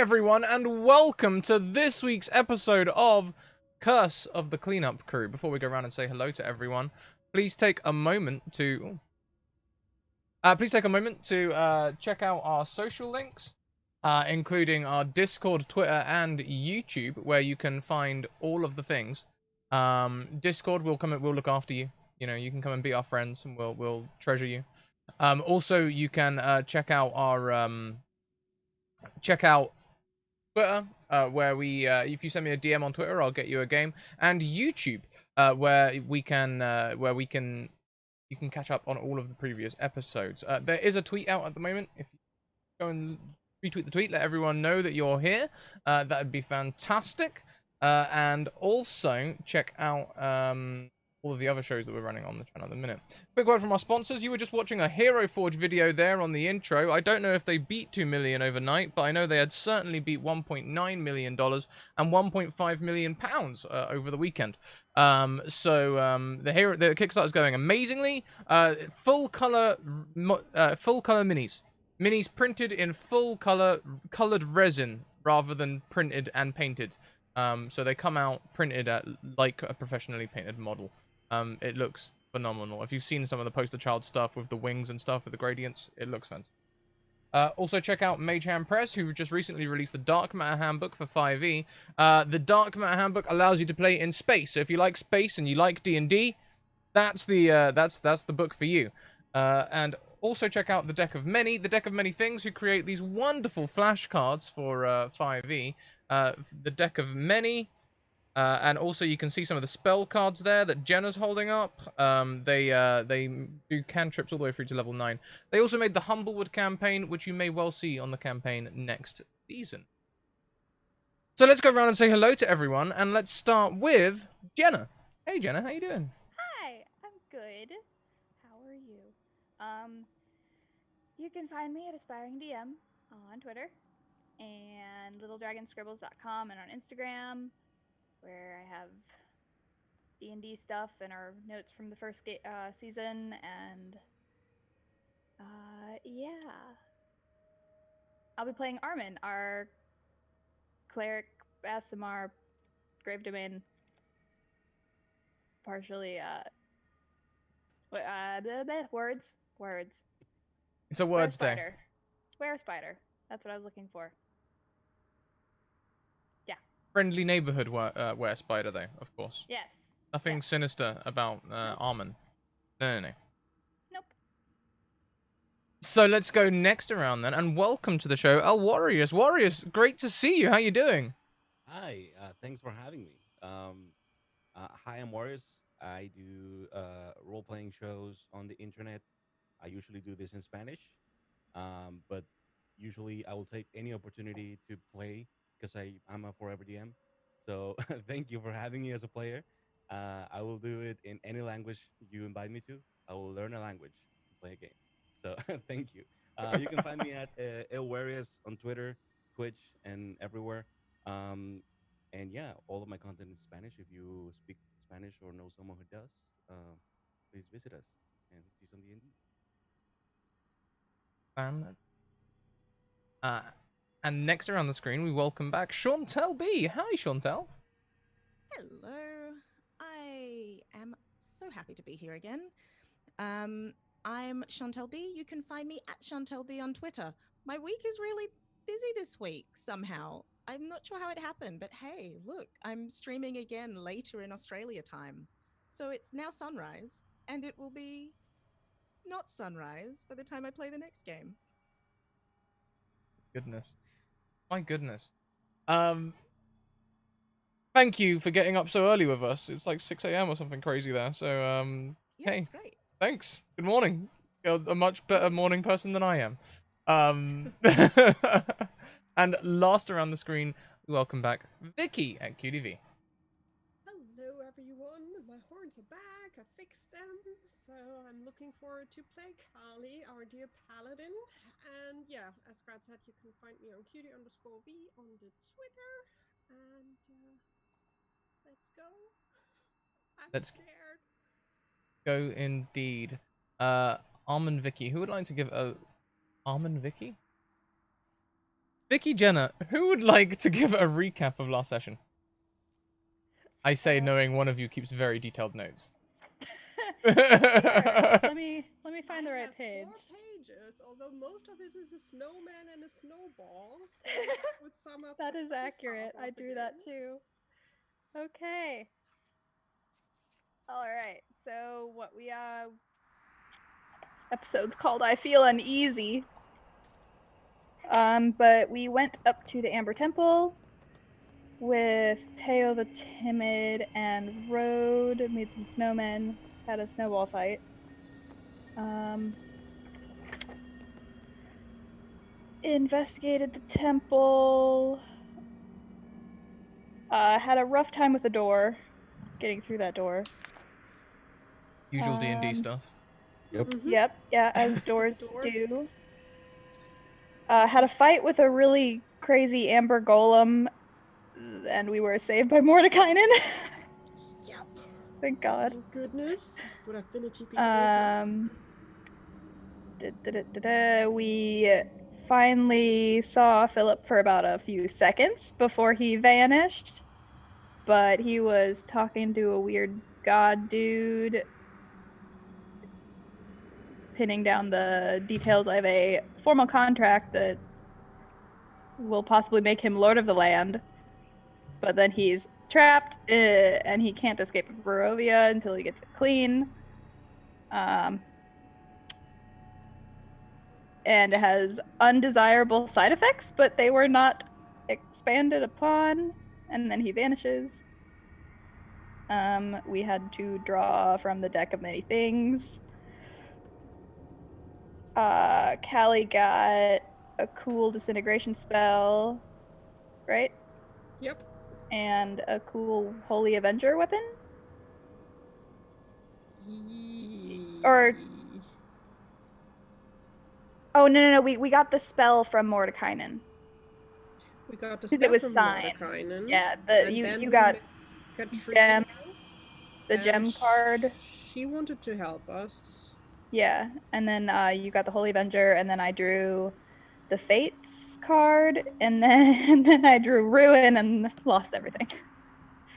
everyone, and welcome to this week's episode of Curse of the Cleanup Crew. Before we go around and say hello to everyone, please take a moment to check out our social links, including our Discord, Twitter, and YouTube, where you can find all of the things. Discord, we'll look after you. You know, you can come and be our friends, and we'll treasure you. Also, you can check out Twitter, where if you send me a DM on Twitter, I'll get you a game, and YouTube, where you can catch up on all of the previous episodes. There is a tweet out at the moment. If you go and retweet the tweet, let everyone know that you're here. That would be fantastic. And also check out all of the other shows that we're running on the channel at the minute. Quick word from our sponsors. You were just watching a Hero Forge video there on the intro. I don't know if they beat 2 million overnight, but I know they had certainly beat $1.9 million and £1.5 million over the weekend. The Kickstarter is going amazingly. Full color minis. Minis printed in full colored resin rather than printed and painted. So they come out printed like a professionally painted model. It looks phenomenal. If you've seen some of the poster child stuff with the wings and stuff with the gradients, it looks fantastic. Also check out Mage Hand Press, who just recently released the Dark Matter Handbook for 5e. The Dark Matter Handbook allows you to play in space. So if you like space and you like D&D, that's the book for you. And also check out the Deck of Many Things, who create these wonderful flashcards for 5e. The Deck of Many. And also you can see some of the spell cards there that Jenna's holding up. They do cantrips all the way through to level 9. They also made the Humblewood campaign, which you may well see on the campaign next season. So let's go around and say hello to everyone, and let's start with Jenna. Hey Jenna, how you doing? Hi, I'm good. How are you? You can find me at Aspiring DM on Twitter and littledragonscribbles.com and on Instagram, where I have D&D stuff and our notes from the first season, and yeah. I'll be playing Armin, our cleric Asimar Grave Domain, partially words. It's a words day. Spider. Where spider. That's what I was looking for. Yeah. Friendly neighborhood where spider though, of course. Yes. Nothing sinister about Nope. Armin. No. Nope. So let's go next around then, and welcome to the show, Warriors. Warriors, great to see you. How you doing? Hi, thanks for having me. Hi, I'm Morris. I do role-playing shows on the internet. I usually do this in Spanish, but usually I will take any opportunity to play because I'm a forever DM. So thank you for having me as a player. I will do it in any language you invite me to. I will learn a language to play a game. So thank you. You can find me at Warriors on Twitter, Twitch, and everywhere. Um, and yeah, all of my content is Spanish. If you speak Spanish or know someone who does, please visit us and see some D&D. Uh, and next around the screen, we welcome back Chantel B. Hi, Chantel. Hello. I am so happy to be here again. I'm Chantel B. You can find me at Chantel B on Twitter. My week is really busy this week somehow. I'm not sure how it happened, but hey, look, I'm streaming again later in Australia time. So it's now sunrise, and it will be not sunrise by the time I play the next game. Goodness. My goodness. Thank you for getting up so early with us. It's like 6 a.m. or something crazy there. So, Yeah, hey, it's great. thanks. Good morning. You're a much better morning person than I am. And last around the screen, welcome back Vicky at QDV. Hello everyone, my horns are back, I fixed them, so I'm looking forward to play Kali, our dear paladin. And yeah, as Brad said, you can find me on cutie_v on the Twitter. And let's go. Let's scared. go indeed. Armin Vicky. Who would like to give a Armin Vicky? Vicky Jenner, who would like to give a recap of last session? I say, knowing one of you keeps very detailed notes. Sure. Let me find the I right have page. 4 pages, although most of it is a snowman and a snowball. So that would sum up That the is first accurate. half I of the drew that game. too. Okay. All right. So what we this episode's called "I Feel Uneasy." But we went up to the Amber Temple with Teo the Timid and Road, made some snowmen, had a snowball fight. Investigated the temple. Had a rough time with the door, getting through that door. Usual D&D stuff. Yep. Yep, yeah, as doors door. do. Had a fight with a really crazy Amber Golem, and we were saved by Mordekainen. Yep. Thank God. Thank goodness. It would have been a TPK. We finally saw Philip for about a few seconds before he vanished, but he was talking to a weird god dude, pinning down the details of a formal contract that will possibly make him Lord of the Land. But then he's trapped and he can't escape Barovia until he gets it clean. And it has undesirable side effects, but they were not expanded upon. And then he vanishes. We had to draw from the deck of many things. Callie got a cool disintegration spell, right? Yep. And a cool Holy Avenger weapon. Or oh no, we got the spell from Mordekainen We got the because it spell was from signed. Mordekainen. Yeah, And you then we got met Katrina, gem, the and gem card. she wanted to help us. Yeah, and then you got the Holy Avenger, and then I drew the Fates card, and then and then I drew Ruin and lost everything.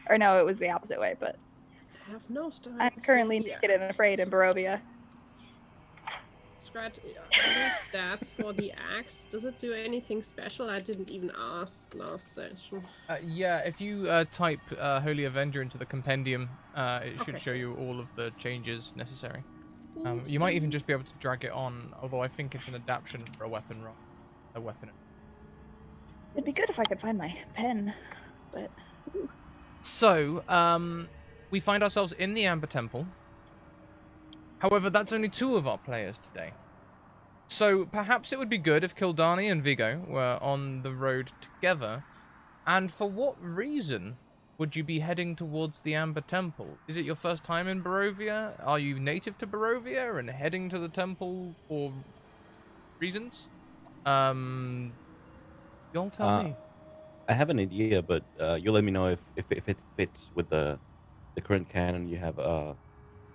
Or no, it was the opposite way, but Have no I'm stats for currently the naked and afraid in axe. Barovia. Scratch, are there stats for the axe? Does it do anything special? I didn't even ask last session. Yeah, if you type Holy Avenger into the compendium, it should Okay, show cool. you all of the changes necessary. You might even just be able to drag it on, although I think it's an adaptation for a weapon, rather than a weapon. It'd be good if I could find my pen, but ooh. So, we find ourselves in the Amber Temple. However, that's only 2 of our players today. So, perhaps it would be good if Kildani and Vigo were on the road together. And for what reason would you be heading towards the Amber Temple? Is it your first time in Barovia? Are you native to Barovia and heading to the temple for reasons? You'll tell Uh, me. I have an idea, but you let me know if it fits with the current canon you have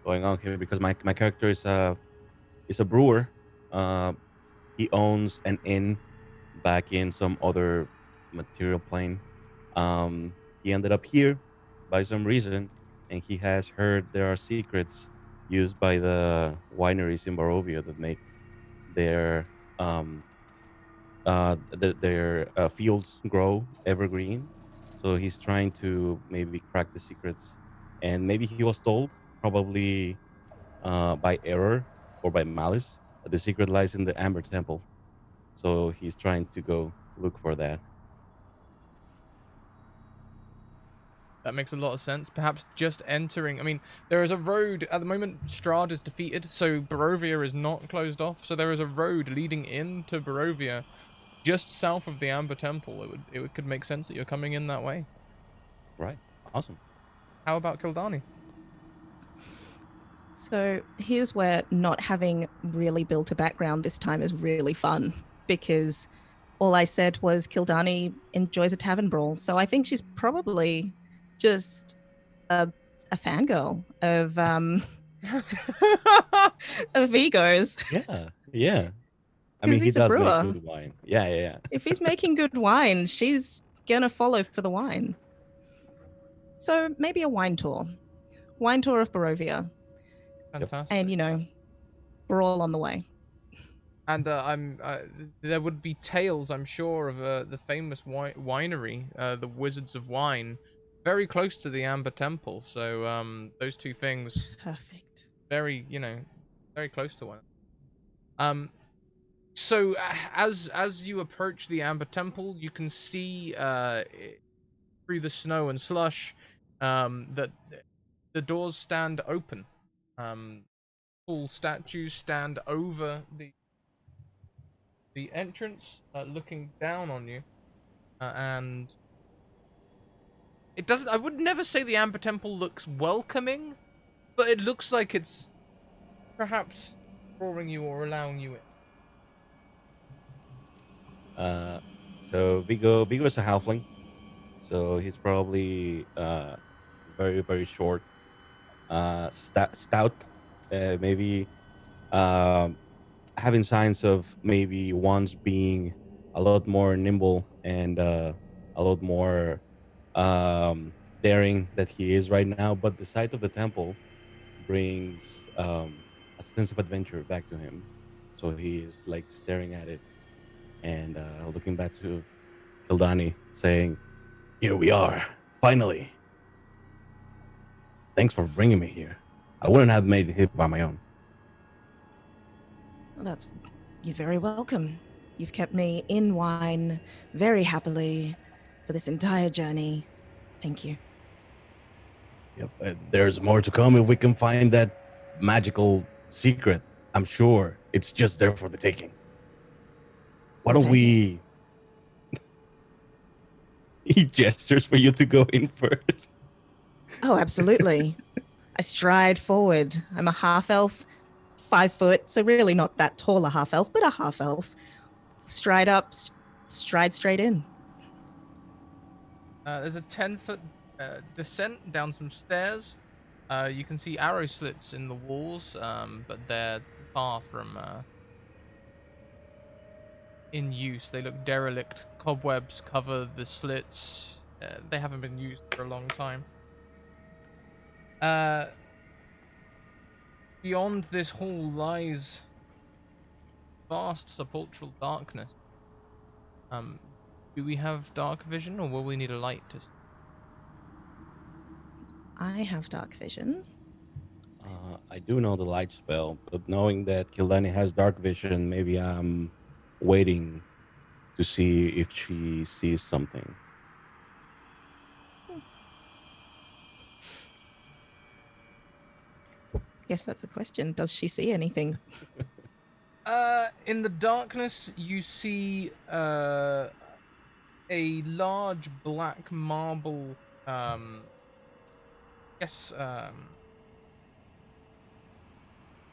going on here. Because my character is a brewer. Uh, he owns an inn back in some other material plane. He ended up here by some reason, and he has heard there are secrets used by the wineries in Barovia that make their fields grow evergreen. So he's trying to maybe crack the secrets, and maybe he was told, probably by error or by malice, that the secret lies in the Amber Temple. So he's trying to go look for that. That makes a lot of sense. Perhaps just entering. I mean, there is a road at the moment. Strahd is defeated, so Barovia is not closed off. So there is a road leading into Barovia, just south of the Amber Temple. Could make sense that you're coming in that way. Right. Awesome. How about Kildani? So here's where not having really built a background this time is really fun, because all I said was Kildani enjoys a tavern brawl. So I think she's probably just a fangirl of of Vigo's. Yeah. Yeah. I mean, 'Cause he he's a does make brewer. good wine. Yeah, yeah, yeah. If he's making good wine, she's gonna follow for the wine. So maybe a wine tour. Wine tour of Barovia. Fantastic. And, we're all on the way. And there would be tales, I'm sure, of the famous winery, the Wizards of Wine, very close to the Amber Temple. So those two things, Perfect. very very close to one. Um, so as you approach the Amber Temple, you can see through the snow and slush that the doors stand open. Um, Full statues stand over the entrance, looking down on you, and it doesn't. I would never say the Amber Temple looks welcoming, but it looks like it's perhaps drawing you or allowing you in. Uh, so Vigo is a halfling, so he's probably very very short, stout, maybe um, having signs of maybe once being a lot more nimble and a lot more daring that he is right now. But the sight of the temple brings a sense of adventure back to him. So he is like staring at it and looking back to Kildani, saying, "Here we are, finally. Thanks for bringing me here. I wouldn't have made it here by my own." Well, you're very welcome. You've kept me in wine very happily for this entire journey. Thank you. Yep. There's more to come if we can find that magical secret. I'm sure it's just there for the taking. Why We'll don't take it. we? He gestures for you to go in first. Oh, absolutely. I stride forward. I'm a half elf, 5 foot, so really not that tall a half elf, but a half elf. Stride up, stride straight in. There's a 10-foot descent down some stairs. You can see arrow slits in the walls, but they're far from in use. They look derelict. Cobwebs cover the slits. They haven't been used for a long time. Uh, Beyond this hall lies vast sepulchral darkness. Um, do we have dark vision, or will we need a light to see? I have dark vision. I do know the light spell, but knowing that Kildani has dark vision, maybe I'm waiting to see if she sees something. Guess that's the question. Does she see anything? In the darkness, you see a large black marble. Yes.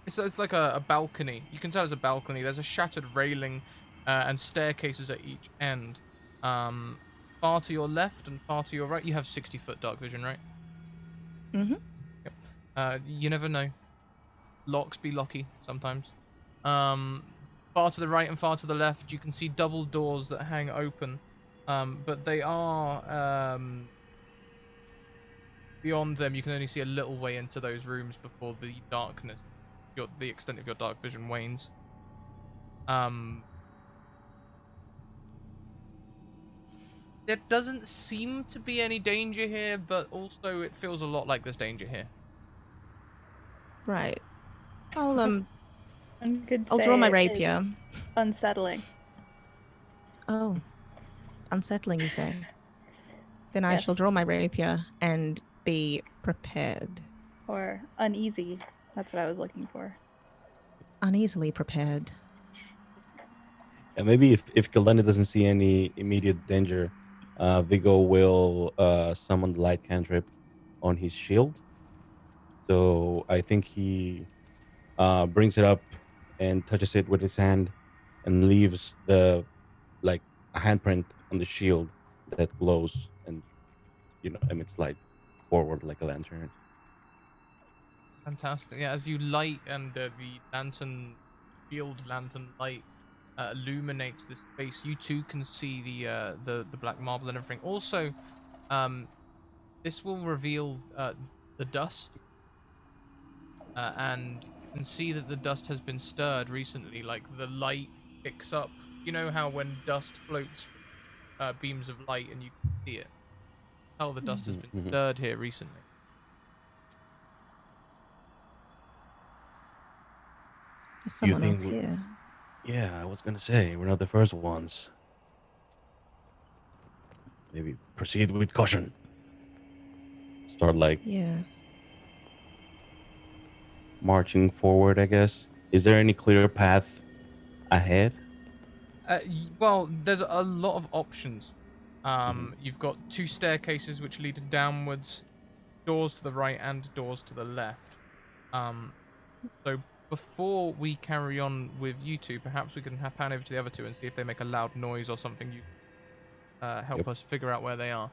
It's like a balcony. You can tell it's a balcony. There's a shattered railing, and staircases at each end. Um, Far to your left and far to your right, you have 60-foot dark vision, right? Mm-hmm. Yep. You never know. Locks be locky sometimes. Um, Far to the right and far to the left, you can see double doors that hang open. But they are beyond them. You can only see a little way into those rooms before the darkness, the extent of your dark vision wanes. Um, there doesn't seem to be any danger here, but also it feels a lot like there's danger here. Right. I'll One could I'll draw say my it is rapier. unsettling. Oh, unsettling, you say? Then I Yes. shall draw my rapier and be prepared. Or uneasy. That's what I was looking for. Uneasily prepared. And maybe if Kildani doesn't see any immediate danger, Vigo will summon the light cantrip on his shield. So I think he brings it up and touches it with his hand and leaves the like a handprint on the shield that glows and emits light forward like a lantern. Fantastic. Yeah, as you light and the lantern, field lantern light illuminates this space, you too can see the black marble and everything. Also, this will reveal the dust, and you can see that the dust has been stirred recently. Like the light picks up. You know how when dust floats through beams of light and you can see it. How the dust has been Mm-hmm. stirred here recently. There's You someone think else here. Yeah, I was gonna say we're not the first ones. Maybe proceed with caution. Start like Yes. marching forward, I guess. Is there any clear path ahead? Well, there's a lot of options. Mhm. You've got two staircases which lead downwards, doors to the right and doors to the left. So before we carry on with you two, perhaps we can pan over to the other two and see if they make a loud noise or something. You Yep. help us figure out where they are.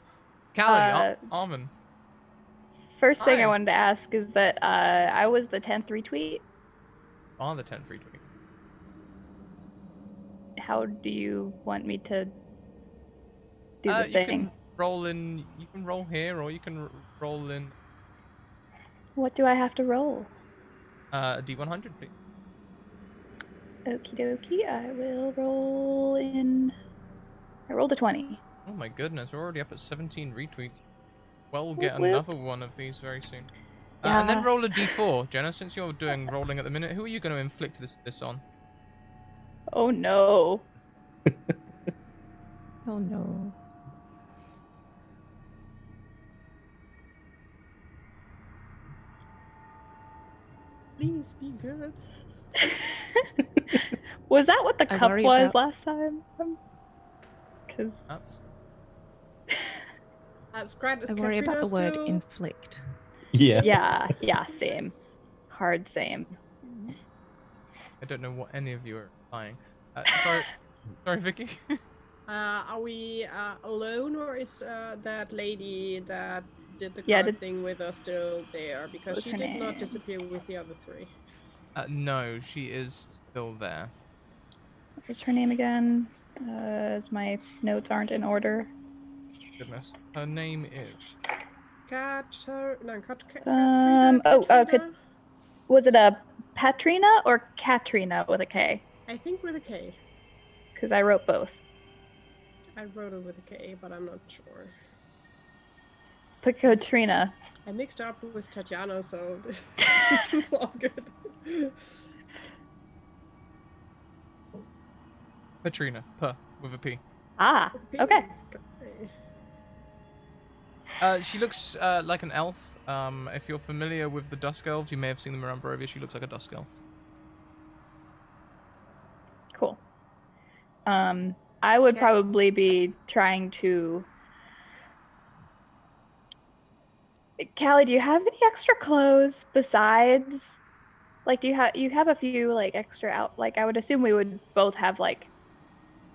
Callie, Uh, Armin, First thing I hi. wanted to ask is that I was the 10th retweet. Are the 10 free tweet? How do you want me to do the You thing? can roll in. You can roll here, or you can roll in What do I have to roll? a D100, please. Okie dokie, I will roll in. I rolled a 20. Oh my goodness, we're already up at 17 retweets. We'll Whoop get whoop. another one of these very soon. And then roll Yes. a D4, Jenna. Since you're doing rolling at the minute, who are you going to inflict this on? Oh no. Oh no. Please be good. Was that what the I cup worry was about last time? Because That's Scratch, I is worry about Katrina the word still inflict. Yeah. yeah, same. nice? Hard same. I don't know what any of you are implying. Sorry, Vicky. Are we alone, or is that lady that did the Yeah, card thing with us still there? what Because was she her did not name? disappear with the other three. No, she is still there. What was her name again? As my notes aren't in order. Goodness, her name is. Katrina, Katrina. Was it a Patrina or Katrina with a K? I think with a K. Because I wrote both. I wrote it with a K, but I'm not sure. Katrina. I mixed up with Tatiana, so this is all good. Patrina, with a P. Ah, okay. She looks like an elf. If you're familiar with the Dusk Elves, you may have seen them around Barovia. She looks like a Dusk Elf. Cool. I would Okay. probably be trying to. Callie, do you have any extra clothes besides? Like, do you have a few like extra out? Like, I would assume we would both have like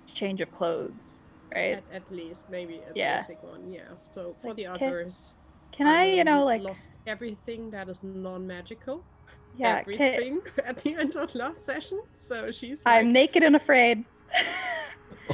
change of clothes, right? At least maybe a Yeah. basic one, yeah. So for Like, the others, can I, like, lost everything that is non-magical. yeah, Everything at the end of last session. So she's like, I'm naked and afraid.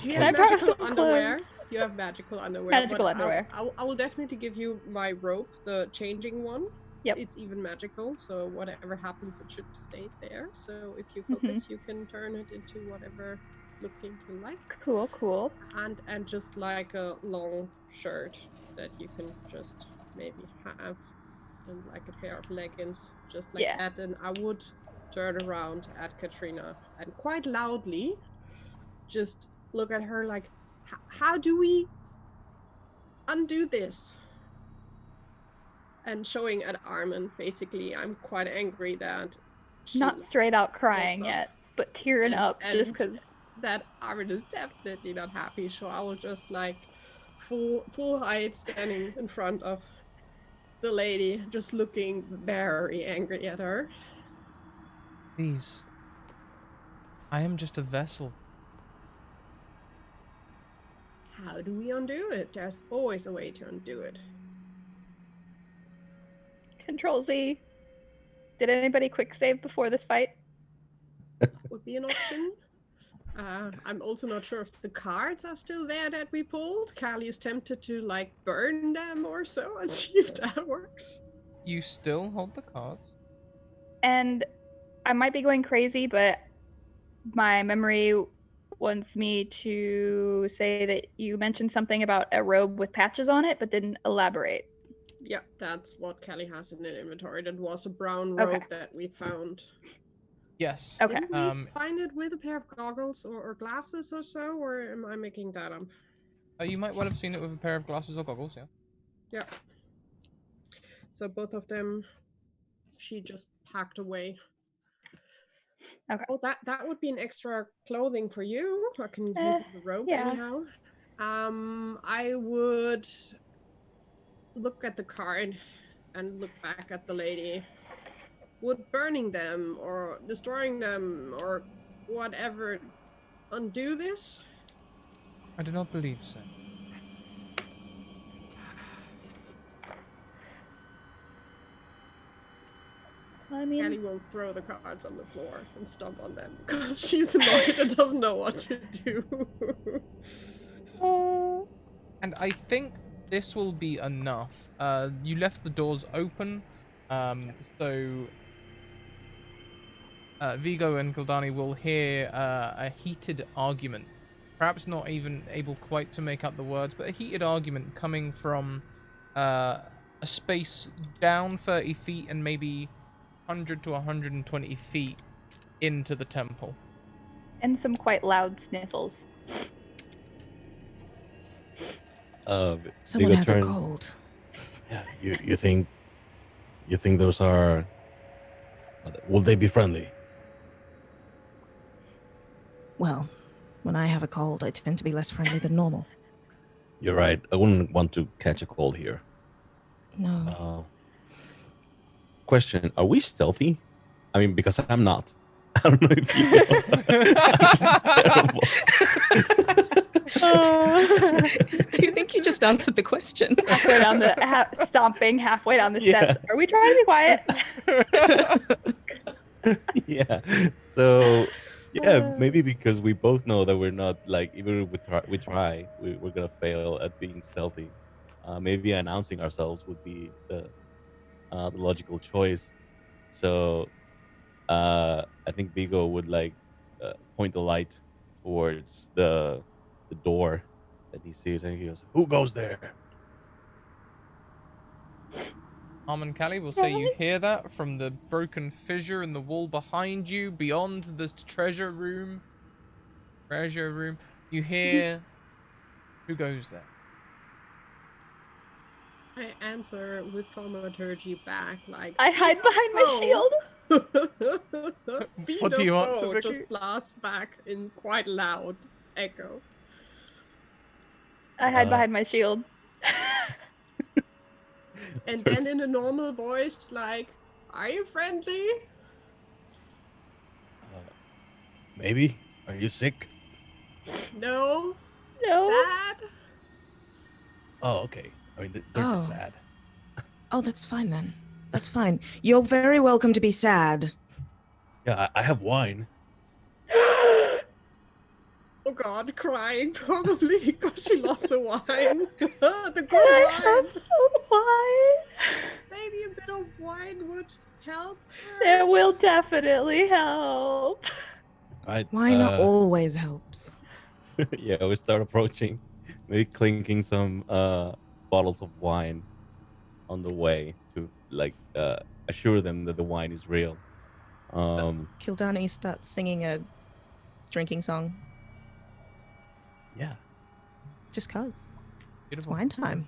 she Can has I borrow magical some underwear. clothes? You have magical underwear, Magical but underwear. I will definitely give you my rope, the changing one. Yep. It's even magical, so whatever happens, it should stay there. So if you Mhm. focus, you can turn it into whatever looking you like. Cool. And just like a long shirt that you can just maybe have, and like a pair of leggings, just like Yeah. that. And I would turn around at Katrina and quite loudly just look at her like, how do we undo this? And showing at Armin, basically, I'm quite angry that she Not straight out lost crying stuff, yet, but tearing up just and because. that Armin is definitely not happy. So I was just like full height standing in front of the lady, just looking very angry at her. Please. I am just a vessel. How do we undo it? There's always a way to undo it. Control Z. Did anybody quick save before this fight? That would be an option. I'm also not sure if the cards are still there that we pulled. Callie is tempted to like burn them or so and see if that works. You still hold the cards. And I might be going crazy, but my memory wants me to say that you mentioned something about a robe with patches on it, but didn't elaborate. Yeah, that's what Callie has in the inventory. That was a brown Okay. robe that we found. Yes. Okay. Didn't we find it with a pair of goggles or glasses or so, or am I making that up? You might well have seen it with a pair of glasses or goggles, yeah. Yeah. So both of them, she just packed away. Okay. Oh, that would be an extra clothing for you. I can give you the robe yeah. anyhow. I would look at the card and look back at the lady. Would burning them or destroying them or whatever undo this? I do not believe so. I mean, Callie will throw the cards on the floor and stomp on them because she's annoyed and doesn't know what to do. And I think this will be enough. You left the doors open, so Vigo and Kildani will hear a heated argument. Perhaps not even able quite to make out the words, but a heated argument coming from a space down 30 feet and maybe 100 to 120 feet into the temple. and some quite loud sniffles. Someone Vigo has a turns. cold. Yeah, you think those are? Will they be friendly? Well, when I have a cold, I tend to be less friendly than normal. You're right. I wouldn't want to catch a cold here. No. Question: are we stealthy? I mean, because I'm not. I don't know if you know. I think you just answered the question. Halfway down the stomping halfway down the steps. Are we trying to be quiet? Yeah. So yeah, maybe because we both know that we're not like even if we're gonna fail at being stealthy. Maybe announcing ourselves would be the logical choice. So I think Vigo would like point the light towards the door that he sees, and he goes, "Who goes there?" Arm and Callie will say you hear that from the broken fissure in the wall behind you, beyond the treasure room. Treasure room. You hear who goes there. I answer with thaumaturgy back, like I hide behind my shield. What do you answer, Vicky? Just blasts back in quite loud echo. I hide behind my shield. And then in a normal voice, like, "Are you friendly?" Maybe. Are you sick? No. No. Sad. Oh, okay. I mean, they're just sad. Oh, that's fine then. That's fine. You're very welcome to be sad. Yeah, I have wine. Oh God, crying probably because she lost the wine. The good I wine. have some wine. Maybe a bit of wine would help, sir. It will definitely help. Right. Wine always helps. Yeah, we start approaching, maybe clinking some bottles of wine on the way to like assure them that the wine is real. Kildani starts singing a drinking song. Yeah. Just cause. Beautiful. It's wine time.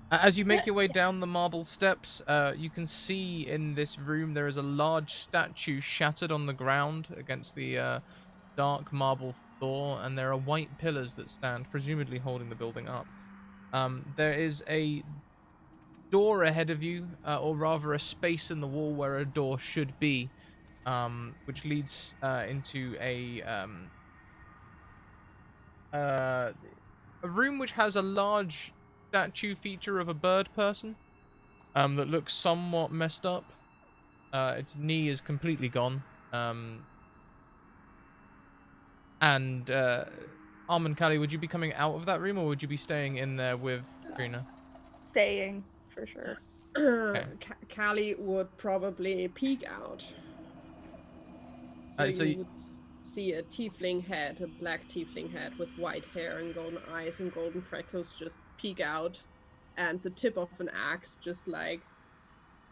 As you make your way down the marble steps, you can see in this room there is a large statue shattered on the ground against the dark marble floor, and there are white pillars that stand, presumably holding the building up. There is a door ahead of you, or rather a space in the wall where a door should be, which leads into a room which has a large statue feature of a bird person that looks somewhat messed up. Its knee is completely gone. And Armin, Callie, would you be coming out of that room, or would you be staying in there with Trina? Staying for sure. Okay. Callie would probably peek out. So So you would see a tiefling head, a black tiefling head with white hair and golden eyes and golden freckles just peek out, and the tip of an axe just like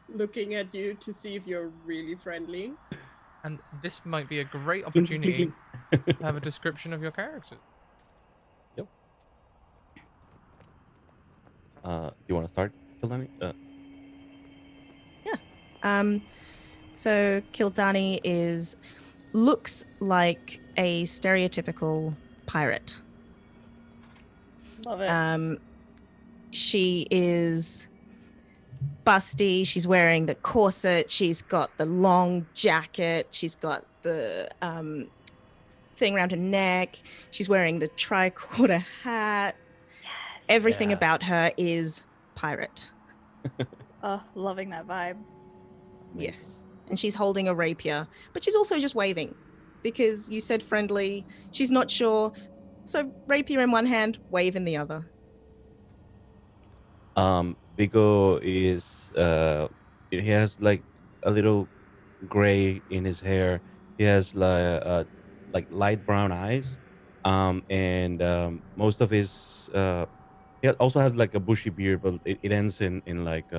looking at you to see if you're really friendly. and this might be a great Clink, clink, opportunity clink. to have a description of your characters. Yep. Do you want to start, Kilani? So Kildani looks like a stereotypical pirate. Love it. She is busty. She's wearing the corset. She's got the long jacket. She's got the thing around her neck. She's wearing the tricorder hat. Yes. Everything Yeah. about her is pirate. Loving that vibe. Amazing. Yes. And she's holding a rapier, but she's also just waving because you said friendly. She's not sure. So rapier in one hand, wave in the other. Vigo is he has like a little gray in his hair. He has like light brown eyes. And most of his he also has like a bushy beard, but it ends in like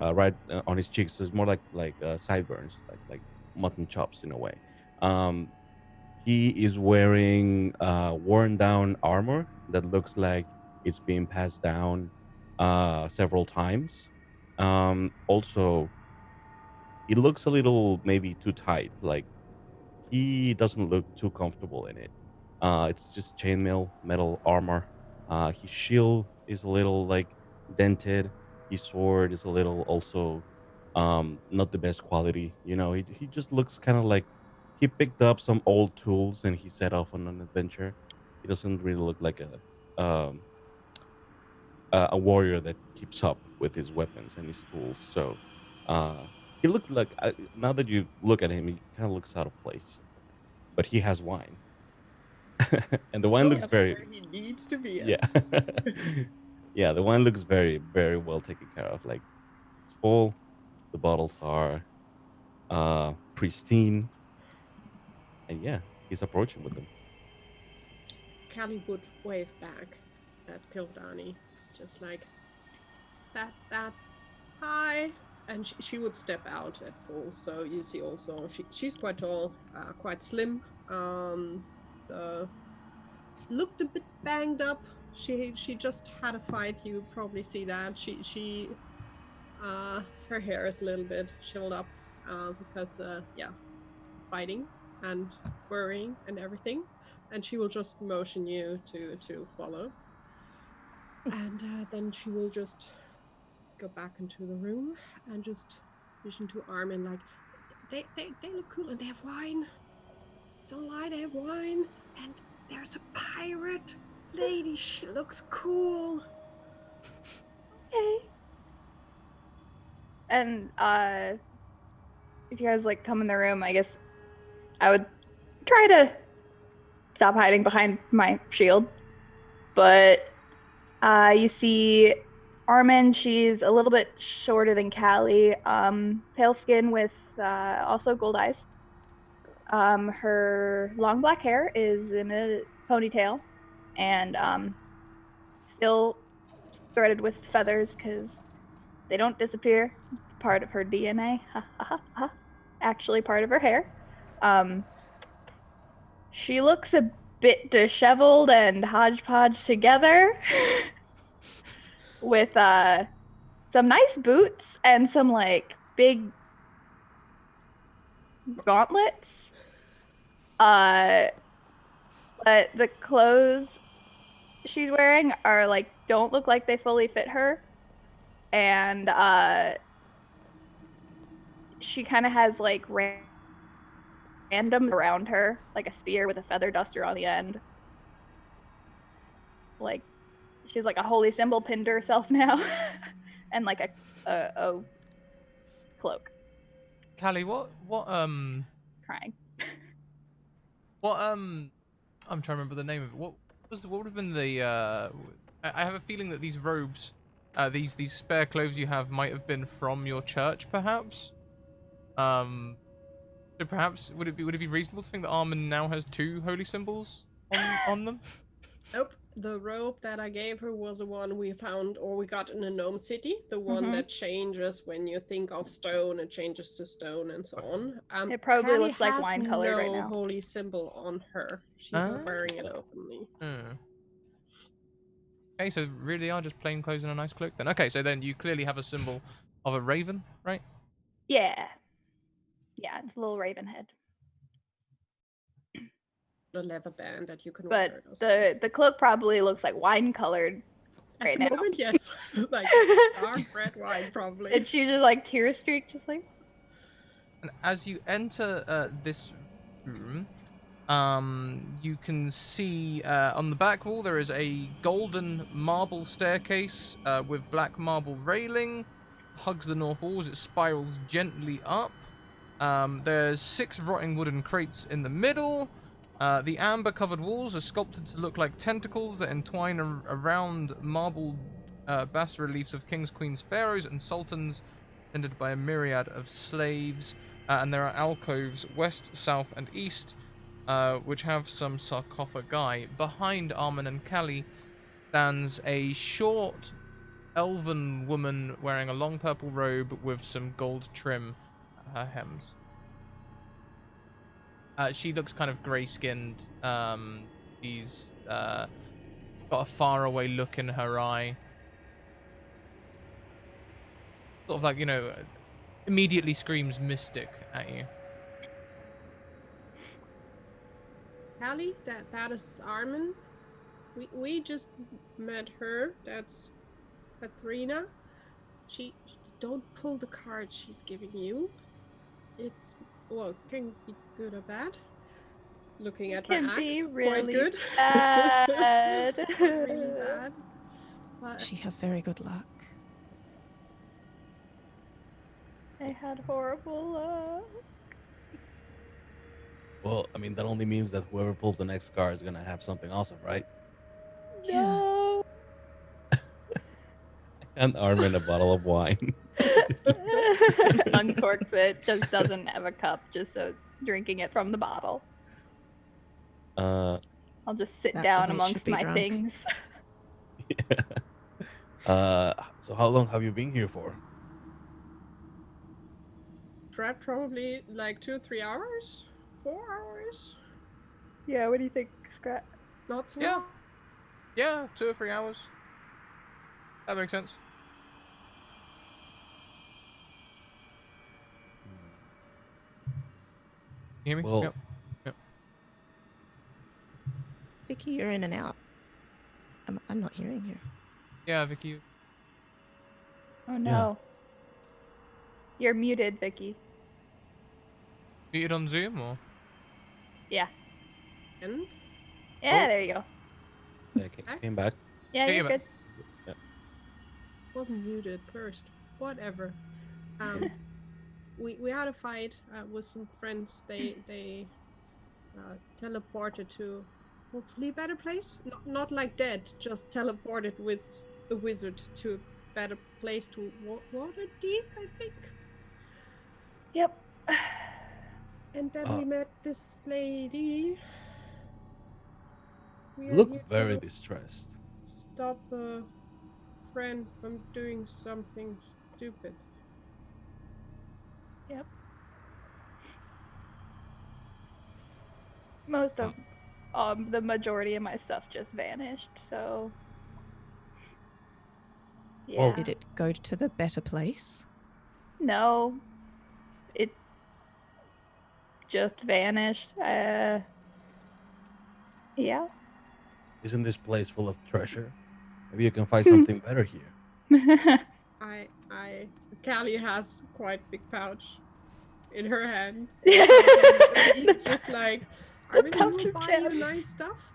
right on his cheeks. So it's more like sideburns, like mutton chops in a way. Um, he is wearing worn down armor that looks like it's been passed down several times. Also, it looks a little maybe too tight. Like he doesn't look too comfortable in it. It's just chainmail metal armor. His shield is a little like dented. His sword is a little also not the best quality. You know, he just looks kind of like he picked up some old tools and he set off on an adventure. He doesn't really look like a warrior that keeps up with his weapons and his tools. So uh, he looks like now that you look at him, he kind of looks out of place. But he has wine, and the wine looks Totally very where he needs to be yeah, at. yeah. The wine looks very well taken care of. Like it's full. The bottles are pristine, and yeah, he's approaching with them. Callie would wave back at Kildani, just like that. Hi. And she would step out at full. So you see also she's quite tall, quite slim. The looked a bit banged up. She just had a fight. You probably see that. She her hair is a little bit shriveled up because yeah, fighting and worrying and everything. And she will just motion you to follow. And then she will just go back into the room and just vision to Armin like they look cool and they have wine. Don't lie, they have wine. And there's a pirate lady. She looks cool. Okay. And if you guys like come in the room, I guess I would try to stop hiding behind my shield. But you see Armin, she's a little bit shorter than Callie, pale skin with also gold eyes. Her long black hair is in a ponytail and still threaded with feathers because they don't disappear. It's part of her DNA. Actually, part of her hair. She looks a bit disheveled and hodgepodge together with some nice boots and some like big gauntlets. But the clothes she's wearing are like don't look like they fully fit her. And she kind of has like random around her, like a spear with a feather duster on the end. Like she's like a holy symbol pinned to herself now, and like a cloak. Callie, what Crying. What I'm trying to remember the name of it. What would have been the I have a feeling that these robes, these spare clothes you have might have been from your church, perhaps. Um, so perhaps would it be reasonable to think that Armin now has two holy symbols on them? Nope. The robe that I gave her was the one we found or we got in the Gnome City. The one that changes when you think of stone, it changes to stone and so on. It probably Callie looks like has wine-colored no right now. holy symbol on her. She's not wearing it openly. Okay, so really are just plain clothes and a nice cloak then. Okay, so then you clearly have a symbol of a raven, right? Yeah. Yeah, it's a little raven head. A leather band that you can But wear. It the cloak probably looks like wine-colored at right the now. moment, yes. Like dark red wine, probably. And she's just like tear streaked, just like. And as you enter this room, you can see on the back wall there is a golden marble staircase with black marble railing. Hugs the north walls. It spirals gently up. There's 6 rotting wooden crates in the middle. The amber-covered walls are sculpted to look like tentacles that entwine around marble bas-reliefs of kings, queens, pharaohs, and sultans, tended by a myriad of slaves. And there are alcoves west, south, and east, which have some sarcophagi. Behind Armin and Callie stands a short, elven woman wearing a long purple robe with some gold trim at her hems. She looks kind of grey-skinned. She's got a faraway look in her eye. Sort of like, immediately screams mystic at you. Callie, that is Armin. We just met her. That's Katharina. She don't pull the card she's giving you. It's can be good or bad. Looking at my Can axe, be quite really good. bad. Really bad. But She have very good luck. I had horrible luck. Well, I mean, that only means that whoever pulls the next card is gonna have something awesome, right? No. And Armin a bottle of wine. Uncorks it, just doesn't have a cup, just so drinking it from the bottle. Uh, I'll just sit That's the down way it should amongst be my drunk. things. yeah. So how long have you been here for? probably like 2-3 hours, 4 hours. Yeah, what do you think, Scrat? Not so Yeah. long. Yeah, 2 or 3 hours. That makes sense. You hear me? Well, Yep. Yep. Vicky, you're in and out. I'm not hearing you. Yeah, Vicky. Oh no. You're muted, Vicky. Muted on Zoom or? Yeah. And Yeah, Oh. there you go. yeah, came back. Yeah, Yeah, you're but- good. Yeah. wasn't muted first. Whatever. We had a fight with some friends. They teleported to hopefully a better place. Not like dead, just teleported with a wizard to a better place to Waterdeep, I think. Yep. And then we met this lady. We You are look here very to distressed. stop a friend from doing something stupid. Yep. Most of the majority of my stuff just vanished, so yeah. Well, Did it go to the better place? No. It just vanished. Yeah. Isn't this place full of treasure? Maybe you can find something better here. Callie has quite big pouch in her hand. Just like, I really pouch will of buy you gems. nice stuff.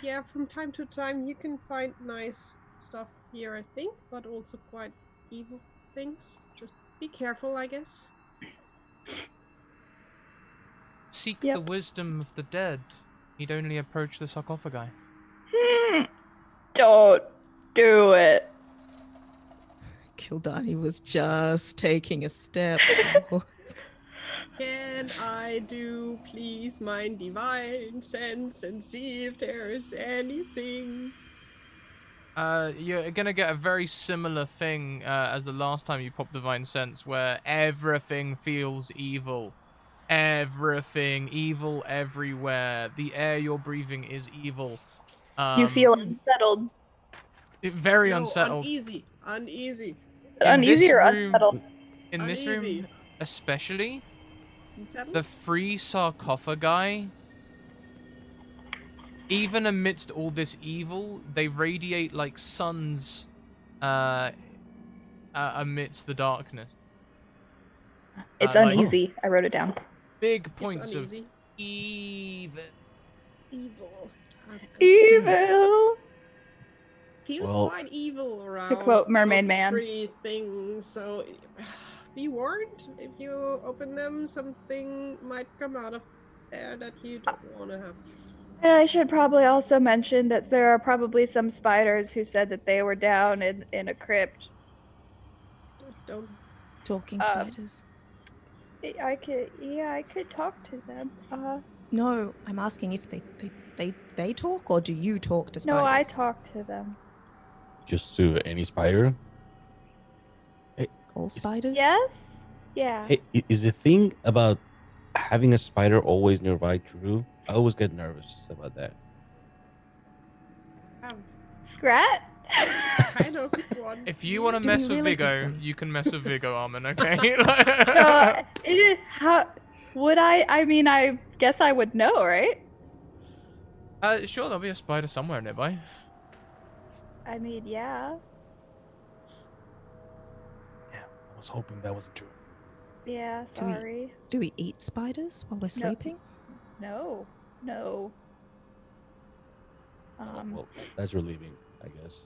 Yeah, from time to time you can find nice stuff here, I think, but also quite evil things. Just be careful, I guess. Seek the Yep. wisdom of the dead. Need only approach the sarcophagi. Don't do it. Kildani was just taking a step. Can I do please mine divine sense and see if there is anything? You're gonna get a very similar thing as the last time you popped Divine Sense, where everything feels evil. Everything evil everywhere. The air you're breathing is evil. You feel Hmm. unsettled. Very No, unsettled. uneasy, In Uneasy this or room, unsettled? in this uneasy. room especially, Unsettled? the free sarcophagi, even amidst all this evil, they radiate like suns uh, amidst the darkness. It's Like uneasy. I wrote it down. big It's points of uneasy. evil. Evil. Evil. Feels Well, quite evil To around quote Mermaid those Man. three things. So be warned, if you open them, something might come out of there that you don't want to have. And I should probably also mention that there are probably some spiders who said that they were down in a crypt. Don't. Talking Uh, spiders. I could talk to them. No, I'm asking if they talk, or do you talk to No, I spiders? talk to them. just to any spider. Hey, All is, spiders? Yes? Yeah. hey, is the thing about having a spider always nearby true? I always get nervous about that. Have Scrat? kind of one. If you want to Do we mess with really hate Vigo, them? you can mess with Vigo, Armin, okay? How would I? I mean, I guess I would know, right? Sure, there'll be a spider somewhere nearby. I mean, yeah. Yeah, I was hoping that wasn't true. Yeah, Do we- sorry. Do we eat spiders while we're No. sleeping? No. No. Oh, well, that's relieving, I guess.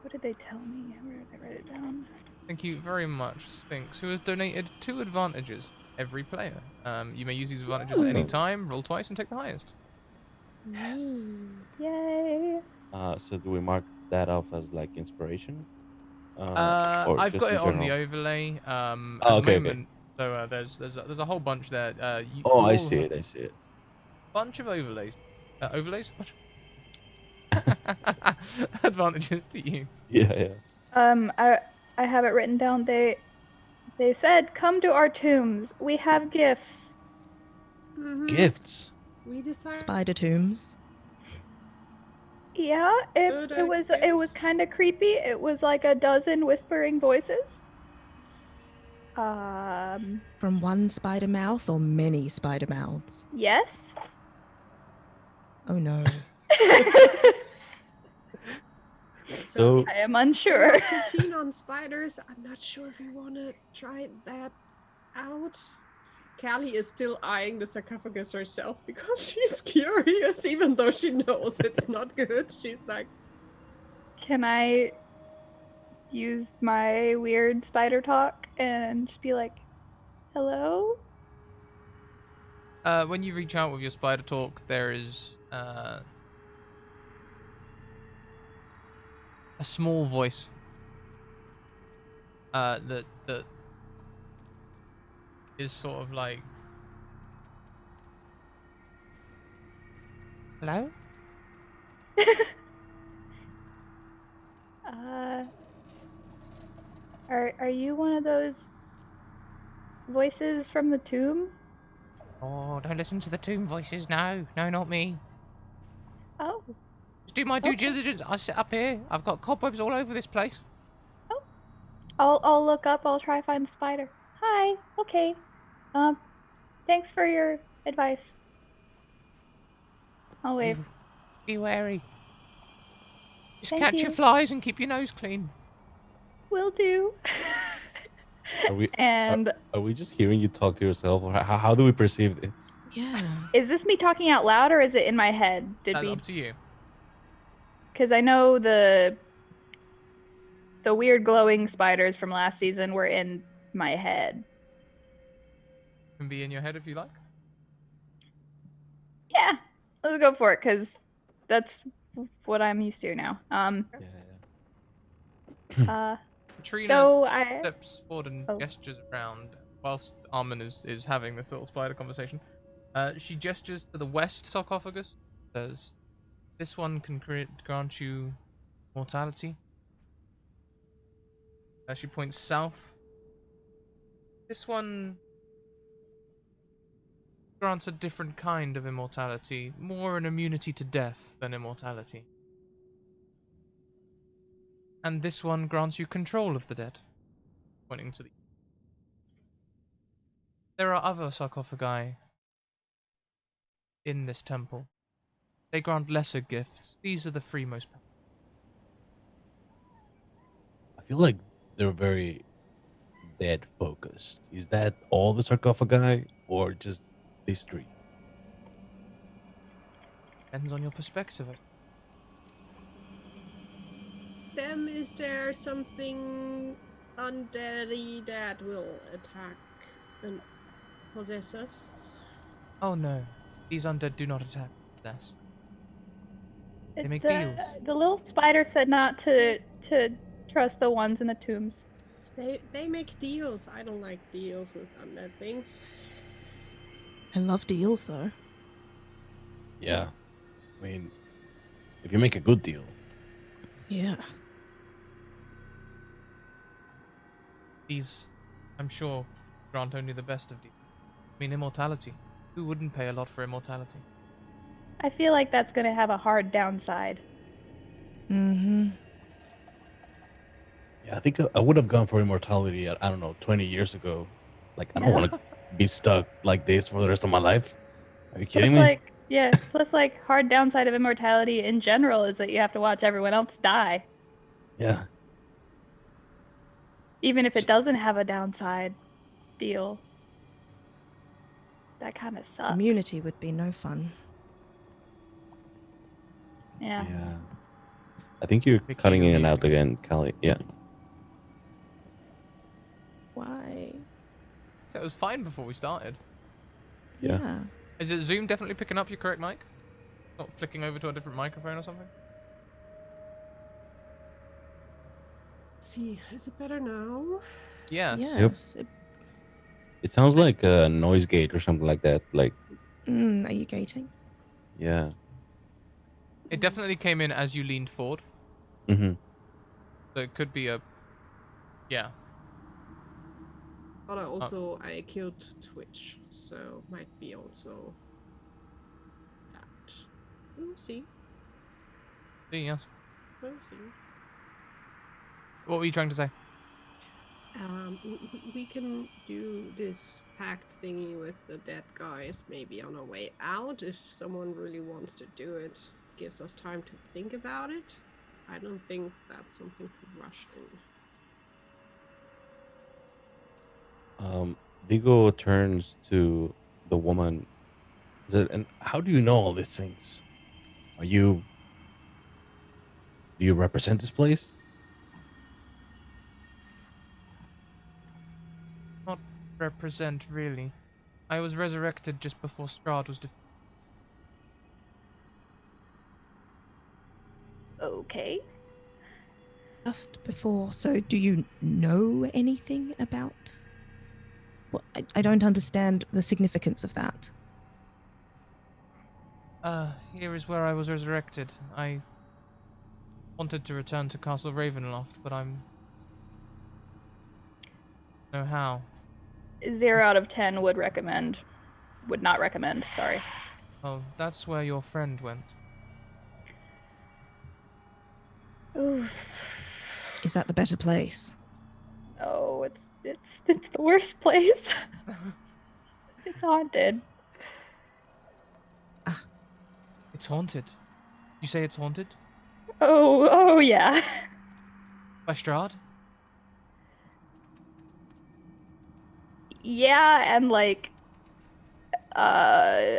What did they tell me? Where did I write it down? Thank you very much, Sphinx, who has donated 2 advantages every player. You may use these advantages at any Excellent. time, roll twice, and take the highest. Ooh. Yay. So do we mark that off as like inspiration? Or I've just got in it on the general? overlay at Oh, the okay, okay. moment. So there's a whole bunch there. Oh, You I all see have it. I see it. a bunch of overlays. Overlays? Advantages to use. Yeah, yeah. I have it written down. They said, "Come to our tombs. We have gifts." Mhm. Gifts. We decide. Spider tombs. Yeah, Good, I it was guess. kind of creepy. It was like a dozen whispering voices. Um, From one spider mouth or many spider mouths? yes. Oh no. So So I am you're unsure. not too keen on spiders. I'm not sure if we want to try that out. Callie is still eyeing the sarcophagus herself because she's curious, even though she knows it's not good. She's like, Can I use my weird spider talk and just be like, "Hello"? When you reach out with your spider talk, there is a small voice that is sort of like, hello. Uh, are you one of those voices from the tomb? Oh, don't listen to the tomb voices. No, no, not me. Oh, Just do my due okay. diligence. I sit up here. I've got cobwebs all over this place. Oh, I'll look up. I'll try to find the spider. Hi. Okay. Um, thanks for your advice. I'll wave. Be wary. Just Thank catch your you. flies and keep your nose clean. Will do. are we And are we just hearing you talk to yourself, or how do we perceive this? Yeah. is this me talking out loud or is it in my head? Did That's we? up to you. Because I know the weird glowing spiders from last season were in my head. Can be in your head if you like. Let's go for it, because that's what I'm used to now. Yeah. Katrina So I steps forward and Oh. gestures around whilst Armin is having this little spider conversation. She gestures to the west sarcophagus. Says, "This one can grant you mortality." She points south. This one grants a different kind of immortality, more an immunity to death than immortality. And this one grants you control of the dead, pointing to the. There are other sarcophagi in this temple. They grant lesser gifts. These are the three most powerful. I feel like they're very dead focused. Is that all the sarcophagi or just these three? Depends on your perspective. Them, is there something undeady that will attack and possess us? Oh no, these undead do not attack us. They make the, deals. the little spider said not to trust the ones in the tombs. They make deals. I don't like deals with undead things. I love deals though. Yeah. I mean, if you make a good deal. Yeah. These, I'm sure, grant only the best of deals. I mean, immortality. Who wouldn't pay a lot for immortality? I feel like that's going to have a hard downside. Mm-hmm. Yeah, I think I would have gone for immortality, I don't know, 20 years ago. Like, I don't No. want to be stuck like this for the rest of my life. Are you kidding Plus, me? plus, hard downside of immortality in general is that you have to watch everyone else die. Yeah. Even if So- it doesn't have a downside deal. That kind of sucks. Immunity would be no fun. Yeah. Yeah. I think you're Vicky, cutting you're in and out muted. again, Callie. Yeah. Why? So it was fine before we started. Yeah. Yeah. Is it Zoom definitely picking up your correct mic? Not flicking over to a different microphone or something? Let's see, is it better now? Yes. Yep. Yes. It sounds like a noise gate or something like that. Like, Are you gating? yeah. It definitely came in as you leaned forward. Mm-hmm. So it could be a. Yeah. But I killed Twitch, so might be also that. We'll see. Yes. We'll see. What were you trying to say? We can do this pact thingy with the dead guys maybe on our way out if someone really wants to do it. Gives us time to think about it. I don't think that's something to rush in. Vigo turns to the woman. Said, and how do you know all these things? Do you represent this place? Not represent, really. I was resurrected just before Strahd was defeated. Okay. Just before. So, do you know anything about? Well, I don't understand the significance of that. Here is where I was resurrected. I wanted to return to Castle Ravenloft, but I'm. Know how. 0 out of 10 would recommend. Would not recommend, sorry. Oh, that's where your friend went. Oof. Is that the better place? Oh, it's the worst place. It's haunted. It's haunted. You say it's haunted? Oh yeah. By Strahd? Yeah, and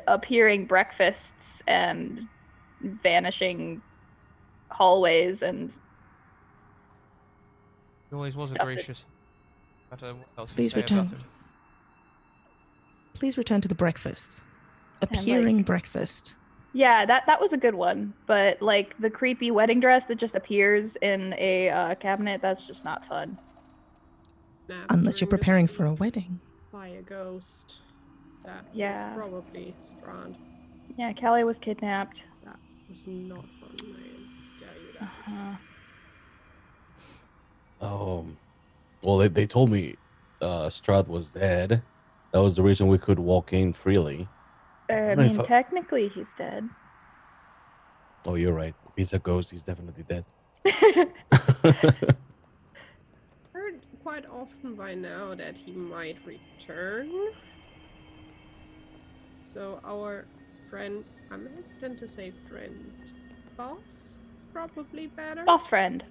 appearing breakfasts and vanishing hallways and He always was a stuff that gracious. No matter what else you Please say about return. him. Please return to the breakfast. And, Appearing breakfast. Yeah, that was a good one. But like the creepy wedding dress that just appears in a cabinet, that's just not fun. Napped Unless you're during the preparing for a sleep wedding. by a ghost. That was Yeah. probably Strahd. Yeah, Callie was kidnapped. That was not fun, I tell you that. Uh-huh. Well, they told me Strahd was dead. That was the reason we could walk in freely. I don't know if mean, technically he's dead. Oh, you're right. If he's a ghost, he's definitely dead. Heard quite often by now that he might return. So our friend, I'm hesitant to say friend, boss is probably better. Boss friend.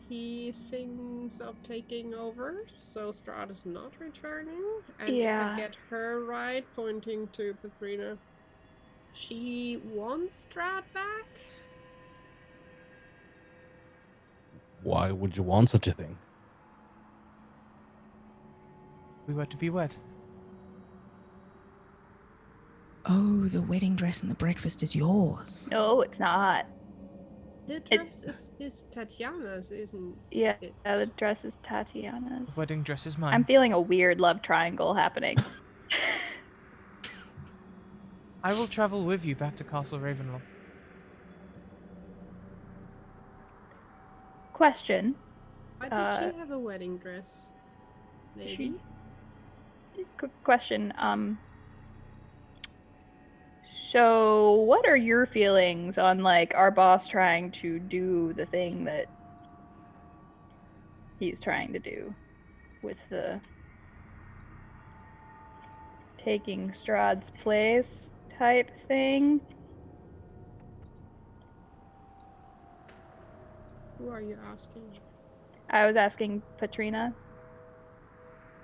He thinks of taking over, so Strahd is not returning. And if Yeah. I get her right, pointing to Patrina, she wants Strahd back. Why would you want such a thing? We were to be wed. Oh, the wedding dress and the breakfast is yours. No, it's not. The dress is Tatiana's, isn't Yeah, it? the dress is The Tatiana's. wedding dress is mine. I'm feeling a weird love triangle happening. I will travel with you back to Castle Ravenloft. Question. Why did she have a wedding dress? Maybe. Quick question. So what are your feelings on like our boss trying to do the thing that he's trying to do with the taking Strahd's place type thing? Who are you asking? I was asking Patrina.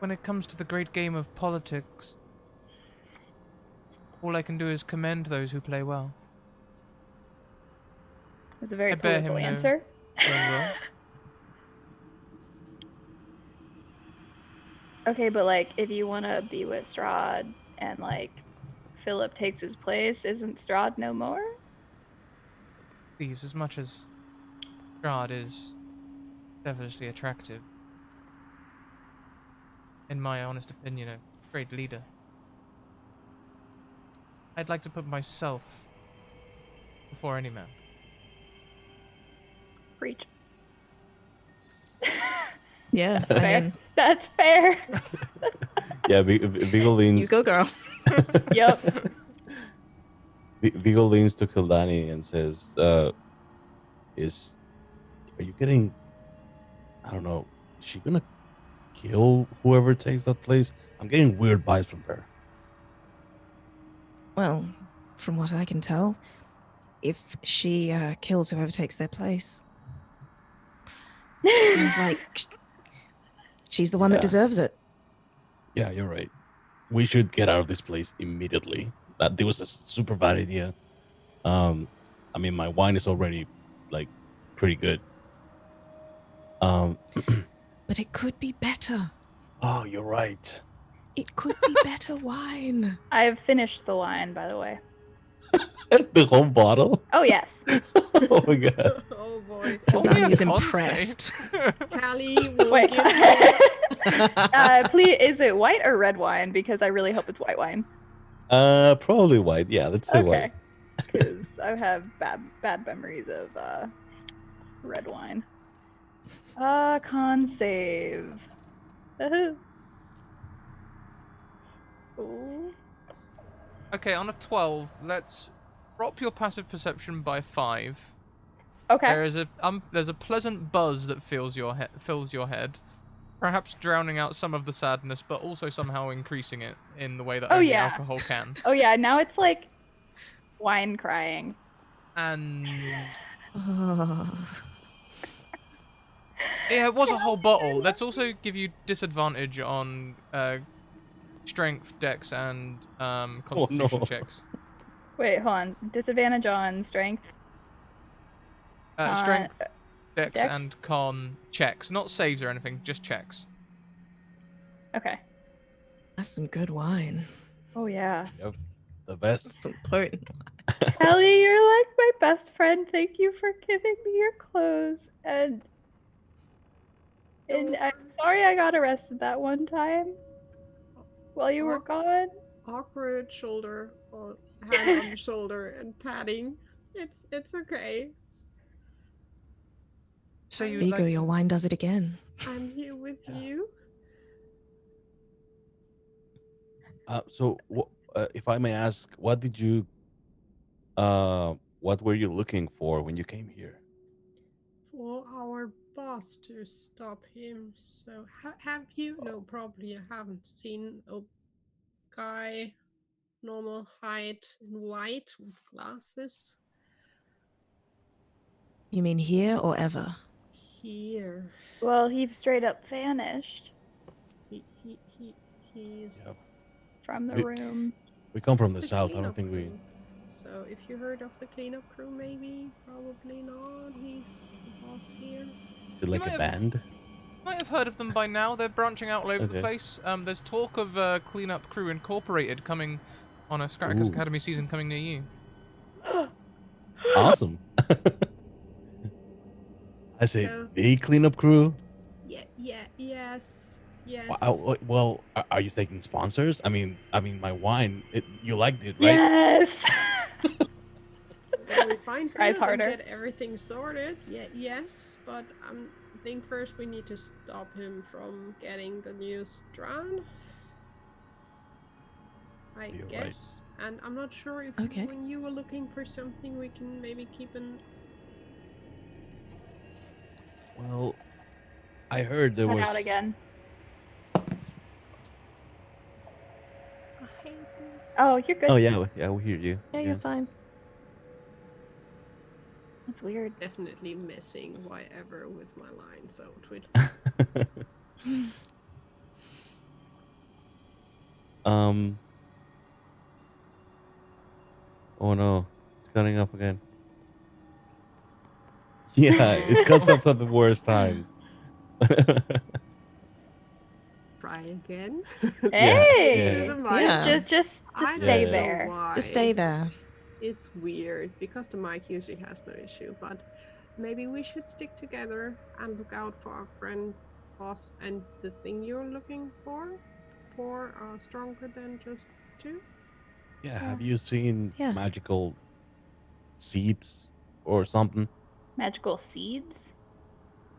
When it comes to the great game of politics, all I can do is commend those who play well. It was a very I bear him political no answer. ill will. Okay, but like if you want to be with Strahd and like Philip takes his place, isn't Strahd no more? Please, as much as Strahd is devilishly attractive, in my honest opinion, a great leader, I'd like to put myself before any man. Preach. Yeah, That's fair. That's fair. Yeah, Viggo leans. You go, girl. Yep. Viggo leans to Kildani and says, "Are you getting? I don't know. Is she gonna kill whoever takes that place? I'm getting weird vibes from her." Well, from what I can tell, if she kills whoever takes their place, seems like she's the one that Yeah. deserves it. Yeah, you're right. We should get out of this place immediately. That was a super bad idea. I mean, my wine is already like pretty good. But it could be better. Oh, you're right. It could be better wine. I have finished the wine, by the way. The whole bottle. Oh yes. Oh my god. Oh boy. Kildani is con impressed. Callie will Wait. give you Please, is it white or red wine? Because I really hope it's white wine. Probably white. Yeah, let's say Okay. white. Because I have bad memories of red wine. Con save. Ooh. Okay, on a 12, let's drop your passive perception by 5. Okay. There's a pleasant buzz that fills your head, perhaps drowning out some of the sadness, but also somehow increasing it in the way that Oh, only yeah. alcohol can. Oh yeah, now it's like wine crying. And Oh. yeah, it was a whole bottle. Let's also give you disadvantage on strength, dex, and constitution no. checks. Wait, hold on. Disadvantage on strength. Strength, dex, dex? and con checks, not saves or anything, just checks. Okay. That's some good wine. Oh yeah. Yep. The best. Some potent. Ellie, you're like my best friend. Thank you for giving me your clothes. And Sure. I'm sorry I got arrested that one time while you were Awk- gone. Awkward shoulder or hand on the shoulder and patting. It's okay. So I'm you'd Vigo, like your to... wine does it again. I'm here with Yeah. you. If I may ask, what were you looking for when you came here? For our boss to stop him. So have you? No, probably you haven't seen a guy normal height in white with glasses You mean here or ever? here. Well, he straight up vanished He's Yeah, from the we room. we come from the the south. I don't cleanup think we crew. So if you heard of the cleanup crew, maybe, probably not. He's the boss here. is it You like a might have band? heard of them by now. They're branching out all over the Okay. place. There's talk of Cleanup Crew Incorporated coming on a Scratticus Ooh, Academy season coming near you. awesome. I say So the cleanup crew. yes. Well, are you taking sponsors? I mean, my wine. You liked it, right? Yes. When we find Tries food and harder. get everything sorted, yes. But I think first we need to stop him from getting the new strand. I You're right. guess. And I'm not sure if Okay. when you were looking for something, we can maybe keep an. Well, I heard there Cut was. out again. I hate this. Oh, you're good. Oh yeah, yeah, we hear you. Yeah, you're fine. That's weird. Definitely messing why ever with my line. So tweet. um. Oh no, it's cutting up again. Yeah, it cuts up at the worst times. Try again. Yeah, Speak yeah, to the Hey, mic. Yeah. just I stay don't yeah. know there. why. Just stay there. It's weird because the mic usually has no issue, but maybe we should stick together and look out for our friend boss and the thing you're looking for stronger than just two. Yeah, Yeah. have you seen Yeah. magical seeds or something? Magical seeds.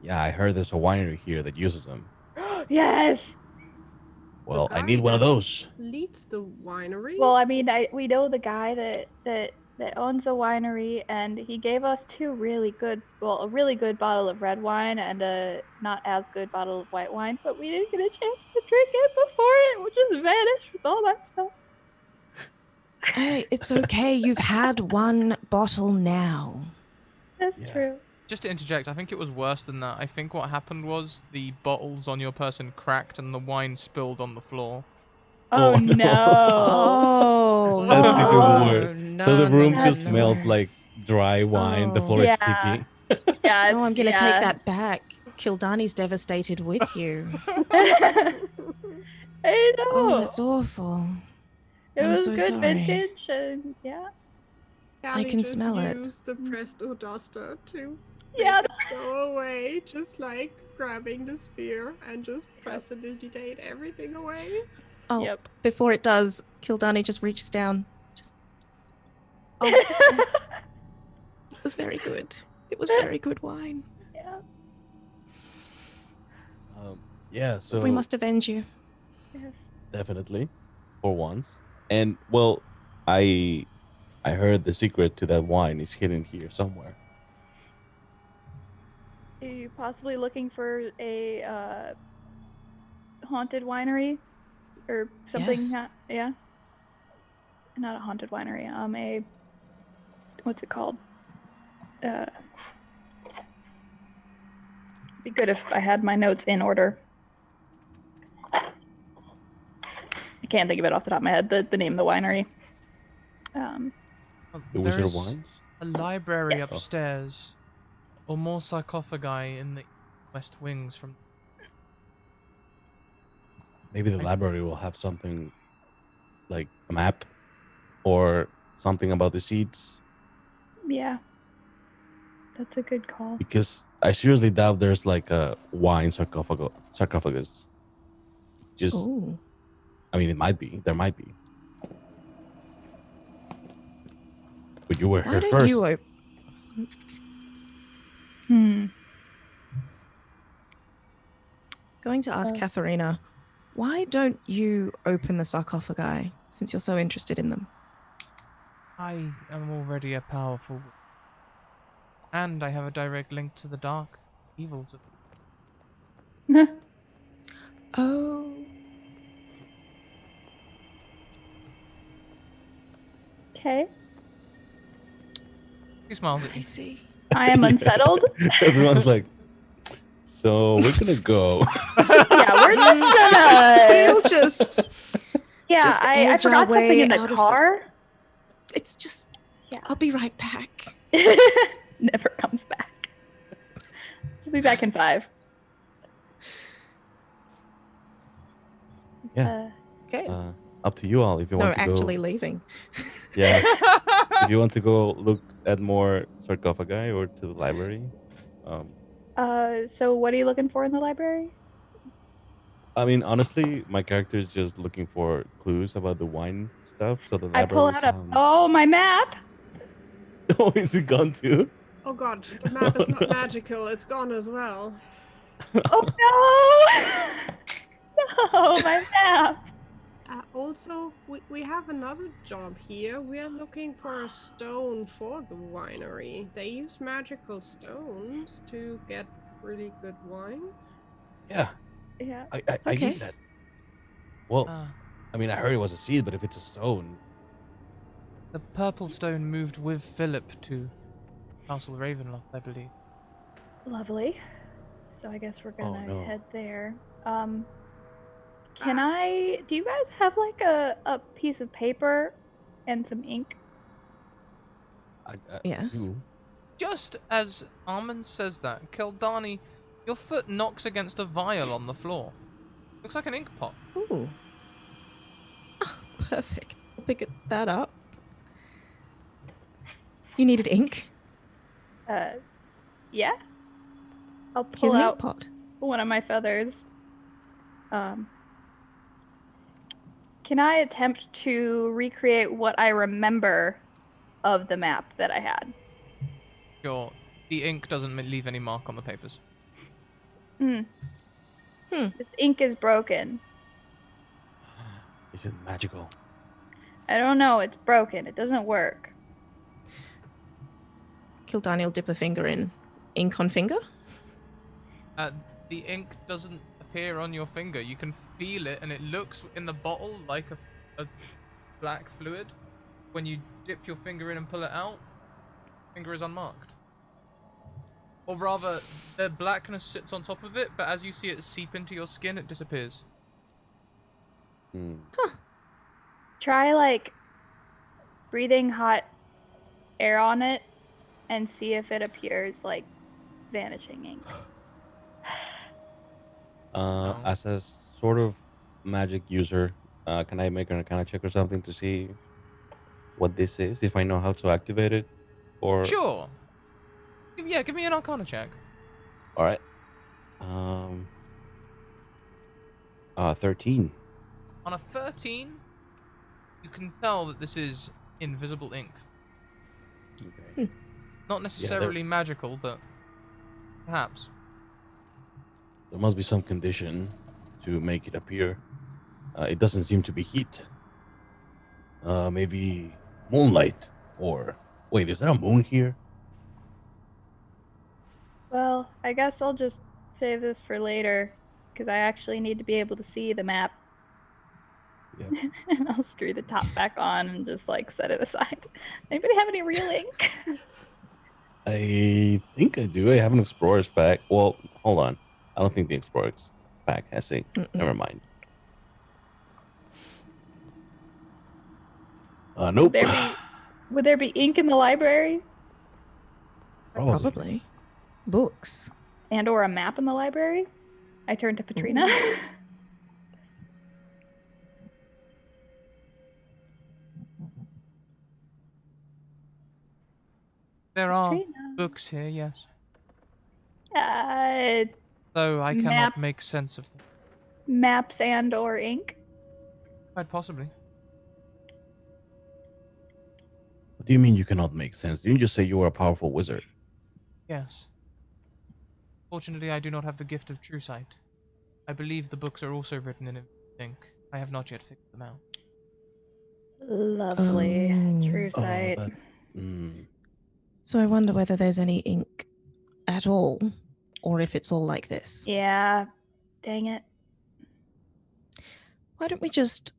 Yeah, I heard there's a winery here that uses them. Yes. The Well, I guy need one of that those. leads the winery. Well, I mean, we know the guy that owns the winery, and he gave us a really good bottle of red wine and a not as good bottle of white wine, but we didn't get a chance to drink it before it just vanished with all that stuff. Hey, it's okay. You've had one bottle now. That's Yeah. true. Just to interject, I think it was worse than that. I think what happened was the bottles on your person cracked and the wine spilled on the floor. Oh, Oh, no. no. Oh, That's even worse. no, So the no, no, room no, just That's smells worse. no. like dry wine. The Oh, floor is Yeah. sticky. Yeah, no, I'm it's going to take yeah. that back. Kildani's devastated with you. I Oh, know. that's awful. It I'm was so good sorry. vintage, and yeah. I Callie can just smell it. used the Presto Duster to make Yeah. it go away, just like grabbing the spear and just prestidigitate everything away. Oh, Yep. before it does, Kildani just reaches down. Just, oh, yes. It was very good. It was very good wine. Yeah. Yeah, We so must avenge you. Yes. definitely for once. And well, I I heard the secret to that wine is hidden here somewhere. Are you possibly looking for a haunted winery or something? Yes. Yeah. Not a haunted winery. A what's it called? It'd be good if I had my notes in order. I can't think of it off the top of my head. The name of the winery. The There Wizard of is Wines? a library Yes. upstairs, or more sarcophagi in the west wings from... Maybe the I- library will have something like a map or something about the seeds? Yeah. That's a good call. Because I seriously doubt there's like a wine sarcophagus. Just, Ooh. I mean, it might be. There might be. But you were Why here don't first. you Hmm. Going to ask Oh. Katharina, why don't you open the sarcophagi since you're so interested in them? I am already a powerful, and I have a direct link to the dark evils of. Oh, Okay. He smiles at I you. see. I am unsettled. Everyone's like, so we're gonna go. Yeah, we're just gonna. We'll just Yeah, just I edge our forgot something way in the out of the- car. it's just Yeah. I'll be right back. Never comes back. We'll be back in 5. Yeah. Okay. Up to you all if you No, want to actually go. leaving. Yeah. If you want to go look at more sarcophagi or to the library. So what are you looking for in the library? I mean, honestly, my character is just looking for clues about the wine stuff. So the I pull library out sounds. my map. Oh, is it gone too? Oh god, the map is Oh, not no. magical, it's gone as well. Oh no! No, my map. Also, we have another job here. We are looking for a stone for the winery. They use magical stones to get really good wine. Yeah, Yeah. I need Okay. that. Well, Uh, I mean, I heard it was a seed, but if it's a stone, the purple stone moved with Philip to Castle Ravenloft, I believe. Lovely. So I guess we're oh gonna no. head there. Do you guys have like a piece of paper and some ink? I Yes. do. Just as Armand says that, Kildani, your foot knocks against a vial on the floor. Looks like an ink pot. Ooh. Ah, perfect. I'll pick that up. You needed ink? Yeah. I'll Here's pull an ink out pot. one of my feathers. Can I attempt to recreate what I remember of the map that I had? The ink doesn't leave any mark on the papers. Hmm. Hmm. This ink is broken. Is it magical? I don't know. It's broken. It doesn't work. Kildani will dip a finger in. Ink on finger? The ink doesn't appear on your finger. You can feel it, and it looks in the bottle like a black fluid. When you dip your finger in and pull it out, finger is unmarked. Or rather, the blackness sits on top of it, but as you see it seep into your skin, it disappears. Hmm. Try like breathing hot air on it and see if it appears like vanishing ink. Oh. As a sort of magic user, can I make an Arcana check or something to see what this is? If I know how to activate it, or Sure. Yeah, give me an Arcana check. all right. Um, 13. On a 13, you can tell that this is invisible ink. Okay. Not Yeah, there necessarily magical, but perhaps. there must be some condition to make it appear. It doesn't seem to be heat. Maybe moonlight, or wait, is there a moon here? Well, I guess I'll just save this for later because I actually need to be able to see the map. Yeah. And I'll screw the top back on and just like set it aside. Anybody have any real ink? I think I do. I have an explorer's pack. Well, hold on. I don't think the explorer's pack has ink. Mm-mm. Never mind. Nope. Would there be ink in the library? Probably. Books. And or a map in the library? I turn to Patrina. There are Katrina. books here, yes. Uh, Though I cannot Map. make sense of them. maps and/or ink. Quite possibly. What do you mean you cannot make sense? Didn't you say you were a powerful wizard? Yes. Fortunately, I do not have the gift of true sight. I believe the books are also written in ink. I have not yet figured them out. Lovely. True Oh, sight. that. Mm. So I wonder whether there's any ink at all, or if it's all like this. Yeah. Dang it. Why don't we just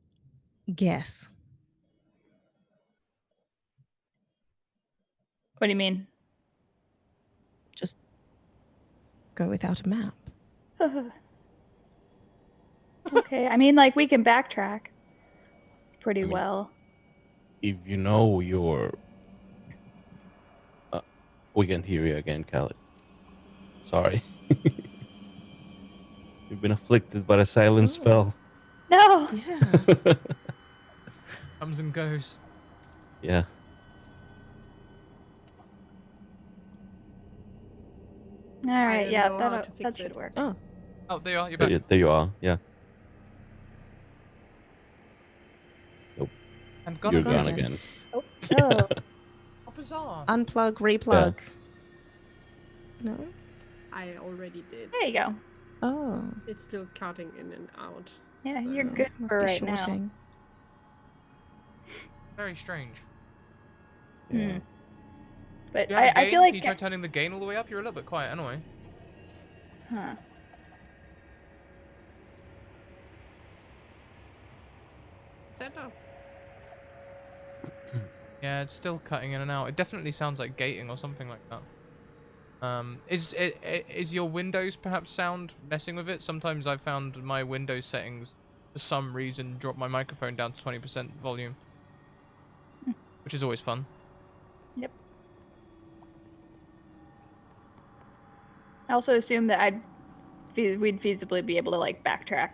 guess? What do you mean? Just go without a map. Okay. I mean, like, we can backtrack pretty I mean- well. If you know your. We can hear you again, Khaled. Sorry. You've been afflicted by a silent Oh. spell. No. Yeah. Comes and goes. Yeah. All I right. don't Yeah. know how to That fix should it. work. Oh, Oh, there you are. You're There, back. there you are. Yeah. And You're gone gone again. again. Oh. Oh. How bizarre. unplug, replug. No? I already did. There you go. Oh. It's still cutting in and out. Yeah, so- you're good Must for be right now. shorting. Very strange. Hmm. But Do you have a I gain? feel like. Can you try turning the gain all the way up? You're a little bit quiet anyway. Huh. Set up. Yeah, it's still cutting in and out. It definitely sounds like gating or something like that. Is your Windows perhaps sound messing with it? Sometimes I've found my Windows settings for some reason drop my microphone down to 20% volume, which is always fun. Yep. I also assume that we'd feasibly be able to like backtrack.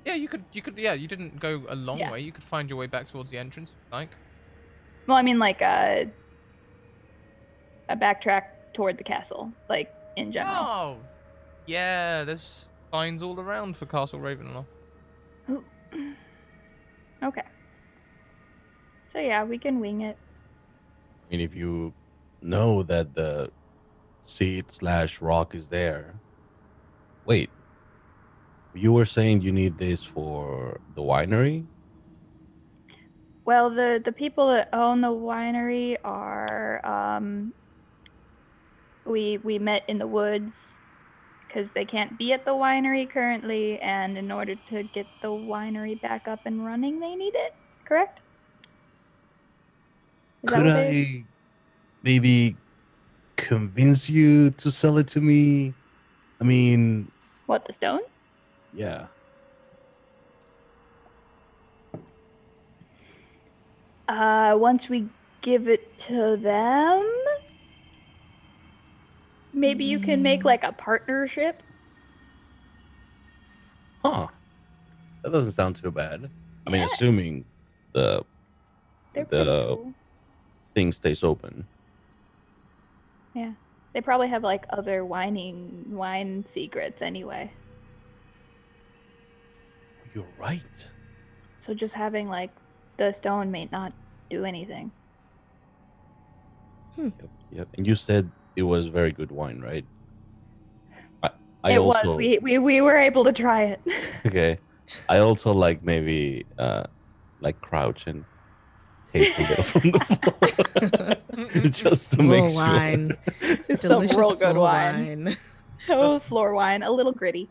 Yeah, you could. Yeah, you didn't go a long Yeah. way. You could find your way back towards the entrance, if you like. Well, I mean, like a backtrack toward the castle, like in general. Oh, yeah. There's signs all around for Castle Ravenloft. Ooh. Okay. So yeah, we can wing it. I mean, if you know that the seed/rock is there. Wait, you were saying you need this for the winery? Well, the people that own the winery are we met in the woods because they can't be at the winery currently, and in order to get the winery back up and running, they need it. Correct? Is that Could what they? I maybe convince you to sell it to me? I mean, What, the stone? yeah. Once we give it to them, maybe you can make like a partnership. Huh. That doesn't sound too bad. I mean, Yeah. assuming the They're pretty the cool. thing stays open. Yeah. They probably have like other wine secrets anyway. You're right. So just having like the stone may not do anything. Yep. And you said it was very good wine, right? I It also was. We were able to try it. okay. I also like maybe like crouch and taste a little from the floor just to make Floor sure. wine. It's some Delicious real good floor wine. Oh, floor wine, a little gritty.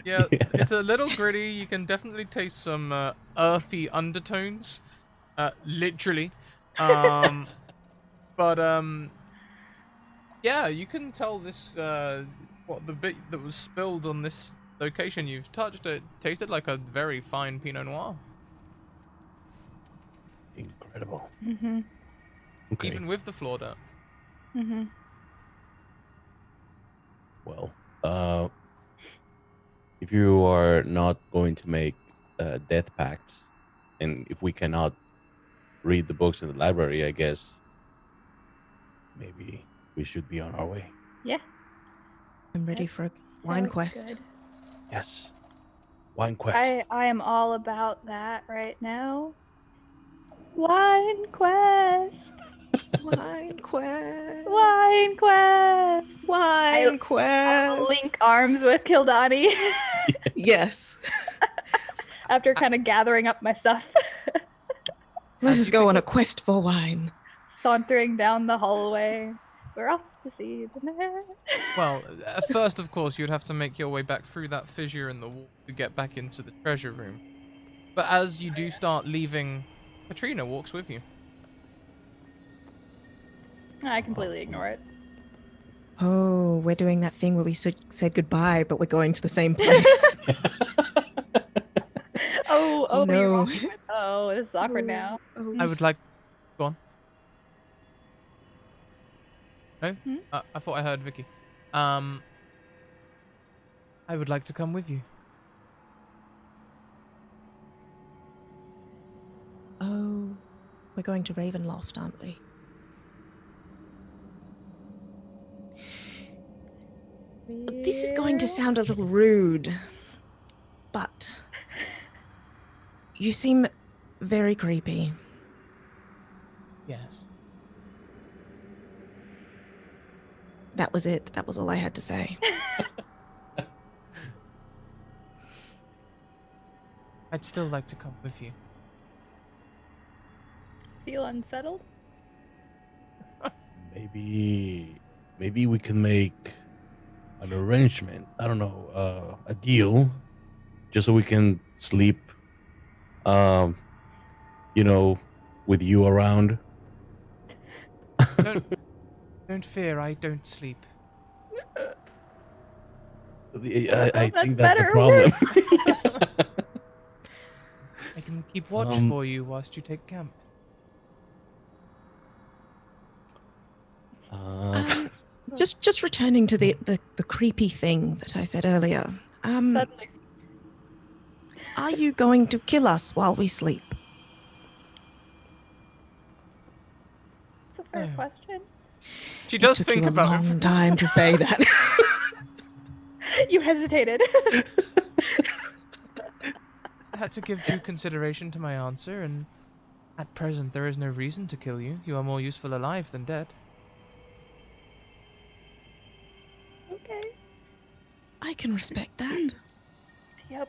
Yeah, Yeah. it's a little gritty. You can definitely taste some earthy undertones, literally. But yeah, you can tell this what the bit that was spilled on this location you've touched. It tasted like a very fine Pinot Noir, Incredible. Mm-hmm. Okay. even with the floor dirt. Mm-hmm. Well, if you are not going to make a death pact, and if we cannot read the books in the library, I guess maybe we should be on our way. Yeah. I'm ready That for a wine sounds quest. good. Yes. Wine quest. I am all about that right now. Wine quest. Wine quest. Wine quest. Wine I will quest. link arms with Kildani Yes. after kind of gathering up my stuff. Let As us you go pick on a up- quest for wine. Sauntering down the hallway. We're off to see the man. Well, first, of course, you'd have to make your way back through that fissure in the wall to get back into the treasure room. But as you do start leaving, Katrina walks with you. I completely ignore it. Oh, we're doing that thing where we said goodbye, but we're going to the same place. Oh, Oh, you're no. walking with. Oh, this is awkward now. Oh, I would like. Go on. No? Hmm? I thought I heard Vicky. I would like to come with you. oh, we're going to Ravenloft, aren't we? This is going to sound a little rude, but you seem very creepy. Yes. That was it. That was all I had to say. I'd still like to come with you. Feel unsettled? Maybe we can make an arrangement. I don't know, a deal, just so we can sleep. Um, with you around. Don't fear, I don't sleep. I That's think that's the better or problem. I can keep watch Um, for you whilst you take camp. uh, Just returning to the creepy thing that I said earlier. Suddenly. Are you going to kill us while we sleep? It's a fair No. question. She It does took think you a about long it. time to say that. You hesitated. I had to give due consideration to my answer, and at present there is no reason to kill you. You are more useful alive than dead. Okay. I can respect that. Yep.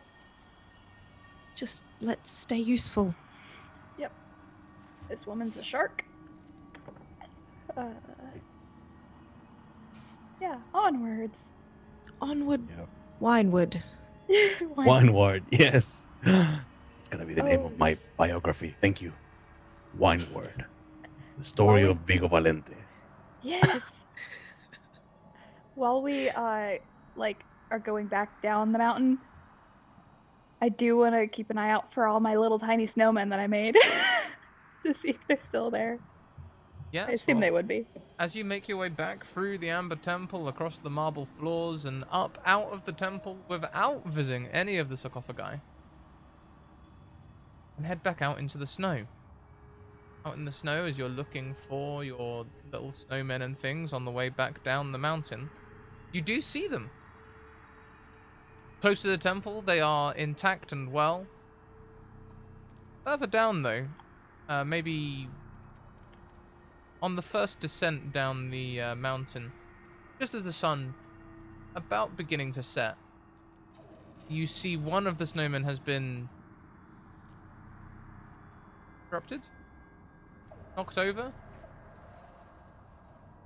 Just let's stay useful. Yep. This woman's a shark. Yeah. Onwards. Onward, yeah. winewood. Wine Ward, yes. It's gonna be the name Oh. of my biography. Thank you. Wine Ward. The While story we- of Vigo Valente. Yes. While we are going back down the mountain, I do want to keep an eye out for all my little tiny snowmen that I made to see if they're still there. Yes, I assume they would be. As you make your way back through the Amber Temple, across the marble floors, and up out of the temple without visiting any of the sarcophagi, and head back out into the snow. Out in the snow, as you're looking for your little snowmen and things on the way back down the mountain, you do see them. Close to the temple, they are intact and well. Further down, though, maybe on the first descent down the mountain, just as the sun about beginning to set, you see one of the snowmen has been disrupted, knocked over.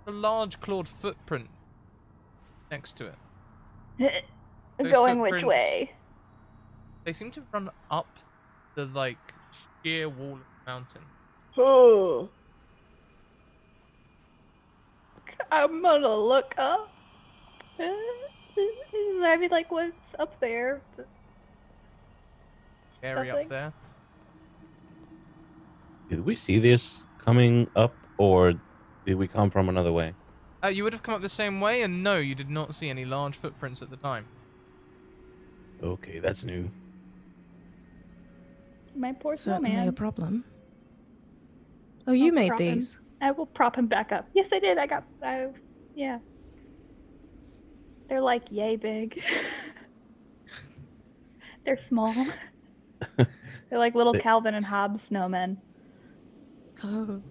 A large clawed footprint next to it. Those Going which footprints, way? they seem to run up the sheer wall of the mountain. Oh. I'm gonna look up. I mean, what's up there? Area Nothing. up there. Did we see this coming up, or did we come from another way? You would have come up the same way, and no, you did not see any large footprints at the time. Okay, that's new. My poor Certainly a snowman. problem. Oh, you No made problem. these. I will prop him back up. Yes, I did. Yeah. They're like yay big. They're small. They're like little They- Calvin and Hobbes snowmen. Oh,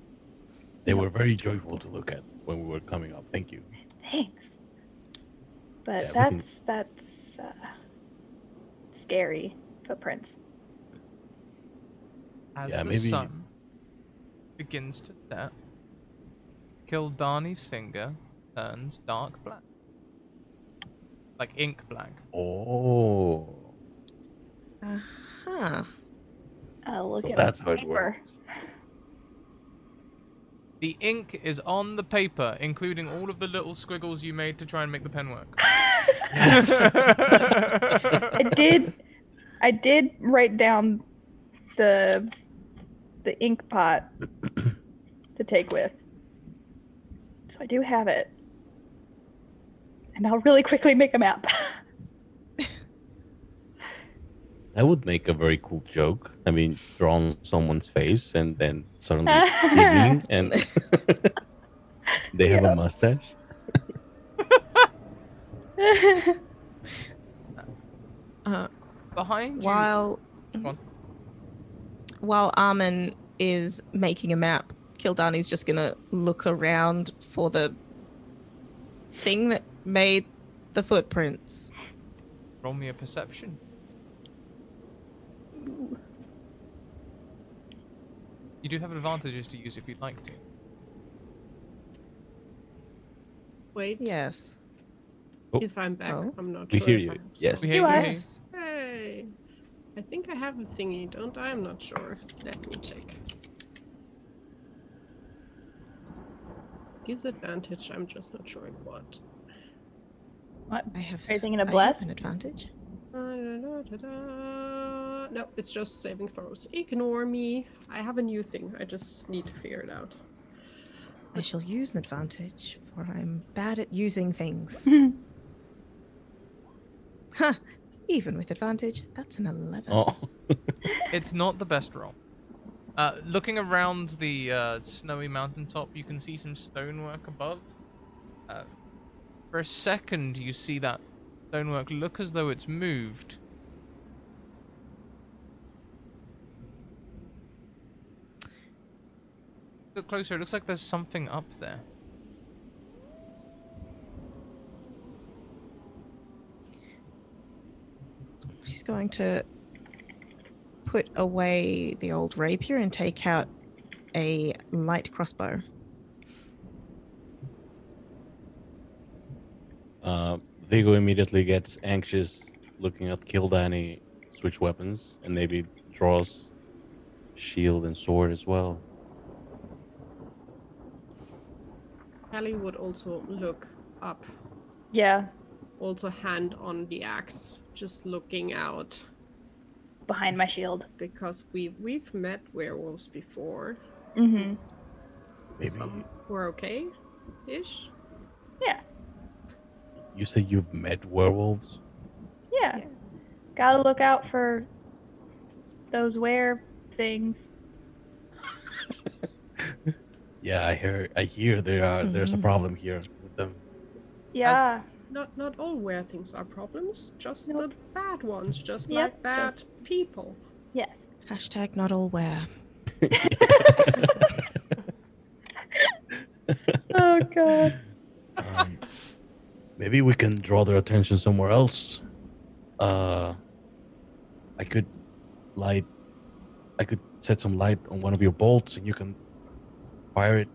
They Yep. were very joyful to look at when we were coming up. Thank you. Thanks. But Yeah, we can- that's scary footprints. As Yeah, the maybe- sun begins to set, Kildani's finger turns dark black. Like ink black. Oh, uh-huh. Look so at that's my how it paper. works. The ink is on the paper, including all of the little squiggles you made to try and make the pen work. Yes. I did write down the ink pot to take with. So I do have it. And I'll really quickly make a map. That would make a very cool joke. I mean, draw on someone's face and then suddenly it's evening and they have a Yep. mustache. Behind you. While Go on. while Armin is making a map, Kildani's just gonna look around for the thing that made the footprints. Roll me a perception. You do have advantages to use if you'd like to. Wait. Yes. If I'm back, Oh. I'm not We sure. hear if you. I have Yes. We something. hear You you. are. Hear you. Hey. I think I have a thingy, don't I? I'm not sure. Let me check. Gives advantage, I'm just not sure what. What? I have Are you thinking of I bless? have an advantage. No, it's just saving throws. Ignore me. I have a new thing. I just need to figure it out. I shall use an advantage, for I'm bad at using things. Huh. Even with advantage, that's an 11. Oh, It's not the best roll. Looking around the snowy mountaintop, you can see some stonework above. For a second, you see that stonework look as though it's moved. Look closer, it looks like there's something up there. She's going to put away the old rapier and take out a light crossbow. Vigo immediately gets anxious looking at Kildani switch weapons and maybe draws shield and sword as well. Callie would also look up. Yeah, Also hand on the axe, just looking out. behind my shield. Because we've met werewolves before. Mm-hmm. Maybe Some were okay-ish. Yeah. you say you've met werewolves? Yeah. Yeah. Gotta look out for those were things. Yeah, I hear there's a problem here with them. Yeah. Not all were things are problems, just Nope. the bad ones, just Yep, like bad people. Yes. Hashtag not all wear. Oh god. Maybe we can draw their attention somewhere else. I could set some light on one of your bolts and you can fire it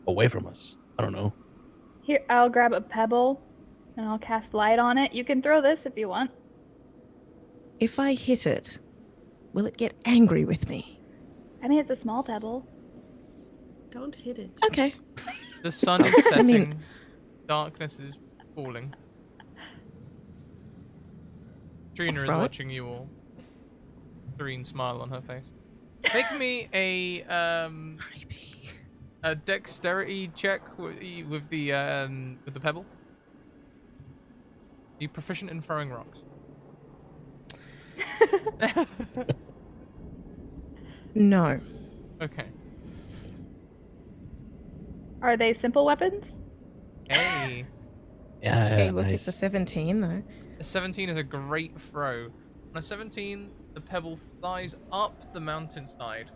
away from us. I don't know. Here, I'll grab a pebble and I'll cast light on it. You can throw this if you want. If I hit it, will it get angry with me? I mean, it's a small pebble. Don't hit it. Okay. The sun is I setting. mean- Darkness is falling. Trina is Alright. watching you all. Serene smile on her face. Make me a Creepy. dexterity check with the pebble. Are you proficient in throwing rocks? No. Okay. Are they simple weapons? Hey, Yeah, Hey, yeah, look, nice. it's a 17 though. a 17 is a great throw. On a 17, the pebble flies up the mountainside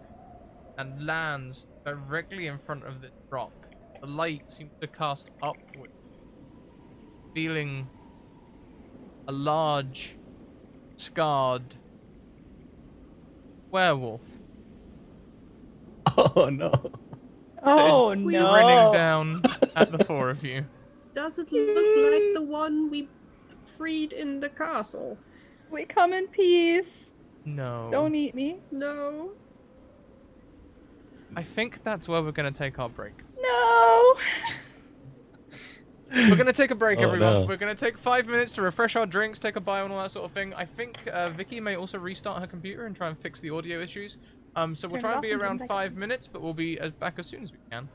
and lands directly in front of this rock. The light seems to cast upward, feeling a large, scarred werewolf Oh no. that is Oh We grinning no! down at the four of you. Does it look like the one we freed in the castle? We come in peace. No. Don't eat me. No. I think that's where we're going to take our break. No. We're going to take a break, Oh everyone. no. We're going to take 5 minutes to refresh our drinks, take a bio and all that sort of thing. I think Vicky may also restart her computer and try and fix the audio issues. So we'll Turn try it and off be and turn it around back 5 on. minutes, but we'll be back as soon as we can.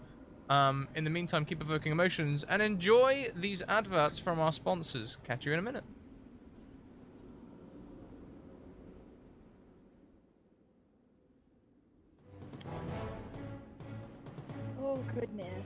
In the meantime, keep evoking emotions and enjoy these adverts from our sponsors. Catch you in a minute. Oh goodness.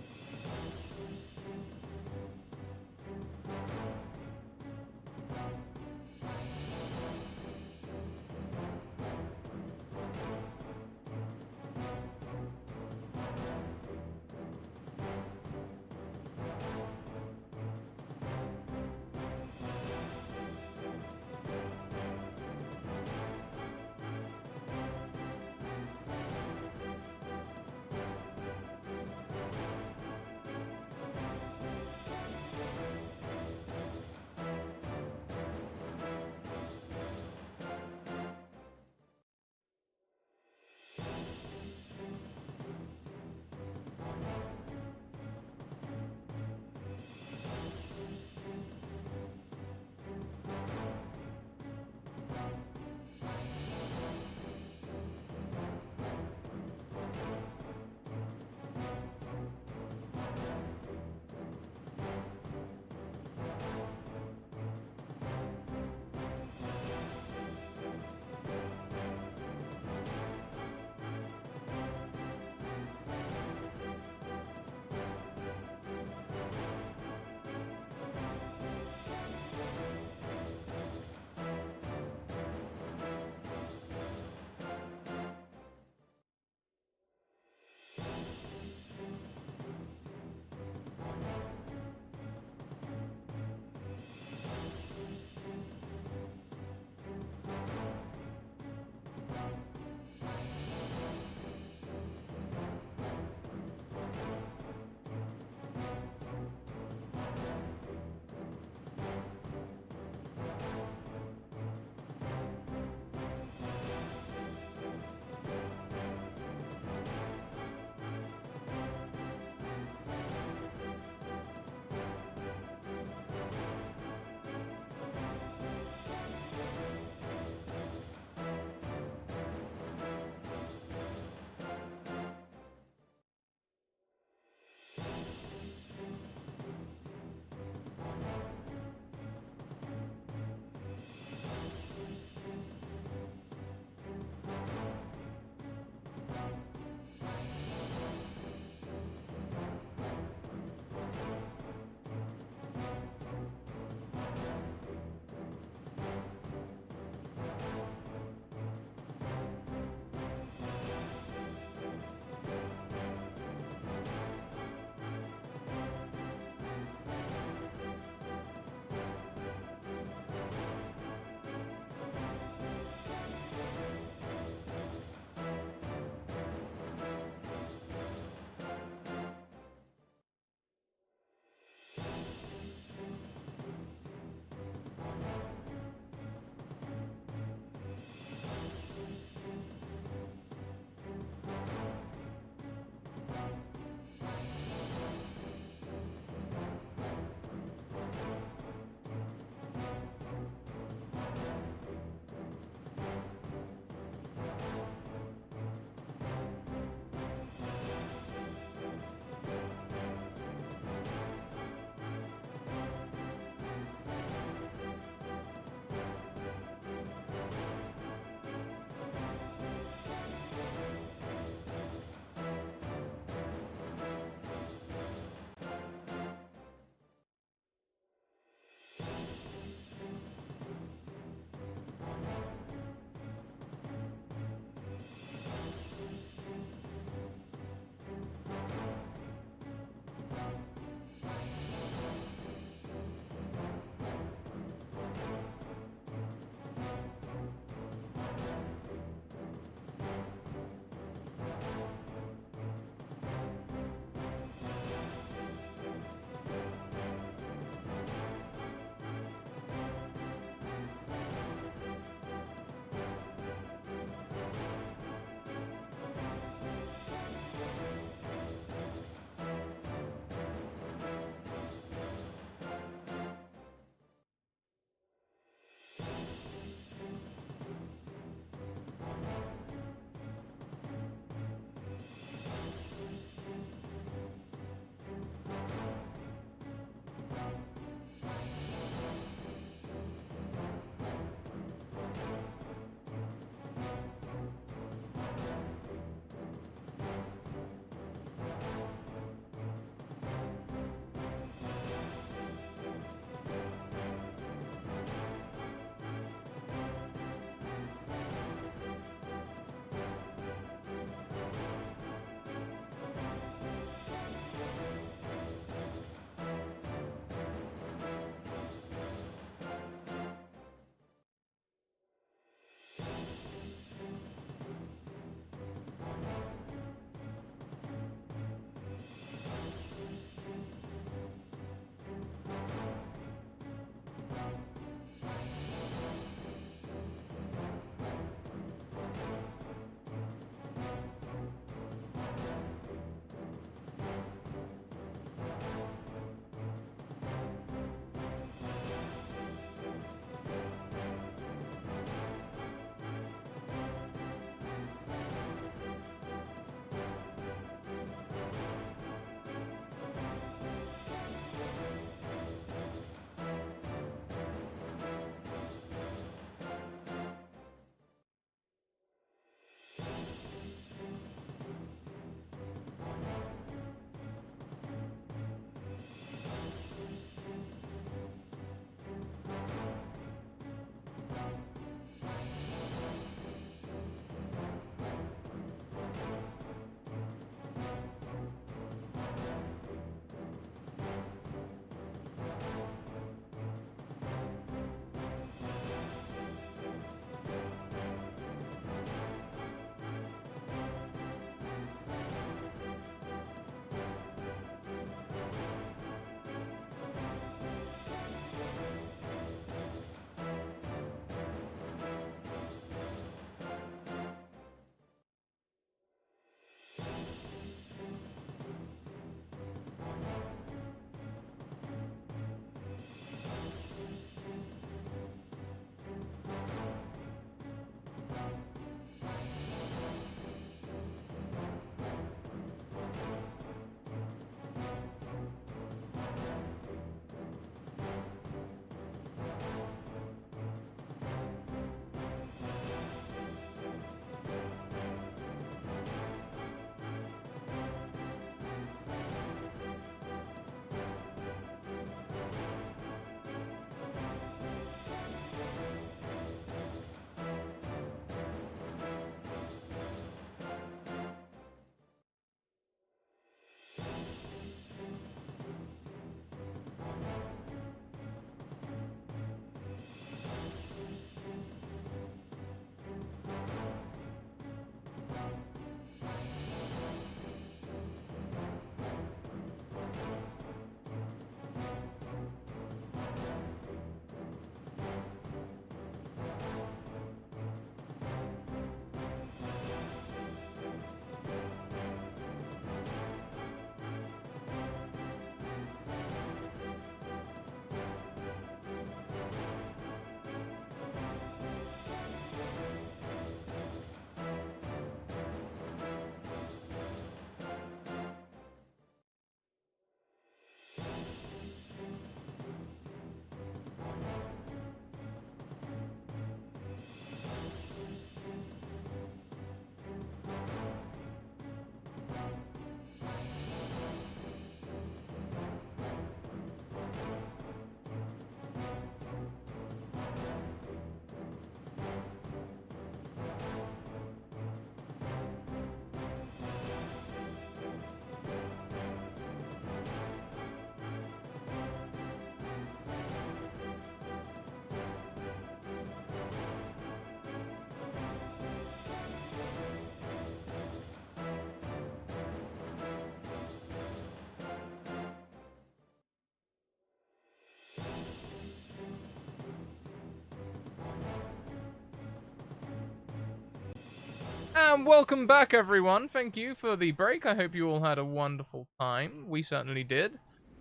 And welcome back, everyone. Thank you for the break. I hope you all had a wonderful time. We certainly did.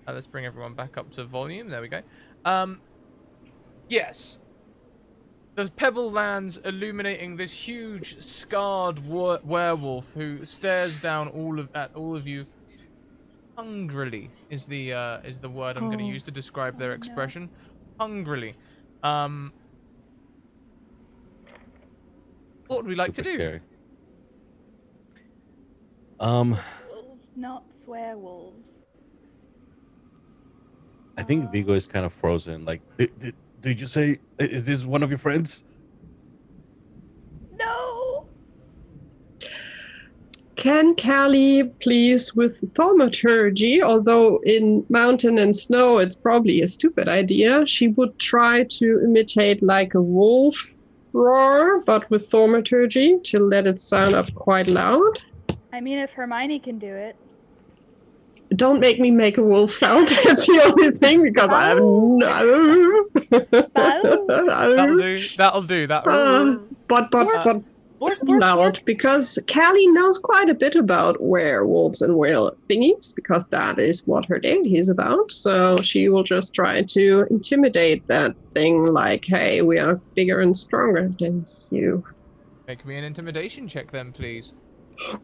Let's bring everyone back up to volume. There we go. Yes. The Pebble lands illuminating this huge, scarred werewolf who stares down at all of you hungrily. Is the word I'm going to use to describe their no. expression. Hungrily. What would we like to Super do? scary. Um, Wolves, not swear wolves. I think Vigo is kind of frozen. Like, did you say, is this one of your friends? No. Can Callie please with thaumaturgy, although in mountain and snow it's probably a stupid idea, she would try to imitate like a wolf roar, but with thaumaturgy to let it sound up quite loud. I mean, if Hermione can do it. Don't make me make a wolf sound. That's the only thing because I have no. That'll do. That. But loud because Callie knows quite a bit about werewolves and were thingies because that is what her daily is about. So she will just try to intimidate that thing like, hey, we are bigger and stronger than you. Make me an intimidation check then, please.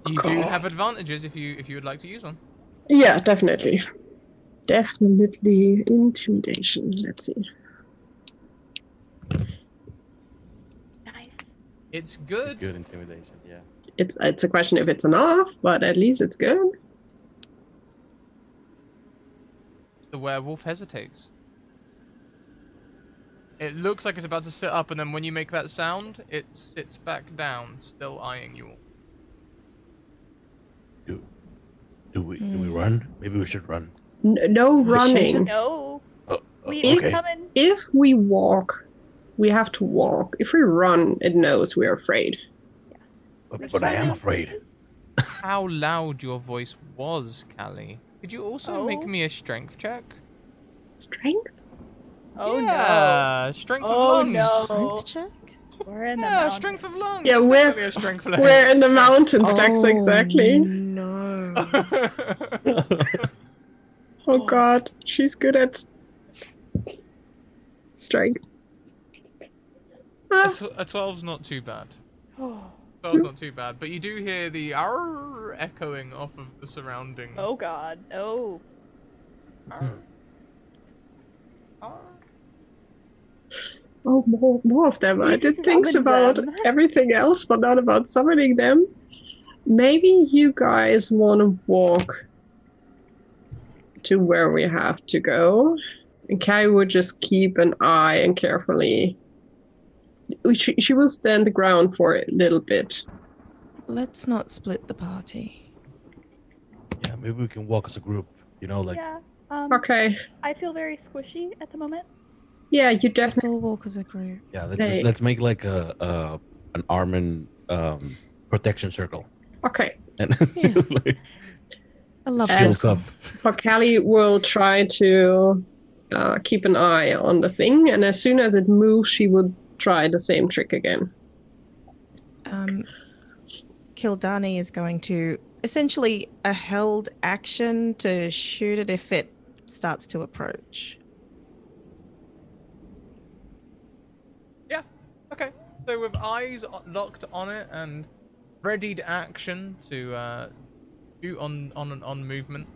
You do have advantages if you would like to use one. Yeah, definitely. Definitely intimidation. Let's see. Nice. It's good. It's good intimidation, yeah. It's a question if it's enough, but at least it's good. The werewolf hesitates. It looks like it's about to sit up, and then when you make that sound, it sits back down, still eyeing you all. Do we run? Maybe we should run. No running. No. We Okay. coming. If we walk, we have to walk. If we run, it knows we're afraid. But I am afraid. How loud your voice was, Callie. Could you also make me a strength check? Strength? Oh Yeah, strength of Oh lungs. no. Strength check? We're in the Yeah, mountains. strength of lungs. Yeah, It's we're- definitely a strength of We're in the check. mountains, Dex, exactly. No. Oh god, she's good at strength. A 12's not too bad. 12's not too bad, but you do hear the arr echoing off of the surrounding. Oh god. Oh. Arr. Arr. Oh, more of them. I did Please things summon about them. everything else, but not about summoning them. Maybe you guys want to walk to where we have to go. And Kai would just keep an eye and carefully. She will stand the ground for a little bit. Let's not split the party. Yeah, maybe we can walk as a group. You know, like Yeah. Okay. I feel very squishy at the moment. Yeah, you Let's definitely. all walk as a group. yeah. Hey. Let's make like an arm and protection circle. Okay. And Yeah. like, I love And- circle. But Callie will try to keep an eye on the thing, and as soon as it moves, she would try the same trick again. Kildani is going to essentially a held action to shoot it if it starts to approach. Okay, so with eyes locked on it and readied action to shoot on movement,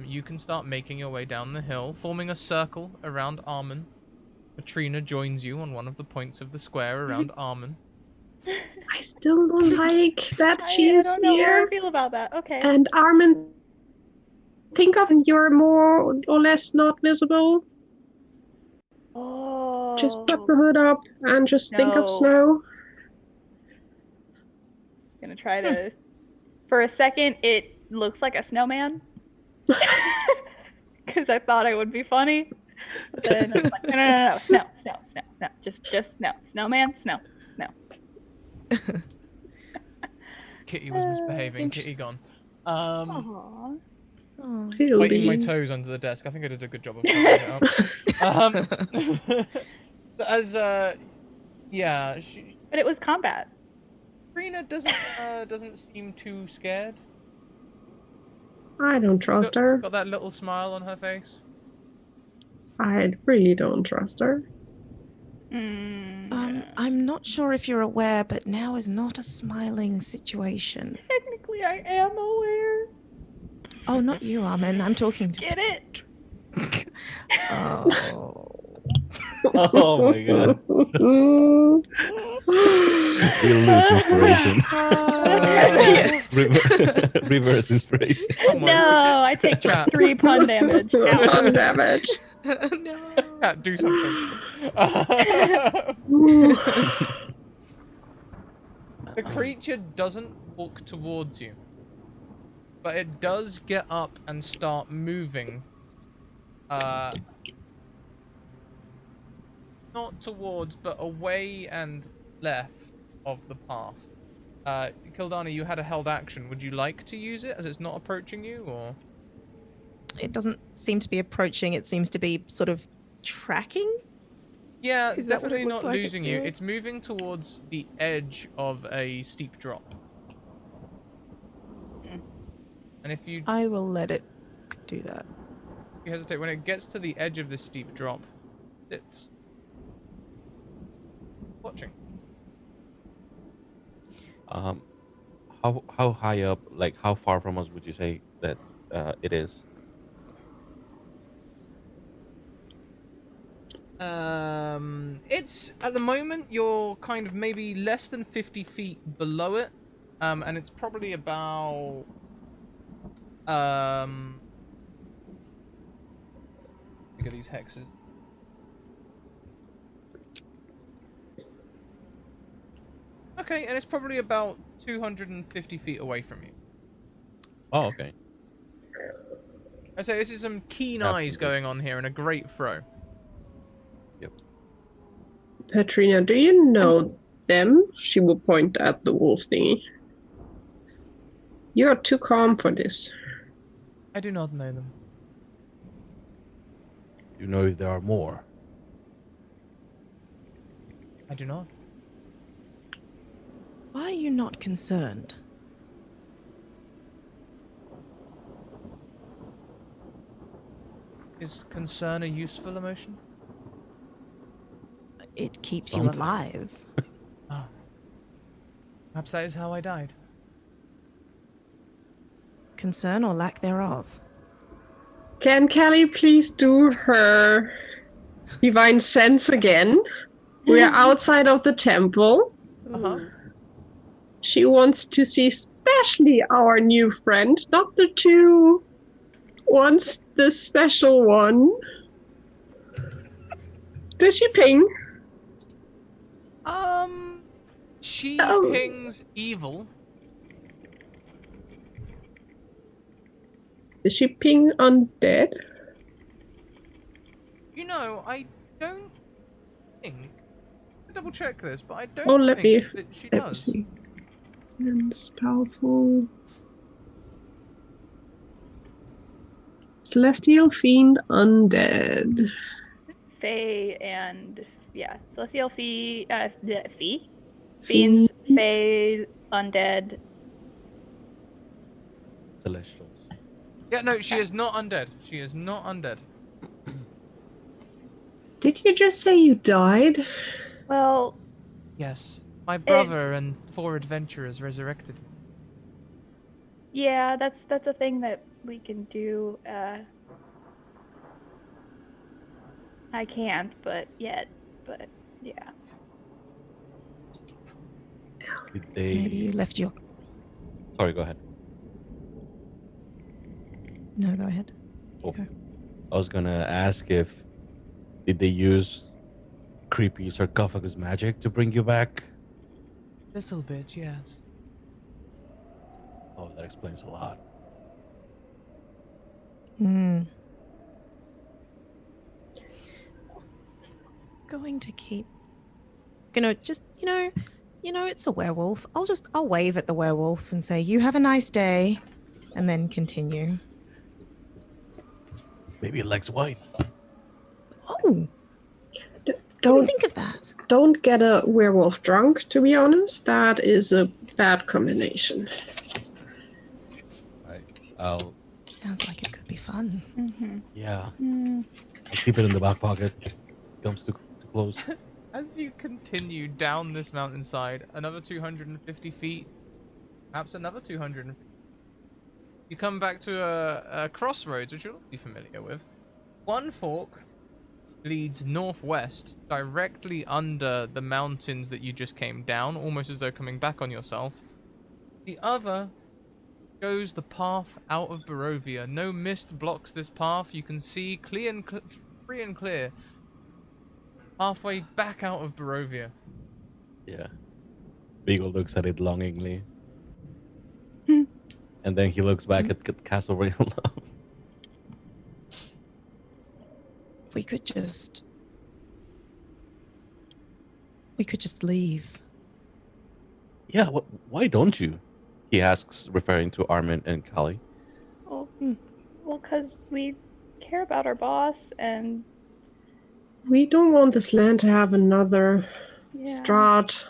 you can start making your way down the hill, forming a circle around Armin. Katrina joins you on one of the points of the square around Armin. I still don't like that I she's don't know how here. I feel about that. Okay. And Armin, think of you're more or less not visible. Oh. Just put the hood up and just think No. of snow. Gonna try to. For a second, it looks like a snowman. Because I thought it would be funny. But then I was like, no, snow. Just snow. Snowman, snow. Kitty was misbehaving. Kitty gone. Aww. Oh. Biting my Really? toes under the desk. I think I did a good job of covering it up. As yeah, But it was combat. Trina doesn't seem too scared. I don't trust She's her. got that little smile on her face. I really don't trust her. I'm not sure if you're aware, but now is not a smiling situation. Technically, I am aware. Oh, not you, Armin. I'm talking to. Get it? Oh. Oh my god. You lose inspiration. Yeah. Reverse inspiration. Someone, No, I take Chat. 3 pun damage. On damage. No. Cat, do something. The creature doesn't walk towards you, but it does get up and start moving. Not towards, but away and left of the path. Kildana, you had a held action. Would you like to use it as it's not approaching you, or? It doesn't seem to be approaching. It seems to be sort of tracking. Yeah, Is that what it definitely looks not like it's losing you. doing? It's moving towards the edge of a steep drop. And if you I will let it do that. hesitate, when it gets to the edge of this steep drop, it's watching. How high up, like how far from us would you say that it is? It's at the moment you're kind of maybe less than 50 feet below it, and it's probably about look at these hexes. Okay, and it's probably about 250 feet away from you. Oh, okay. I say this is some keen Have eyes some going on here and a great throw. Yep. Petrina, do you know them? She will point at the wolf thingy. You're too calm for this. I do not know them. You know if there are more? I do not. Why are you not concerned? Is concern a useful emotion? It keeps Sometimes. you alive. Ah. Perhaps that is how I died. Concern or lack thereof. Can Kelly please do her divine sense again? We are outside of the temple. Uh-huh. She wants to see especially our new friend, not the two. Wants the special one. Does she ping? She Oh. pings evil. Does she ping undead? You know, I don't think. I'll double check this, but I don't Oh, let think me- that she Let me does. see. It's powerful. Celestial Fiend Undead. Fae and Celestial Fee, Fiends, Fae, Undead. Celestials. Yeah, no, she is not undead. She is not undead. Did you just say you died? Well, Yes. My brother and 4 adventurers resurrected me. yeah, that's a thing that we can do. I can't, but yeah. Did they? Maybe you left your. Sorry, go ahead. No, go ahead. You Oh. go. I was gonna ask if did they use creepy sarcophagus magic to bring you back? Little bit, yes. Oh, that explains a lot. Hmm. Going to keep. Gonna just it's a werewolf. I'll wave at the werewolf and say, "You have a nice day," and then continue. Maybe it likes wine. Oh, didn't Don't think of that. don't get a werewolf drunk, to be honest. That is a bad combination. Right. I'll Sounds like it could be fun. Mm-hmm. yeah. Mm. I'll keep it in the back pocket. Comes too close. As you continue down this mountainside, another 250 feet, perhaps another 250. You come back to a crossroads, which you'll be familiar with. One fork leads northwest, directly under the mountains that you just came down, almost as though coming back on yourself. The other goes the path out of Barovia. No mist blocks this path. You can see free and clear, halfway back out of Barovia. Yeah. Beagle looks at it longingly, Hmm. and then he looks back at Castle Real Love. We could just leave. Yeah. Why don't you? He asks, referring to Armin and Kali. Well, because we care about our boss, and We don't want this land to have another Strat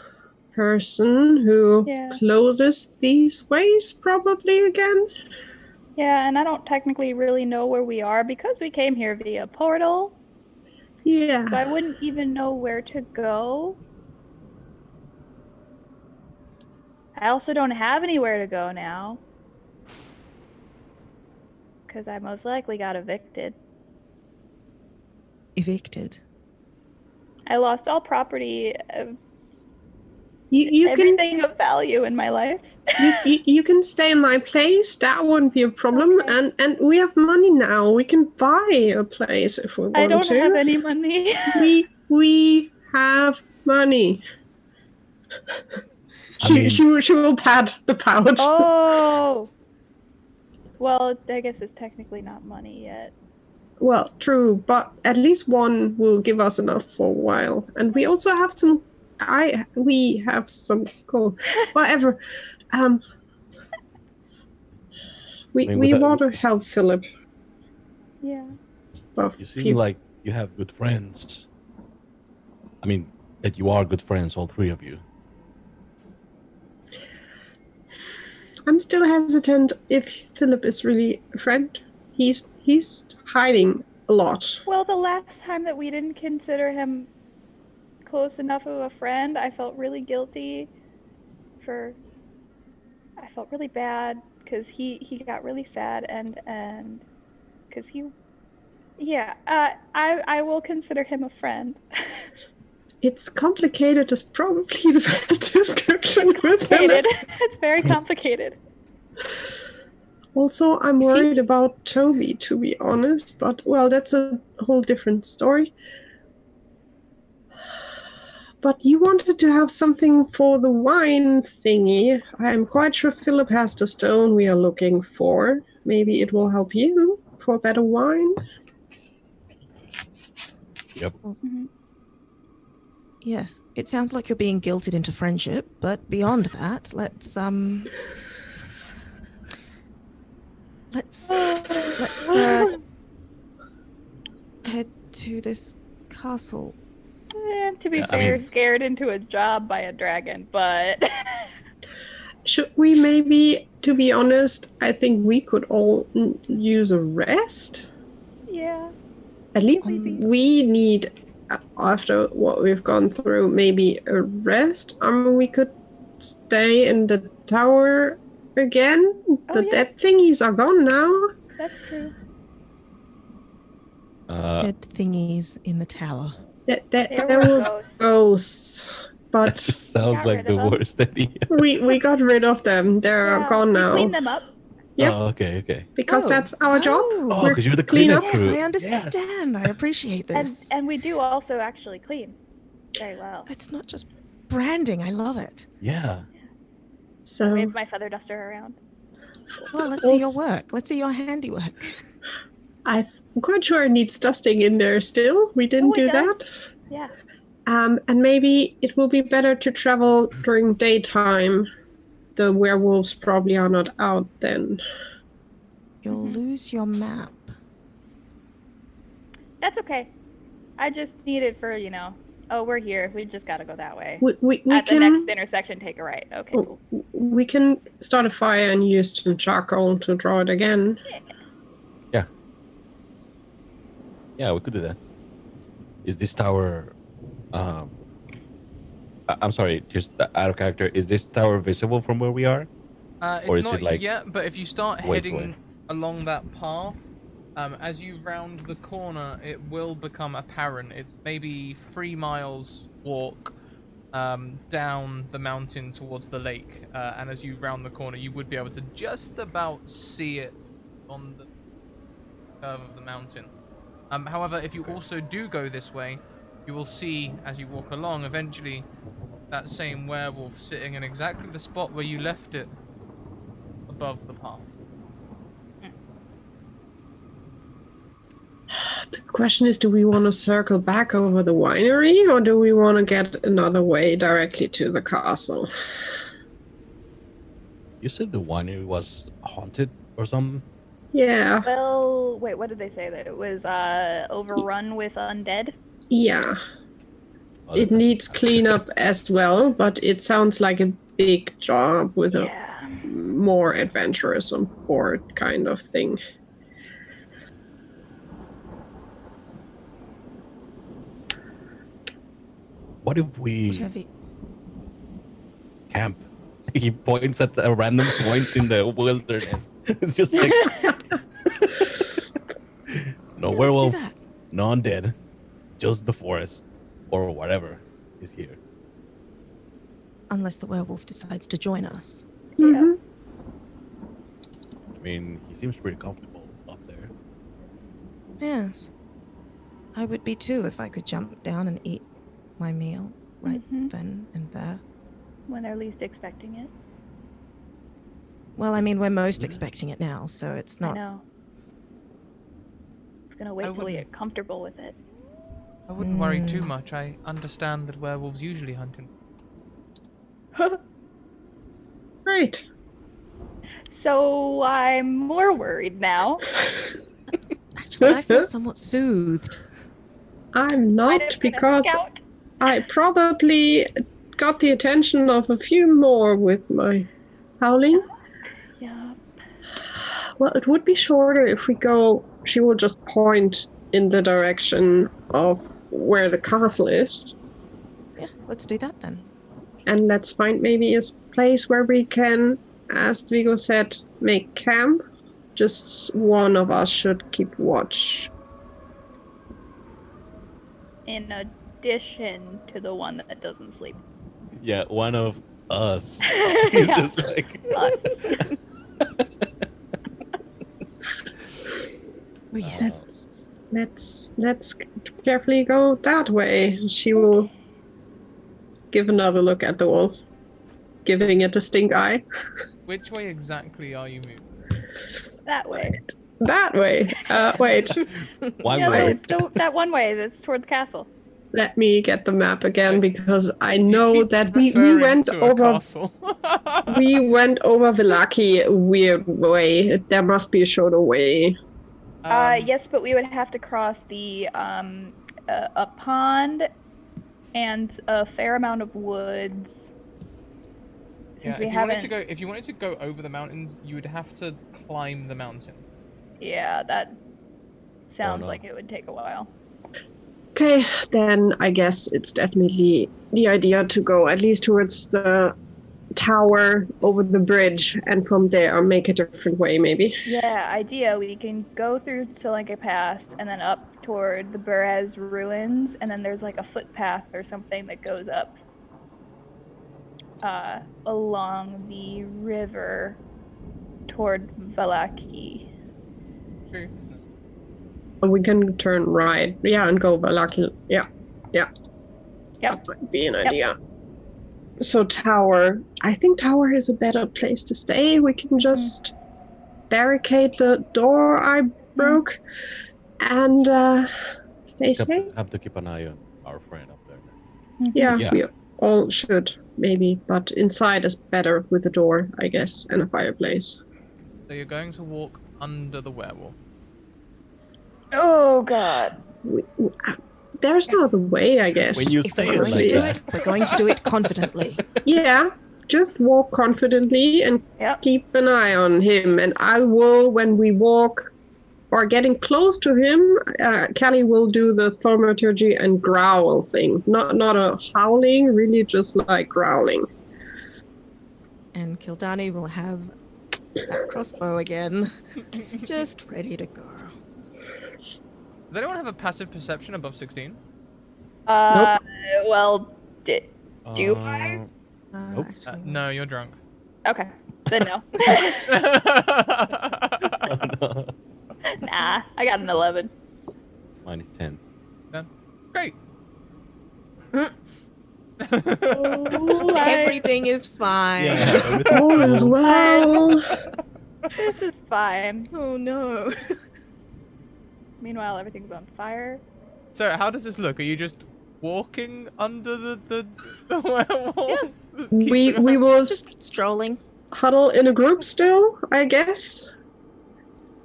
person who closes these ways probably again. Yeah, and I don't technically really know where we are because we came here via portal. Yeah. So I wouldn't even know where to go. I also don't have anywhere to go now. Because I most likely got evicted. Evicted? I lost all property, You everything of value in my life. you can stay in my place. That wouldn't be a problem. Okay. And we have money now. We can buy a place if we want to. I don't have any money. we have money. She will pat the pouch. Oh. Well, I guess it's technically not money yet. Well, true, but at least one will give us enough for a while. And we also have some we have some cool whatever. We want to help Philip. Yeah. But you seem like you have good friends. I mean, that you are good friends, all three of you. I'm still hesitant if Philip is really a friend. He's hiding a lot. Well, the last time that we didn't consider him close enough of a friend, I felt really guilty I felt really bad because he got really sad and because I will consider him a friend. It's complicated is probably the best description with Philip. It's very complicated. Also, I'm worried about Toby, to be honest, but well, that's a whole different story. But you wanted to have something for the wine thingy. I'm quite sure Philip has the stone we are looking for. Maybe it will help you for better wine. Yep. Mm-hmm. Yes, it sounds like you're being guilted into friendship, but beyond that, let's head to this castle. To be fair, scared into a job by a dragon, but should we maybe, to be honest, I think we could all use a rest. Yeah. At least we need, after what we've gone through, maybe a rest. We could stay in the tower again. The dead thingies are gone now. That's true. Dead thingies in the tower. There were ghosts, but that just sounds like the worst idea. we got rid of them. They're gone now. We cleaned them up. Yep. Oh, okay. Because that's our job. Oh, because you're the cleanup crew. Yes, I understand. Yes. I appreciate this. And we do also actually clean very well. It's not just branding. I love it. Yeah. So we have my feather duster around. Well, let's see your work. Let's see your handiwork. I'm quite sure it needs dusting in there still. We didn't do that. Yeah. And maybe it will be better to travel during daytime. The werewolves probably are not out then. You'll lose your map. That's okay. I just need it for, Oh, we're here. We just gotta go that way. We At the can next intersection, take a right. Okay, oh, cool. we can start a fire and use some charcoal to draw it again. Yeah, we could do that. Is this tower? I'm sorry, just out of character. Is this tower visible from where we are, or It's is it not like yet, but if you start ways away? heading along that path, as you round the corner, it will become apparent. It's maybe 3 miles walk down the mountain towards the lake, and as you round the corner, you would be able to just about see it on the curve of the mountain. However, if you also do go this way, you will see as you walk along, eventually, that same werewolf sitting in exactly the spot where you left it, above the path. The question is, do we want to circle back over the winery, or do we want to get another way directly to the castle? You said the winery was haunted or something. Yeah, Well, wait, what did they say? That it was overrun with undead? yeah. Oh, It that doesn't needs sound- cleanup as well, but it sounds like a big job with a Yeah. more adventurous on board kind of thing. What if we Whatever. camp? He points at a random point in the wilderness. It's just like no Yeah, let's do werewolf, that. no undead, just the forest or whatever is here. Unless the werewolf decides to join us. Yeah. Mhm. I mean, he seems pretty comfortable up there. Yes. I would be too if I could jump down and eat my meal right Mhm. then and there. When they're least expecting it. Well, I mean, we're most Yeah. expecting it now, so it's I not. know. It's gonna wait till we get comfortable with it. I wouldn't worry too much. I understand that werewolves usually hunt in. Right. So I'm more worried now. Actually, I feel somewhat soothed. I'm Might not, have been a because scout. I probably got the attention of a few more with my howling. Yeah. Well, it would be shorter if we go. She will just point in the direction of where the castle is. Yeah, let's do that then. And let's find maybe a place where we can, as Vigo said, make camp. Just one of us should keep watch. In addition to the one that doesn't sleep. Yeah, one of us. He's Yeah. just like Us. Oh, yes. Let's carefully go that way. She will give another look at the wolf, giving it a stink eye. Which way exactly are you moving? That way. That way. Wait. why Yeah, would that one way that's toward the castle. Let me get the map again, because I You know keep that we referring went to a over castle. we went over Villaki a weird way. There must be a shorter way. Yes, but we would have to cross the a pond and a fair amount of woods. Since Yeah, we if you wanted haven't. to go, if you wanted to go over the mountains, you would have to climb the mountain. Yeah, that sounds no. like it would take a while. Okay, then I guess it's definitely the idea to go at least towards the tower over the bridge, and from there make a different way, maybe. Yeah, idea. We can go through Solanka Pass and then up toward the Berez ruins, and then there's like a footpath or something that goes up along the river toward Valaki. True. We can turn right, yeah, and go Valaki. Yeah. Yep. That might be an idea. So tower, I think tower is a better place to stay. We can just barricade the door I broke and stay Just safe. have to keep an eye on our friend up there. Yeah, Yeah. we all should, maybe, but inside is better with a door, I guess, and a fireplace. So you're going to walk under the werewolf. Oh god. there's no other way, I guess. When you If say we're it going to like do that. it, we're going to do it confidently. Yeah, just walk confidently and Yep. keep an eye on him. And I will, when we walk or getting close to him, Callie will do the thaumaturgy and growl thing. Not a howling, really just like growling. And Kildani will have that crossbow again, just ready to go. Does anyone have a passive perception above 16? Well, do I? Nope. Actually, No, you're drunk. Okay, then no. No. Nah, I got an 11. Mine is 10. Great. everything is fine. everything's All is cool. well. This is fine. Oh no. Meanwhile, everything's on fire. So, how does this look? Are you just walking under the werewolf? We Keeping will Just strolling. huddle in a group still, I guess.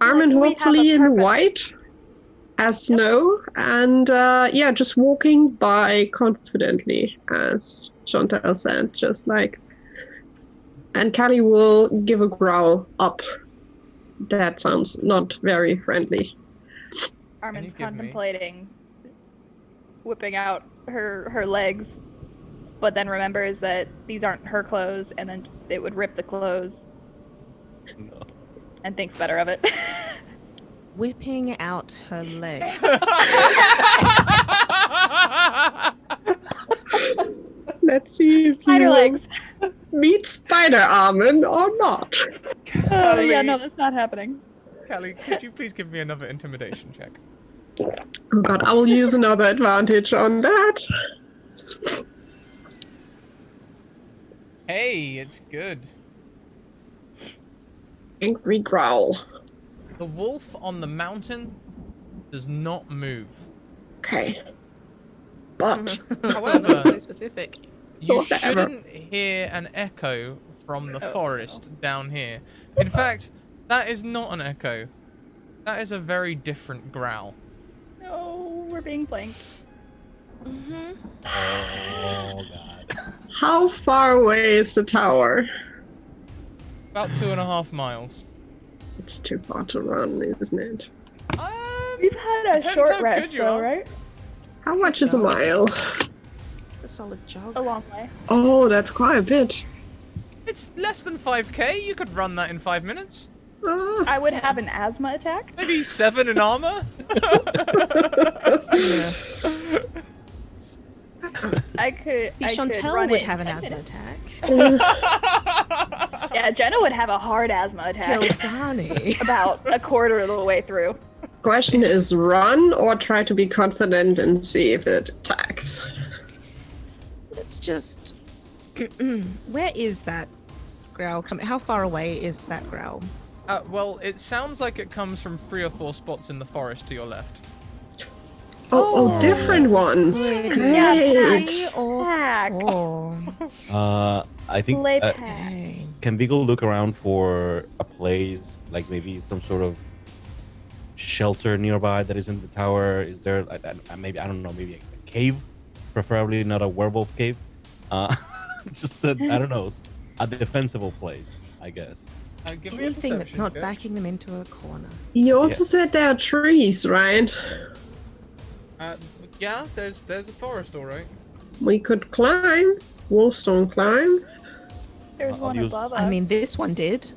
Armin Like, we have a hopefully in purpose. white as snow, and yeah, just walking by confidently, as Chantal said, just like. And Callie will give a growl up. That sounds not very friendly. Armin's give me- contemplating whipping out her legs, but then remembers that these aren't her clothes, and then it would rip the clothes, No. and thinks better of it. Whipping out her legs. Let's see if Spider you legs. meet Spider Armin or not. Oh yeah, no, that's not happening. Callie, could you please give me another intimidation check? Oh god, I will use another advantage on that. Hey, it's good. Angry growl. The wolf on the mountain does not move. Okay. But However, so specific. you Whatever. shouldn't hear an echo from the forest down here. In fact, that is not an echo. That is a very different growl. No, we're being blanked. Mm-hmm. Oh god. how far away is the tower? About 2.5 miles. It's too far to run, isn't it? We've had a Depends short how rest, good you though, are. right? How much is a mile? A solid jog. A long way. Oh, that's quite a bit. It's less than 5k. You could run that in 5 minutes. Ah. I would have an asthma attack. Maybe 7 in armor. Yeah. I could. The I could Chantel run would it in have an 10 asthma minutes. attack. Yeah, Jenna would have a hard asthma attack. Kildani. About a quarter of the way through. Question is run or try to be confident and see if it attacks. Let's just. Where is that growl coming? How far away is that growl? Well, it sounds like it comes from 3 or 4 spots in the forest to your left. Oh, different ones. Where do Great. you- 3 or Pack. 4? I think Play pack. Okay. can Beagle look around for a place like maybe some sort of shelter nearby that isn't the tower? Is there maybe I don't know, maybe a cave, preferably not a werewolf cave? Just I don't know, a defensible place, I guess. Give me a Anything that's perception not check. backing them into a corner. You also said there are trees, right? Yeah, there's a forest, all right. We could climb. Wolves don't climb, There's I'll one use- above us. I mean, this one did.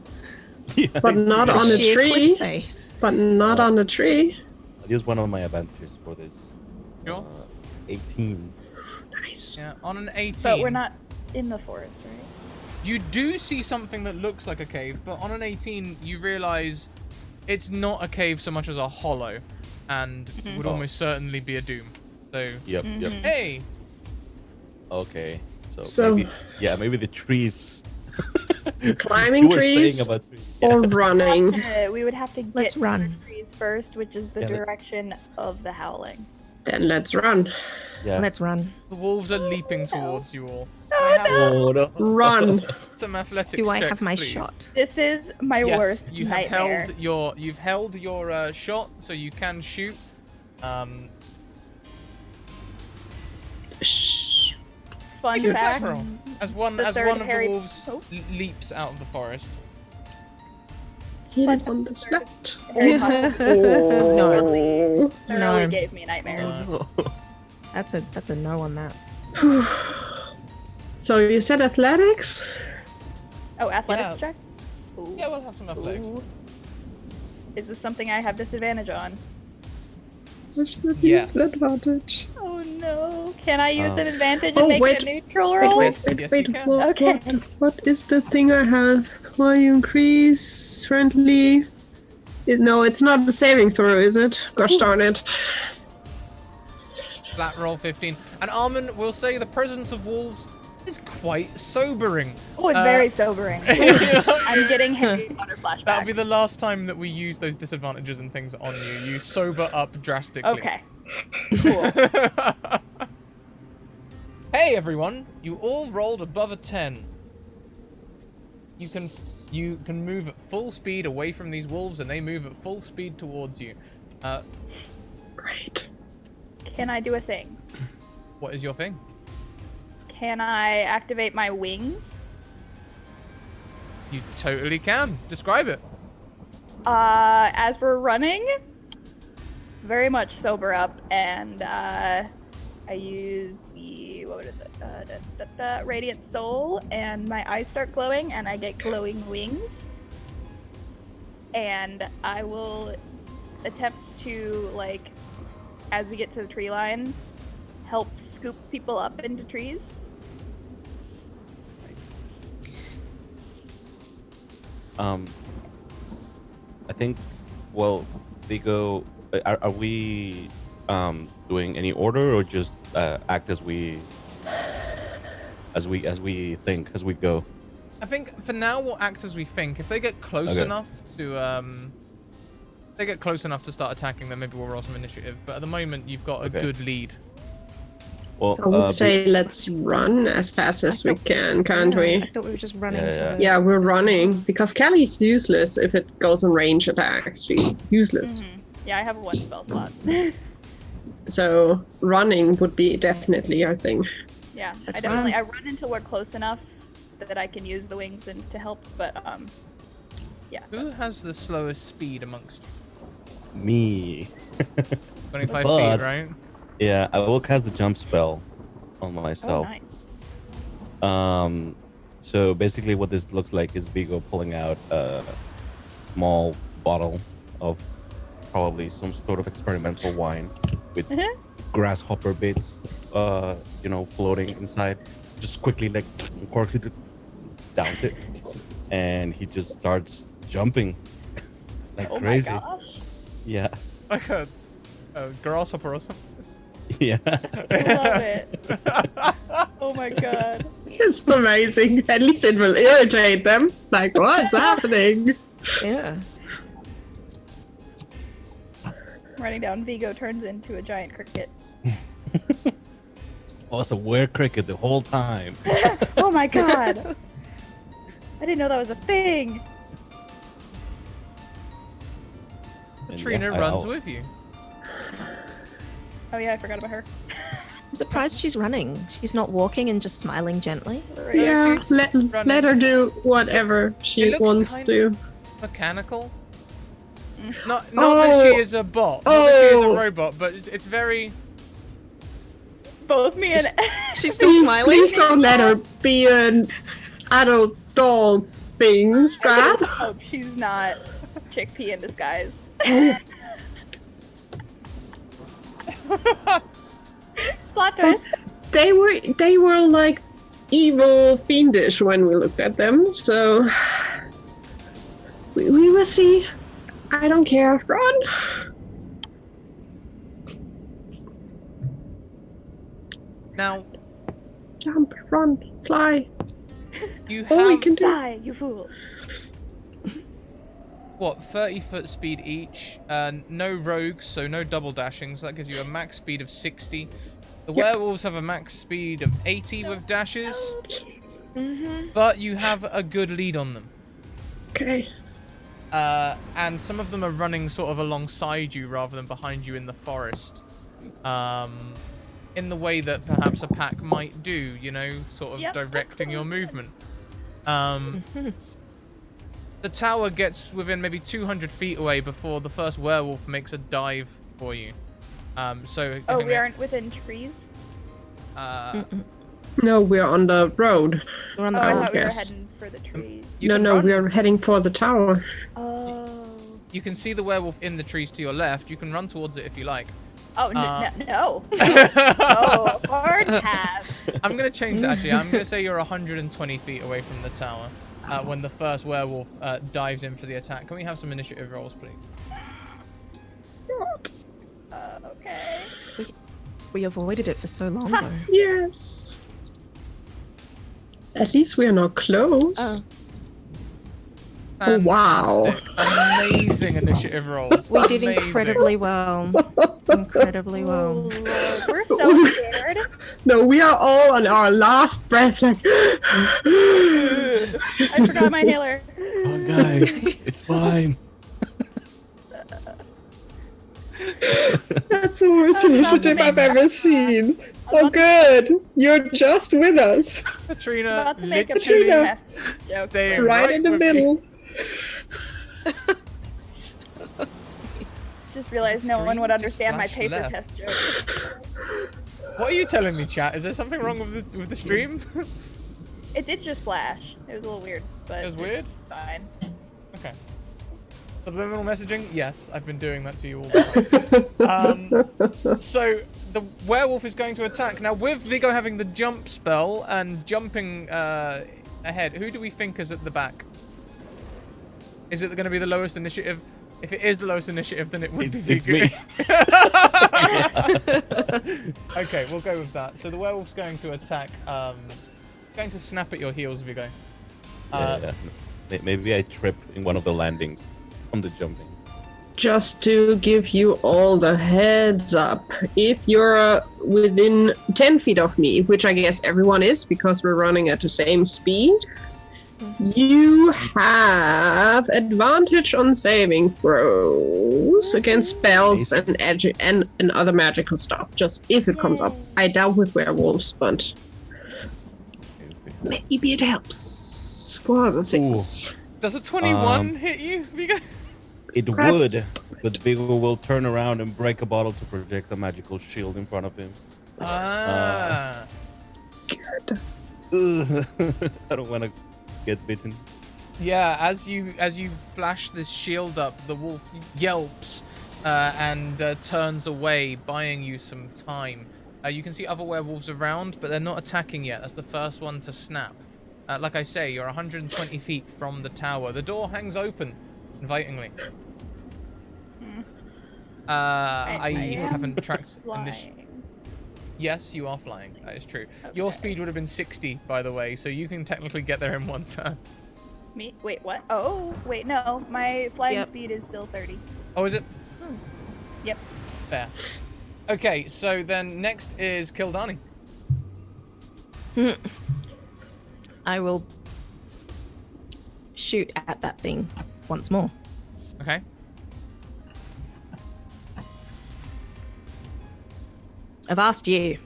Yeah, but not on a Sheer tree. cliff face. But not on a tree. I'll use one of my advantages for this. Sure. 18. Nice. Yeah, on an 18. But we're not in the forest, right? You do see something that looks like a cave, but on an 18, you realize it's not a cave so much as a hollow, and would almost certainly be a doom. So, Yep, yep. hey, Okay. So- Maybe the trees. Climbing You were trees saying about trees. or running. We would have to get Let's to run. the trees first, which is the Yeah, direction of the howling. Then let's run. Yeah. Let's run. the wolves are leaping towards you all. Oh no. Run. Some athletics Do I checks, have my please. shot? This is my Yes, worst you have nightmare. held your shot, so you can shoot. Shh. Fun Make an attack fact. roll. As one the of third the Harry- wolves Oh. leaps out of the forest. Hit Fun it on the fact, slut. Harry Potter Oh. thoroughly No. gave me nightmares. No. That's a no on that. So you said athletics? Oh, athletics Yeah. check? Ooh. Yeah, we'll have some athletics. Ooh. Is this something I have disadvantage on? Unfortunately, Yes. it's an advantage. Oh no. Can I use an advantage Oh, and make wait. it a neutral Wait, roll? wait, Yes, wait, yes, wait. you can. What, Okay. what is the thing I have? Why you increase friendly? No, it's not the saving throw, is it? Gosh darn it. Flat roll 15. And Armin will say the presence of wolves is quite sobering. Oh, it's very sobering. I'm getting Harry Potter flashbacks. That'll be the last time that we use those disadvantages and things on you. You sober up drastically. Okay. Cool. Hey everyone, you all rolled above a 10. You can move at full speed away from these wolves, and they move at full speed towards you. Great. Can I do a thing? What is your thing? Can I activate my wings? You totally can. Describe it. As we're running, very much sober up, and I use the radiant soul, and my eyes start glowing, and I get glowing wings. And I will attempt to, like, as we get to the tree line, help scoop people up into trees. I think, well, they go. Are we doing any order or just act as we think as we go? I think for now we'll act as we think. If they get close Okay. enough to if they get close enough to start attacking them, maybe we'll roll some initiative. But at the moment you've got a Okay. good lead. Well, I would say let's run as fast as we can, can't Yeah, I we? thought we were just running Yeah, to yeah. the... Yeah, we're running. Because Kelly's useless if it goes on range attacks. She's useless. Mhm. Yeah, I have one spell slot. So running would be definitely our thing. Yeah, Let's I definitely run. I run until we're close enough that I can use the wings and to help, but yeah. Who has the slowest speed amongst you? me. 25 But- feet, right? Yeah, I will cast the jump spell on Oh, myself. nice. So basically, what this looks like is Vigo pulling out a small bottle of probably some sort of experimental wine with grasshopper bits, floating inside. Just quickly, like, corks it, downs it, and he just starts jumping like Oh crazy. my gosh. Yeah, Like a grasshopper or something. yeah. I love it. Oh my god. It's amazing. At least it will irritate them. Like, what's happening? Yeah. Running down, Vigo turns into a giant cricket. Also, wear cricket the whole time. Oh my god. I didn't know that was a thing. And Katrina yeah, runs I'll- with you. Oh yeah, I forgot about her. I'm surprised she's running. She's not walking and just smiling gently. Yeah, she's let running. her do whatever she looks wants kind to. Mechanical. Not that she is a bot. Not that she is a robot, but it's very. Both me and She's still Please, smiling. please don't let her be an adult doll thing, I Scrat. just hope she's not chickpea in disguise. Plot twist. They were like evil, fiendish when we looked at them. So we will see. I don't care. Run. Now Jump, run, fly. you All we have can do. Die, you fools. what 30-foot speed each. No rogues, so no double dashing. So that gives you a max speed of 60. The werewolves have a max speed of 80 with dashes, but you have a good lead on them. Okay. And some of them are running sort of alongside you rather than behind you in the forest. in the way that perhaps a pack might do, you know, sort of Yep, that's directing your totally good. movement. The tower gets within maybe 200 feet away before the first werewolf makes a dive for you. So Oh, give we me- aren't within trees? No, we're on the road. We're on the Oh, I path. thought we were yes. heading for the trees. You No, can no, run. we are heading for the tower. Oh. You can see the werewolf in the trees to your left. You can run towards it if you like. Oh, Uh, no. Oh, hard pass. I'm going to change that, actually. I'm going to say you're 120 feet away from the tower when the first werewolf dives in for the attack. Can we have some initiative rolls, please? Okay. We avoided it for so long, though. Yes. At least we are not close. Oh, wow. Fantastic. Amazing initiative rolls. We did Amazing. incredibly well. Incredibly Oh, well. Lord. We're so scared. No, we are all on our last breath, like. I forgot my healer. Oh, guys, it's fine. That's the worst I was about to initiative make I've that ever seen. I was Oh, about to- good. You're just with us. Katrina, About to make a literally Katrina. mess joke. staying Right in the with me. middle. Just realized no one Screen would just understand my flashed pacer left. test joke. What are you telling me, chat? Is there something wrong with the stream? It did just flash. It was a little weird, but It was weird? it's fine. Okay. Subliminal messaging? Yes, I've been doing that to you all the time. So, the werewolf is going to attack. Now, with Vigo having the jump spell and jumping ahead, who do we think is at the back? Is it going to be the lowest initiative? If it is the lowest initiative, then it would be It's Vigo. me. Okay, we'll go with that. So, the werewolf's going to attack, going to snap at your heels, Vigo. Yeah. Maybe I tripped in one of the landings from the jumping. Just to give you all the heads up, if you're within 10 feet of me, which I guess everyone is because we're running at the same speed, you have advantage on saving throws against spells and other magical stuff, just if it comes up. I doubt with werewolves, but maybe it helps for other things. Does a 21 hit you, Vigo? It would, but Vigo will turn around and break a bottle to project a magical shield in front of him. Ah. Good. Ugh. I don't want to get bitten. Yeah, as you flash this shield up, the wolf yelps and turns away, buying you some time. You can see other werewolves around, but they're not attacking yet. That's the first one to snap. Like I say, you're 120 feet from the tower. The door hangs open, invitingly. I am haven't tracked. Flying. Yes, you are flying. That is true. Your Okay. speed would have been 60, by the way, so you can technically get there in one turn. Me? Wait, what? Oh, wait, no. My flying Yep. speed is still 30. Oh, is it? Yep. Fair. Okay, so then next is Kildani. I will shoot at that thing once more. Okay. I've asked you.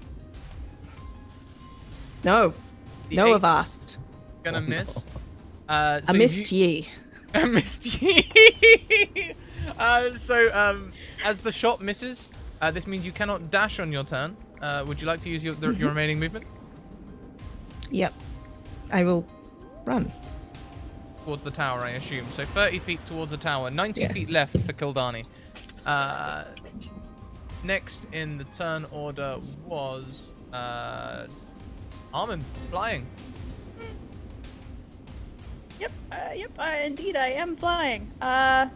No. The No, eight I've asked. Gonna miss. So I missed ye. I missed you. As the shot misses, this means you cannot dash on your turn. Would you like to use your remaining movement Yep. I will run. towards the tower? I assume. So 30 feet towards the tower. 90 Yes. feet left for Kildani. Next in the turn order was Armin flying. Yep, indeed I am flying. And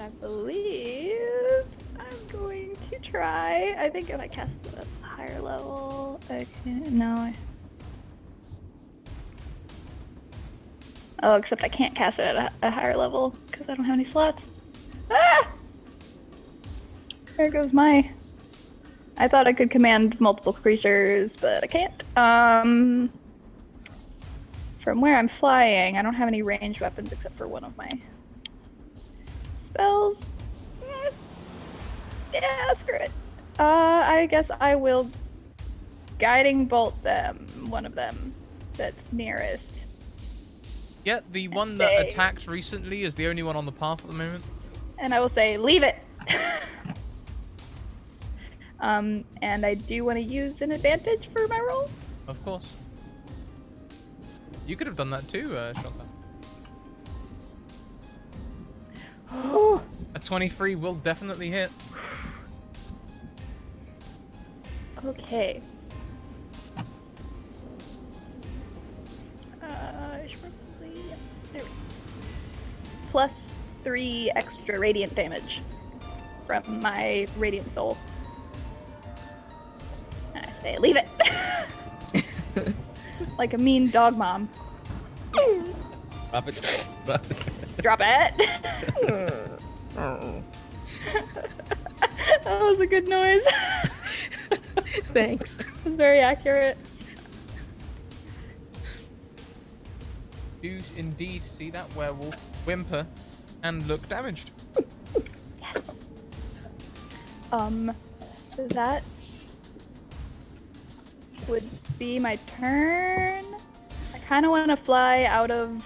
I believe I'm going to try. I think if I cast it at a higher level, I can. No. Oh, except I can't cast it at a higher level because I don't have any slots. Ah! There goes my. I thought I could command multiple creatures, but I can't. From where I'm flying, I don't have any ranged weapons except for one of my spells. Yeah, screw it. I guess I will guiding bolt them, one of them that's nearest. Yeah, the one that Okay. attacked recently is the only one on the path at the moment. And I will say, leave it. And I do want to use an advantage for my roll. Of course. You could have done that too, Shota. A 23 will definitely hit. Okay. I should probably... There we go. Plus 3 extra radiant damage from my radiant soul. And I say, leave it! Like a mean dog mom. Drop it. Drop it! That was a good noise. Thanks. It was very accurate. Do indeed see that werewolf whimper and look damaged. Yes. That would be my turn. I kind of want to fly out of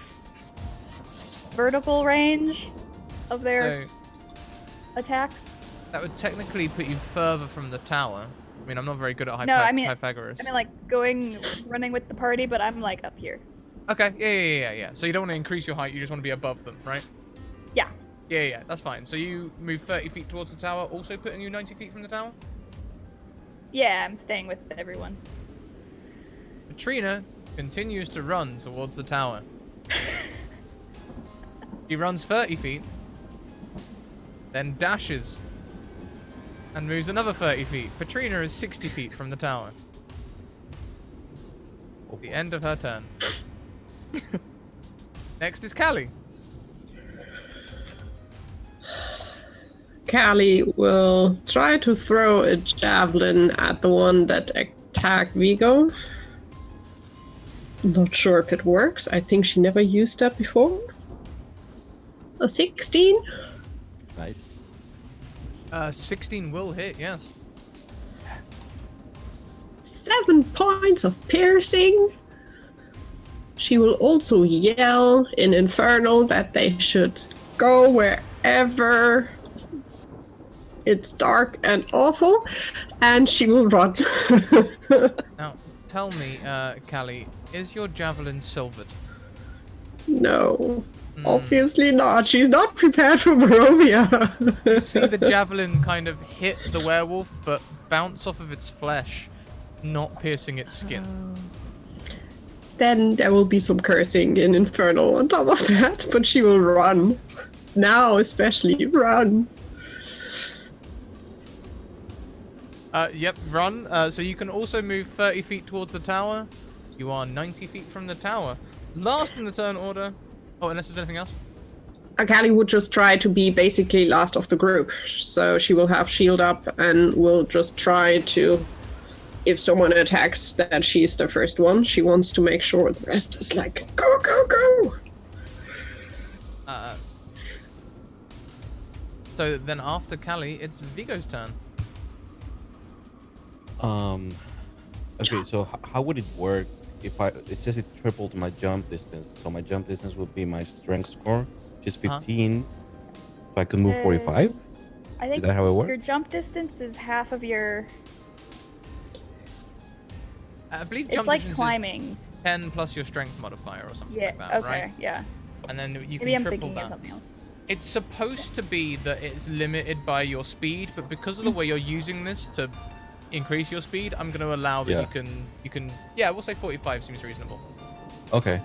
vertical range of their So attacks. that would technically put you further from the tower. I mean, I'm not very good at No, I mean- Pythagoras. I mean, like running with the party, but I'm like up here. Okay, yeah. So you don't want to increase your height, you just want to be above them, right? Yeah. Yeah, that's fine. So you move 30 feet towards the tower, also putting you 90 feet from the tower? Yeah, I'm staying with everyone. Katrina continues to run towards the tower. She runs 30 feet, then dashes, and moves another 30 feet. Katrina is 60 feet from the tower. The end of her turn. Next is Callie. Callie will try to throw a javelin at the one that attacked Vigo. Not sure if it works. I think she never used that before. A 16? Nice. 16 will hit, yes. 7 points of piercing. She will also yell in Infernal that they should go wherever it's dark and awful, and she will run. Now, tell me, Callie, is your javelin silvered? No, obviously not. She's not prepared for Barovia. You see the javelin kind of hit the werewolf, but bounce off of its flesh, not piercing its skin. Then there will be some cursing in Infernal on top of that, but she will run. Now especially, run. Yep, run. So you can also move 30 feet towards the tower. You are 90 feet from the tower. Last in the turn order. Oh, unless there's anything else. Akali would just try to be basically last of the group. So she will have shield up and will just try to, if someone attacks, that she's the first one. She wants to make sure the rest is like, go, go, go. So then after Callie, it's Vigo's turn. Okay, so how would it work if it says it tripled my jump distance, so my jump distance would be my strength score, which is 15. So I could move 45? I think Is that how it works? your jump distance is half of your... I believe It's jump like distance climbing. is 10 plus your strength modifier or something Yeah, like that, okay, right? yeah. And then you Maybe can I'm triple thinking of that. something else. It's supposed to be that it's limited by your speed, but because of the way you're using this to increase your speed, I'm going to allow that you can yeah, we'll say 45 seems reasonable. Okay.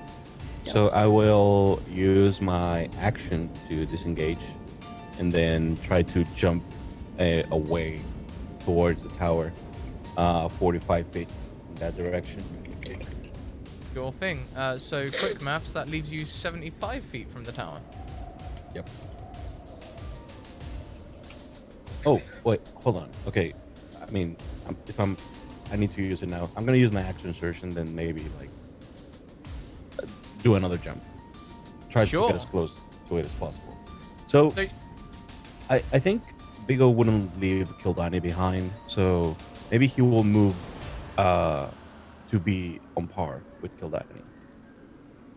So I will use my action to disengage and then try to jump away towards the tower, 45 feet in that direction. Your thing. So quick maths, that leaves you 75 feet from the tower. Yep. Oh, wait, hold on. Okay. I mean, I need to use it now. I'm going to use my action insertion, then maybe, like, do another jump. Try to Sure. get as close to it as possible. So, I think Vigo wouldn't leave Kildani behind, so maybe he will move to be on par with Kildani.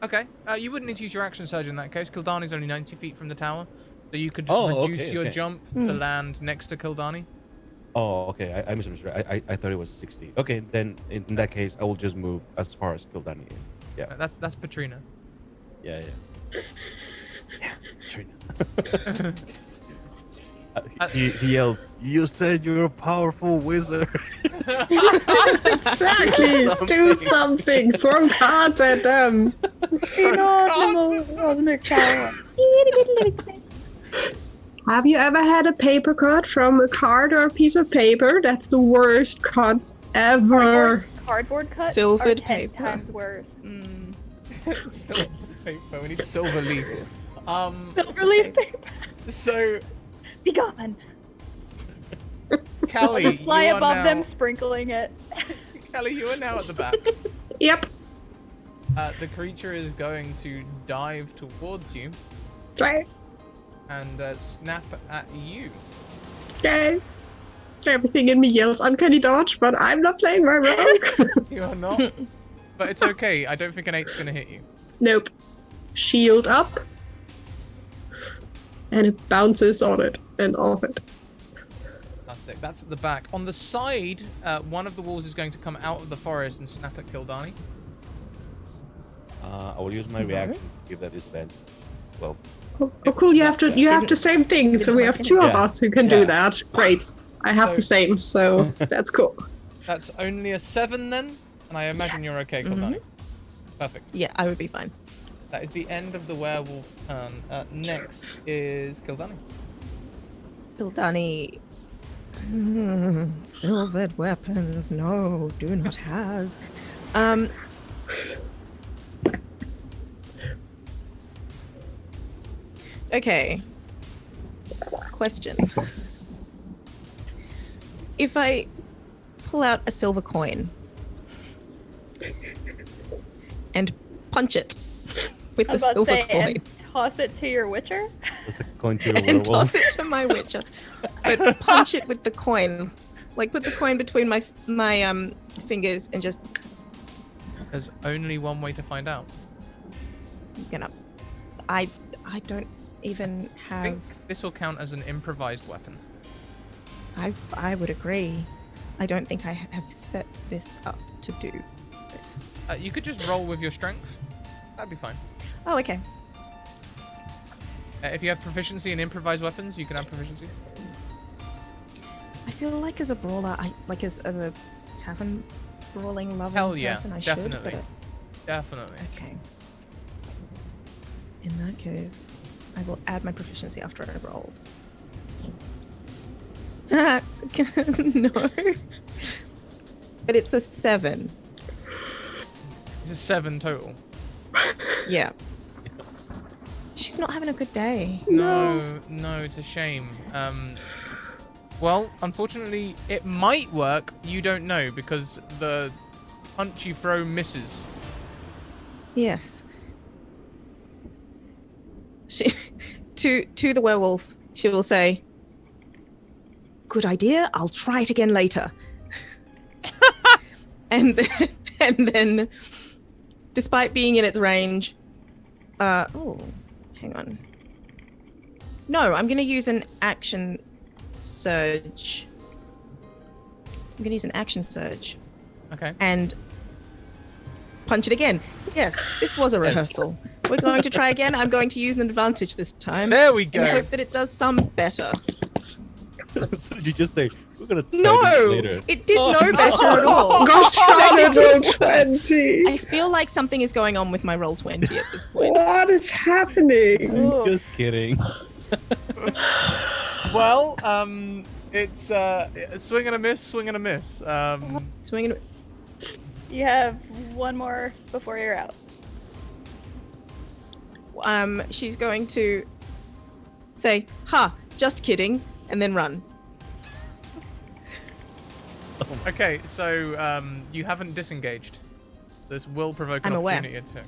Okay. You wouldn't need to use your action surge in that case. Kildani's only 90 feet from the tower, so you could Oh, reduce okay, your okay. jump to land next to Kildani. Oh, okay. I misunderstood. I thought it was 60. Okay, then in that case, I will just move as far as Kildani is. Yeah, That's Patrina. yeah, yeah. Yeah, Trina. He yells, "You said you're a powerful wizard." Exactly. Do something. Throw cards at them. Cosmic power. Have you ever had a paper cut from a card or a piece of paper? That's the worst cuts ever. Cardboard cuts Silvered are 10 paper. times worse. Silver paper. We need silver leaf. Silver leaf paper. So, Be gone. Callie, Just fly you are above now... them, sprinkling it. Callie, you are now at the back. Yep. The creature is going to dive towards you Right. and snap at you. Okay. Everything in me yells uncanny dodge, but I'm not playing my rogue. You are not. But it's okay. I don't think an 8's going to hit you. Nope. Shield up. And it bounces on it and off it. Fantastic. That's at the back. On the side, one of the walls is going to come out of the forest and snap at Kildani. I will use my reaction to give that disadvantage. Well, Oh, cool! You have the same thing, so we have two of Yeah. us who can do that. Great. I have So- the same, so that's cool. That's only a 7 then, and I imagine you're okay, Kildani. Perfect. Yeah, I would be fine. That is the end of the werewolf's turn. Next is Kildani. Kildani. Silvered weapons. No, do not has. Okay. Question. If I pull out a silver coin and punch it with I the was about to silver say, coin and toss it to your witcher. it's like going to a and werewolf. toss it to my witcher, but punch it with the coin, like put the coin between my fingers and just There's only one way to find out. I don't even I have. think this will count as an improvised weapon. I would agree. I don't think I have set this up to do this. You could just roll with your strength. That'd be fine. Oh, okay. If you have proficiency in improvised weapons, you can have proficiency. I feel like as a brawler, as a tavern brawling loving Hell yeah, person, I definitely. should. Definitely. But okay. In that case, I will add my proficiency after I rolled. No. But it's a 7. It's a 7 total. Yeah. She's not having a good day. No, it's a shame. Well, unfortunately, it might work. You don't know because the punch you throw misses. Yes. She to the werewolf, she will say, "Good idea. I'll try it again later." and then, despite being in its range, oh, hang on. No, I'm going to use an action surge. I'm going to use an action surge Okay. and punch it again. Yes, this was a rehearsal. We're going to try again. I'm going to use an advantage this time. There we And go. hope that it does some better. So did you just say we're gonna try No, this later? it did no better at all. Gosh darn it, roll 20. I feel like something is going on with my roll 20 at this point. What is happening? Ooh. Just kidding. Well, it's a swing and a miss, swing and a miss. Swinging. You have one more before you're out. She's going to say, "Ha, just kidding," and then run. Okay, so you haven't disengaged. This will provoke an I'm aware. opportunity attack.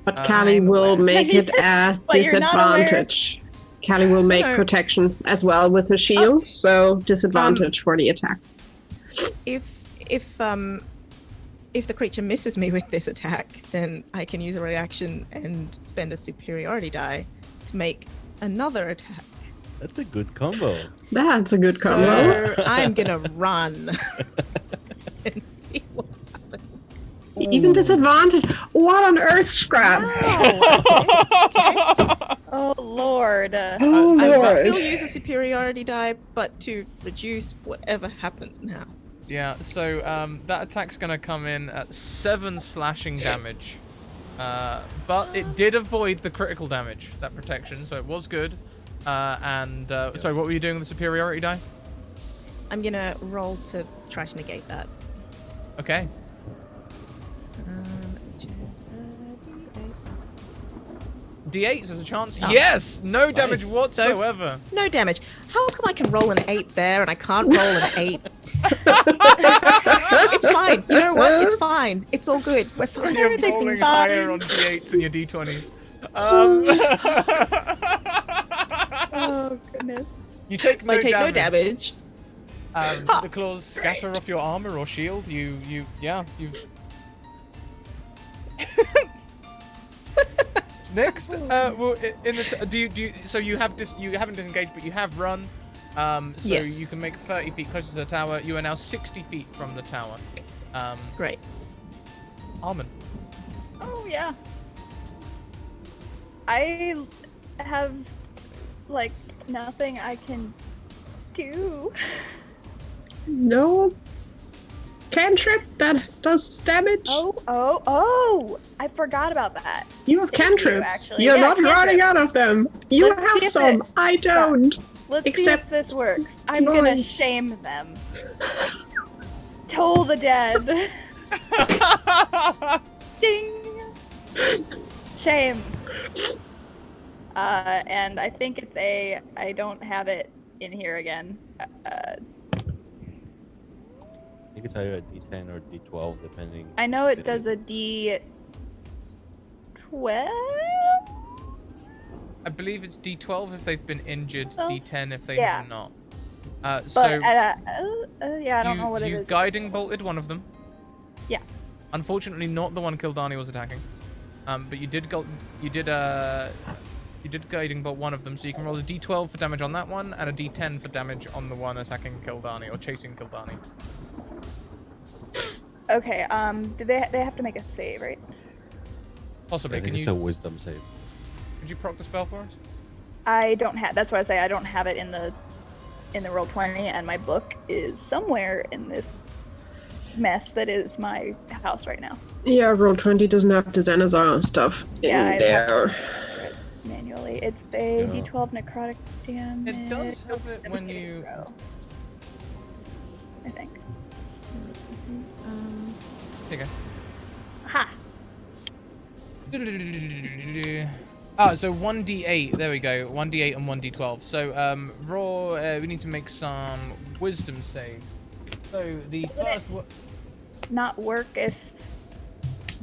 But Callie I'm will aware. make it as But you're not aware. disadvantage. Callie will make No. protection as well with the shield, so disadvantage for the attack. If the creature misses me with this attack, then I can use a reaction and spend a superiority die to make another attack. That's a good combo. That's a good combo. So I'm gonna run and see what happens. Even disadvantage. What on earth, Scrap? Oh Lord. Oh I will lord. still use a superiority die, but to reduce whatever happens now. Yeah, so that attack's gonna come in at 7 slashing damage. But it did avoid the critical damage, that protection, so it was good. Sorry, what were you doing with the superiority die? I'm gonna roll to try to negate that. Okay. Which is D8, there's a chance. Oh. Yes! No damage Nice. whatsoever. no damage. How come I can roll an 8 there and I can't roll an 8? It's fine. You know what? It's fine. It's all good. We're fine. You're Everything's rolling fine. higher on D8s than your D20s. Oh goodness. You take no I take damage. no damage. The claws scatter off your armor or shield. You. Next, well, so you haven't disengaged, but you have run. So Yes. you can make 30 feet closer to the tower. You are now 60 feet from the tower. Great. Armin. Oh yeah. I have like nothing I can do. No cantrip that does damage. Oh! I forgot about that. You have Thank you, cantrips. actually. You're Yeah, not running out of them. You Let's see have if some. it- I don't. Let's see Except if this works. I'm gonna noise. shame them. Toll the dead. Ding. Shame. And I think it's I don't have it in here again. You can tell you a D10 or D12 depending. I know what it does is. a D12. I believe it's D12 if they've been injured, Oh, D10 if they yeah. have not. But So yeah, I don't know what it you is. guiding bolted one of them. Yeah. Unfortunately, not the one Kildani was attacking. But you did guiding bolt one of them, so you can roll a D12 for damage on that one and a D10 for damage on the one attacking Kildani or chasing Kildani. Okay. Do they have to make a save, right? Possibly. I think Can it's you a wisdom save. could you proc the spell for us? I don't have. That's why I say I don't have it in the roll 20, and my book is somewhere in this mess that is my house right now. Yeah, Roll20 doesn't have the Xanazar stuff in Yeah, I'd have there. to enter it manually. It's a Yeah. D12 necrotic damage. It does have it I'm when just you. gonna roll, I think. There you Ha! go. So 1d8. There we go. 1d8 and 1d12. So we need to make some wisdom save. So the first one. Not work if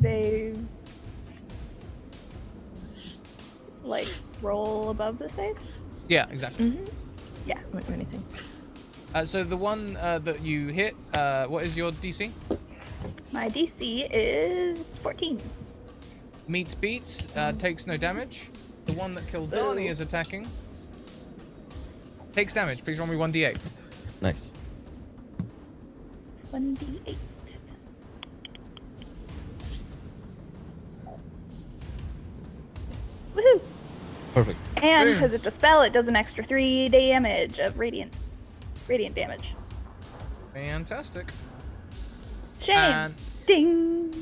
they like roll above the save. Yeah, exactly. Yeah. Won't do anything. So the one that you hit, what is your DC? My DC is 14. Meets beats, takes no damage. The one that Kildani is attacking takes damage. Please roll me 1d8. Nice. 1d8. Woohoo! Perfect. And because Booms. it's a spell, it does an extra 3 damage of radiant damage. Fantastic. Shame. And Ding.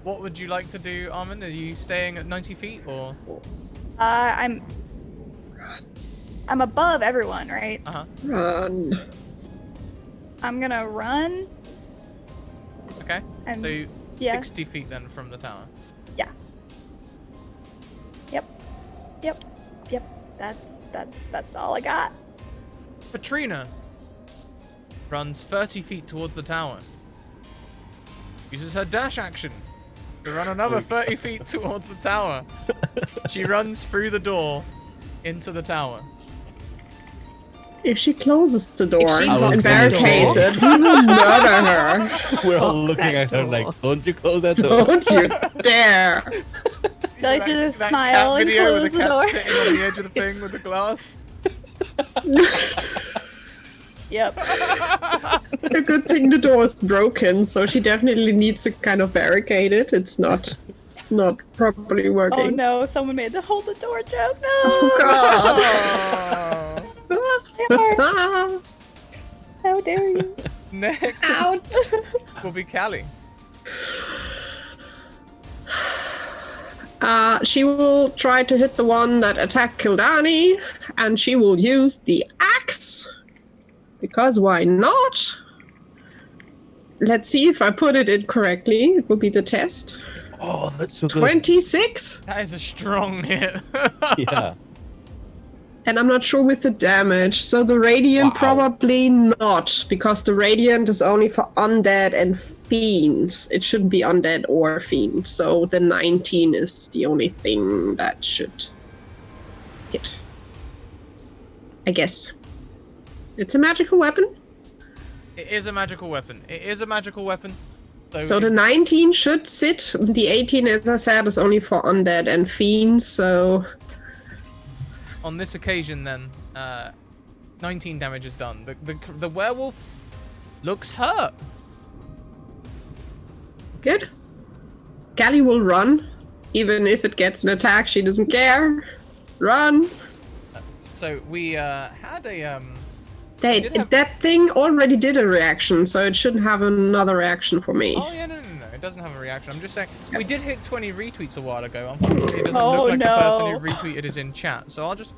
what would you like to do, Armin? Are you staying at 90 feet or? I'm above everyone, right? Uh huh. Run. I'm gonna run. Okay. And So yeah. 60 feet then from the tower. Yeah. Yep. That's all I got. Katrina runs 30 feet towards the tower. Uses her dash action to run another 30 feet towards the tower. She runs through the door into the tower. If she closes the door she and locks the barricades door. it, we will murder her. We're all Box looking that at her door. like, don't you close that door. Don't you dare! So I should just That smile cat and video close with the the cat door. sitting on the edge of the thing with the glass. Yep. A good thing the door is broken, so she definitely needs to kind of barricade it. It's not properly working. Oh no, someone made the hold the door joke. No. Oh. How dare you? Next Ouch! will be Callie. She will try to hit the one that attacked Kildani, and she will use the axe. Because why not? Let's see if I put it in correctly. It will be the test. Oh, that's so good. 26? That is a strong hit. Yeah. And I'm not sure with the damage. So the radiant Wow. probably not, because the radiant is only for undead and fiends. It shouldn't be undead or fiends. So the 19 is the only thing that should hit. I guess. It's a magical weapon. It is a magical weapon. It is a magical weapon. So the 19 should sit. The 18, as I said, is only for undead and fiends. So on this occasion, then, 19 damage is done. The werewolf looks hurt. good. Callie will run. Even if it gets an attack, she doesn't care. Run. So we had a did have- That thing already did a reaction, so it shouldn't have another reaction for me. Oh yeah, no, it doesn't have a reaction. I'm just saying we did hit 20 retweets a while ago. Unfortunately, it doesn't Oh, look like the person no. who retweeted is in chat. So I'll just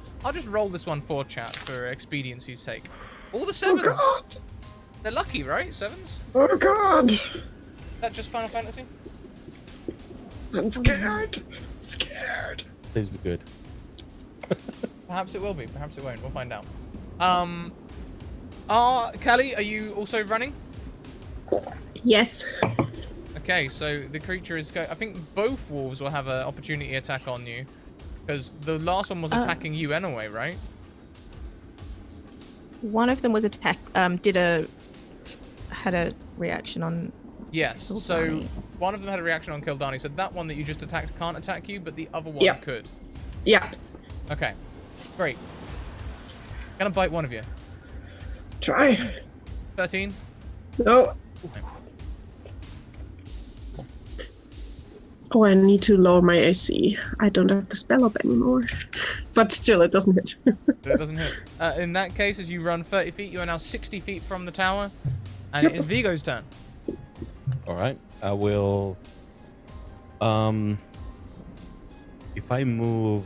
roll this one for chat for expediency's sake. All the Oh sevens. god! They're lucky, right? Sevens? Oh god! Is that just Final Fantasy? I'm scared. Scared. Please be good. Perhaps it will be. Perhaps it won't. We'll find out. Callie, are you also running? Yes. Okay, so the creature is I think both wolves will have an opportunity attack on you. Because the last one was attacking you anyway, right? One of them was had a reaction on. Yes, so Kildani. one of them had a reaction on Kildani, so that one that you just attacked can't attack you, but the other one Yep. could. Yeah. Okay, great. Gonna bite one of you. Try. 13. No. Oh, I need to lower my AC. I don't have the spell up anymore. But still, it doesn't hit. So it doesn't hit. In that case, as you run 30 feet, you are now 60 feet from the tower, and it is Vigo's turn. All right. I will. If I move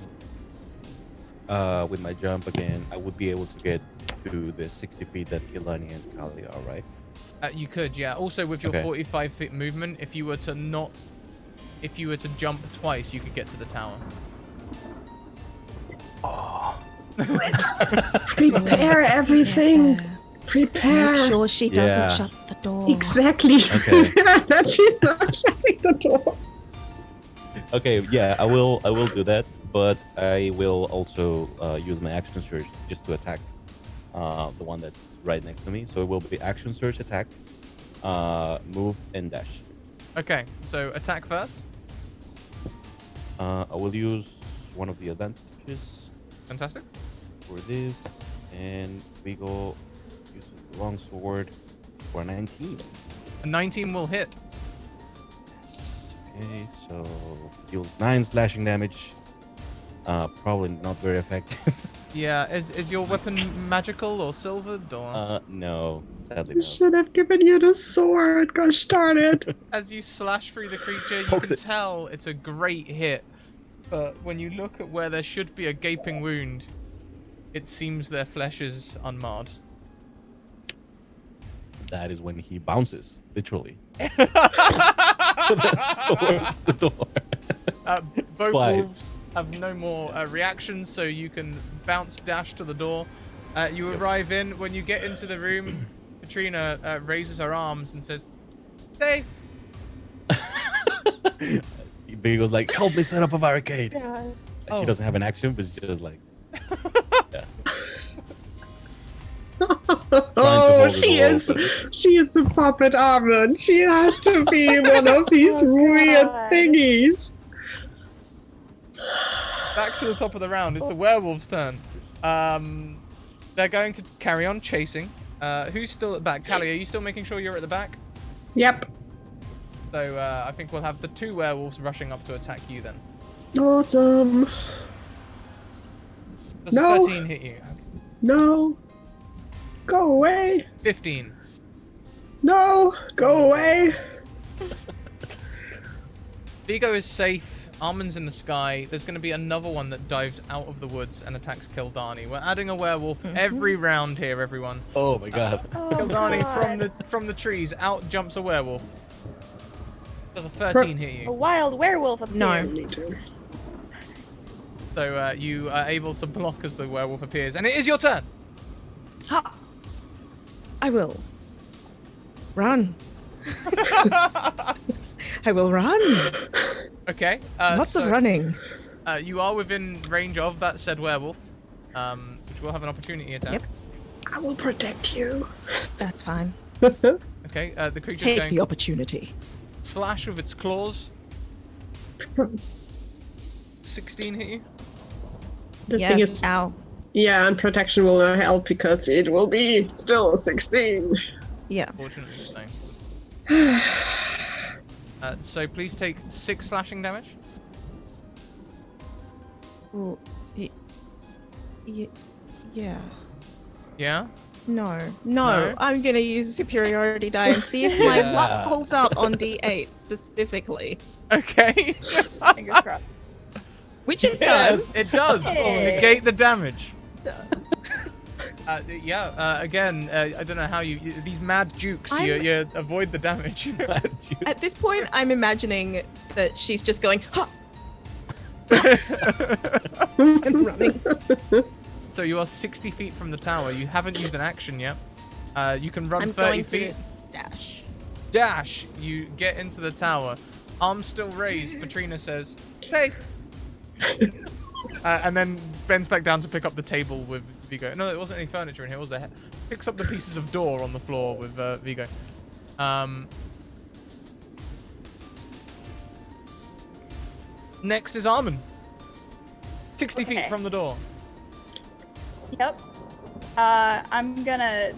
with my jump again, I would be able to get to the 60 feet that Kilani and Kali are, right? You could, yeah. Also, with your Okay. 45 feet movement, if you were to jump twice, you could get to the tower. Prepare everything. Prepare. Make sure she doesn't Yeah. shut the door. Exactly. Okay. That she's not shutting the door. Okay. Yeah, I will do that, but I will also use my action surge just to attack the one that's right next to me. So it will be action surge, attack, move, and dash. Okay, so attack first. I will use one of the advantages Fantastic. for this, and we go use the long sword for 19. A 19 will hit. Okay, so deals 9 slashing damage. Probably not very effective. Yeah, is your weapon magical or silvered or? No, sadly I no. should have given you the sword. Gosh darn it. As you slash through the creature, you Pokes can it. tell it's a great hit. But when you look at where there should be a gaping wound, it seems their flesh is unmarred. That is when he bounces, literally, towards the door. Both Twice. wolves have no more reactions, so you can bounce dash to the door. You arrive in. When you get into the room, Katrina raises her arms and says, "Safe." He goes like, "Help me set up a barricade." Yeah. And Oh. She doesn't have an action, but she's just like, Oh, hold it she all is. open. She is the puppet Armin. She has to be one of these Oh, weird God. thingies. Back to the top of the round. It's the werewolves' turn. They're going to carry on chasing. Who's still at the back? Callie, are you still making sure you're at the back? Yep. So I think we'll have the 2 werewolves rushing up to attack you then. Awesome. Does No. a 13 hit you? No. Go away. 15. No. Go away. Vigo is safe. Armin's in the sky. There's going to be another one that dives out of the woods and attacks Kildani. We're adding a werewolf every round here, everyone. Oh my god. Oh, Kildani, God. from the trees, out jumps a werewolf. Does a 13 hit A you? wild werewolf appears. No. Me too. So you are able to block as the werewolf appears, and it is your turn. Ha! I will run. I will run. Okay. Lots of running. You are within range of that said werewolf, which will have an opportunity attack. Yep. I will protect you. That's fine. Okay. The creature's Take going the to opportunity. slash with its claws. 16 hit you. The thing Yes. is, Ow. yeah, and protection will not help because it will be still a 16. Yeah. Fortunately, so. So please take 6 slashing damage. Ooh, yeah. Yeah. No. No? I'm gonna use a superiority die and see if my Yeah. luck holds up on D8 specifically. Okay. Fingers crossed. Which it Yes. does. It does. Hey. Negate the damage. does. Again, I don't know how you these mad dukes. You avoid the damage. At this point, I'm imagining that she's just going, ha! and running. So you are 60 feet from the tower. You haven't used an action yet. You can run I'm 30 going feet. to dash. Dash. You get into the tower. Arms still raised. Patrina says, "Safe." And then bends back down to pick up the table with Vigo. No, there wasn't any furniture in here, was there? Picks up the pieces of door on the floor with Vigo. Next is Armin. 60 feet Okay. from the door. Yep. I'm gonna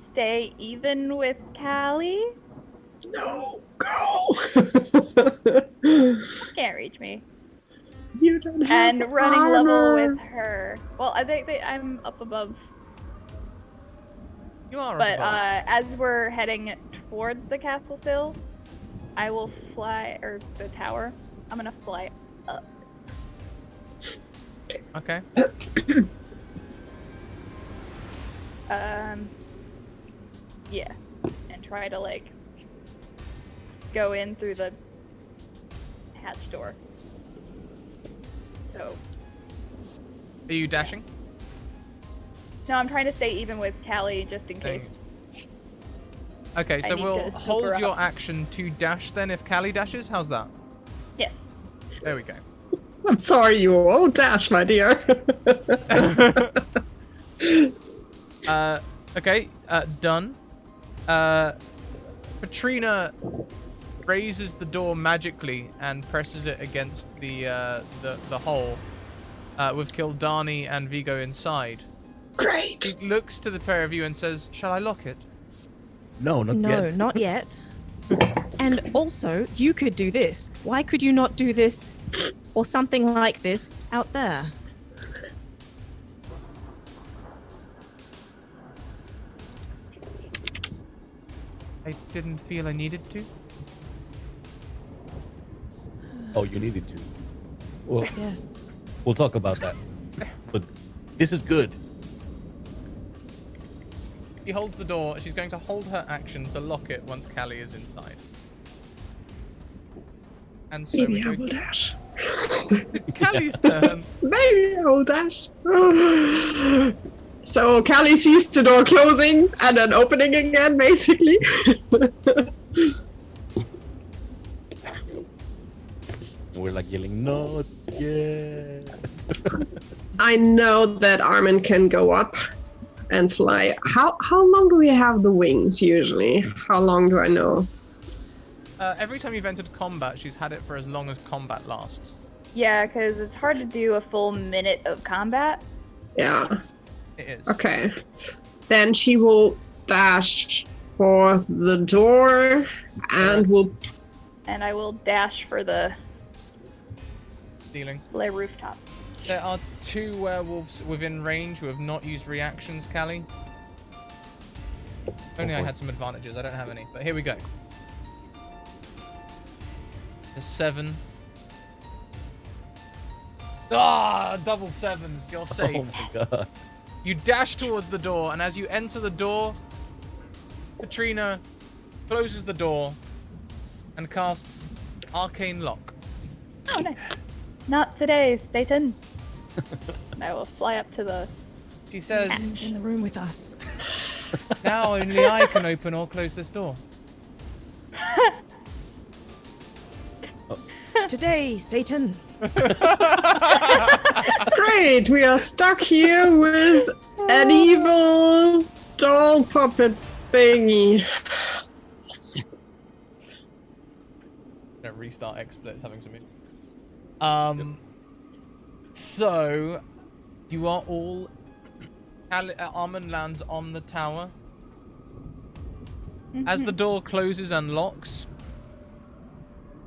stay even with Callie. No, go. Can't reach me. You don't have And running level armor. with her. Well, I think that I'm up above. You are But above. as we're heading toward the castle still, I will fly, or the tower. I'm gonna fly up. Okay. Yeah, and try to like go in through the hatch door. So Are you dashing? no, I'm trying to stay even with Callie just in Dang. case. Okay, so need we'll to swoop hold her your up. action to dash then if Callie dashes. How's that? Yes. There we go. I'm sorry, you won't dash, my dear. Okay, done. Patrina raises the door magically and presses it against the hole with Kildani and Vigo inside. Great. He looks to the pair of you and says, "Shall I lock it?" No, not No, yet. not yet. And also, you could do this. Why could you not do this or something like this out there? I didn't feel I needed to. Oh, you needed to. Well, Yes. we'll talk about that. But this is good. She holds the door. She's going to hold her action to lock it once Callie is inside. And so Maybe we I go will dash. Callie's turn. Maybe I will dash. So Callie sees the door closing and then opening again, basically. we're like yelling, "Not yet!" I know that Armin can go up and fly. How long do we have the wings usually? How long do I know? Every time you've entered combat, she's had it for as long as combat lasts. Yeah, because it's hard to do a full minute of combat. Yeah. It is. Okay. Then she will dash for the door and will. And I will dash for the Ceiling. rooftop. There are 2 werewolves within range who have not used reactions, Callie. Only I had some advantages. I don't have any. But here we go. A 7. Ah, double 7s. You're safe. Oh my god! You dash towards the door, and as you enter the door, Katrina closes the door and casts Arcane Lock. Oh, nice. Not today, Satan. And I will fly up to the... She says, Who's in the room with us? now only I can open or close this door. Today, Satan. Great, we are stuck here with an evil doll puppet thingy. Gonna restart XSplit's having some issues. So you are all. Armin lands on the tower. As the door closes and locks,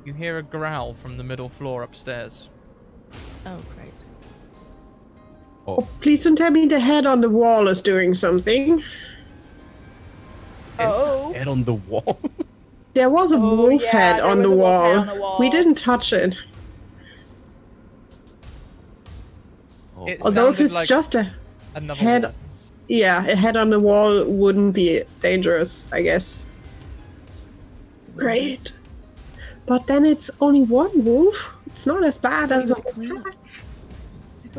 you hear a growl from the middle floor upstairs. Oh, great. Oh, please don't tell me the head on the wall is doing something. Oh. Head on the wall. There was a wolf yeah, head there on was the a wolf wall. head on the wall. We didn't touch it. It Although if sounded it's like just a another head, wolf. yeah, a head on the wall wouldn't be dangerous, I guess. Great. But then it's only one wolf. It's not as bad as I thought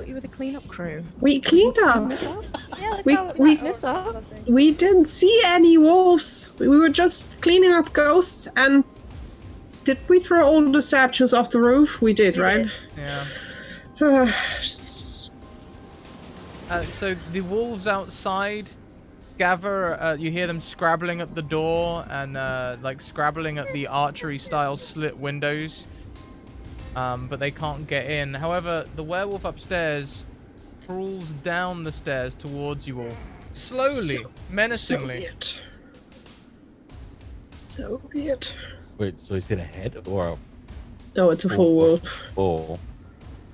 you were the cleanup crew. we cleaned up. Yeah, look We- how we- this up. We didn't see any wolves. We were just cleaning up ghosts. And did we throw all the statues off the roof? We did, We right? Yeah. Jesus. So the wolves outside gather. You hear them scrabbling at the door and like scrabbling at the archery-style slit windows. But they can't get in. However, the werewolf upstairs crawls down the stairs towards you all, slowly, menacingly. So be it. Wait, so is it a head or a... No, it's a full wolf.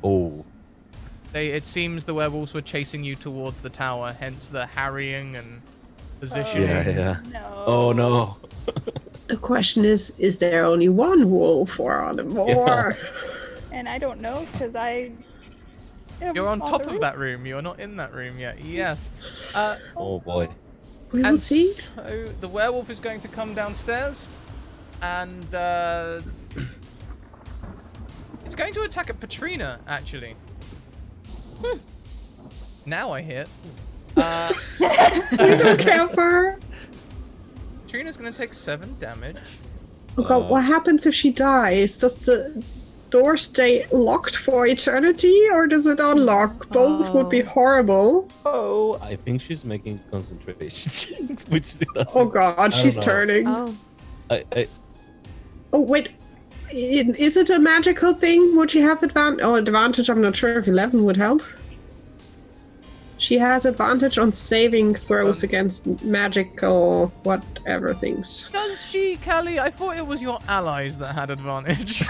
Oh. It seems the werewolves were chasing you towards the tower, hence the harrying and positioning. Yeah. No. Oh no. The question is there only one wolf or are there more? And I don't know, because I... You're on the top of roof. that room. You're not in that room yet. Yes. Oh boy. We will And see. so the werewolf is going to come downstairs, and it's going to attack at Patrina. Actually. Now I hit. We don't care for her. Patrina's going to take 7 damage. Oh god, what happens if she dies? Does the door stay locked for eternity or does it unlock? Both would be horrible. Oh. I think she's making concentration checks, which she doesn't. Oh god, she's know. turning. Oh, Oh wait, is it a magical thing? Would she have advantage? I'm not sure if 11 would help. She has advantage on saving throws against magical whatever things. Does she, Callie? I thought it was your allies that had advantage.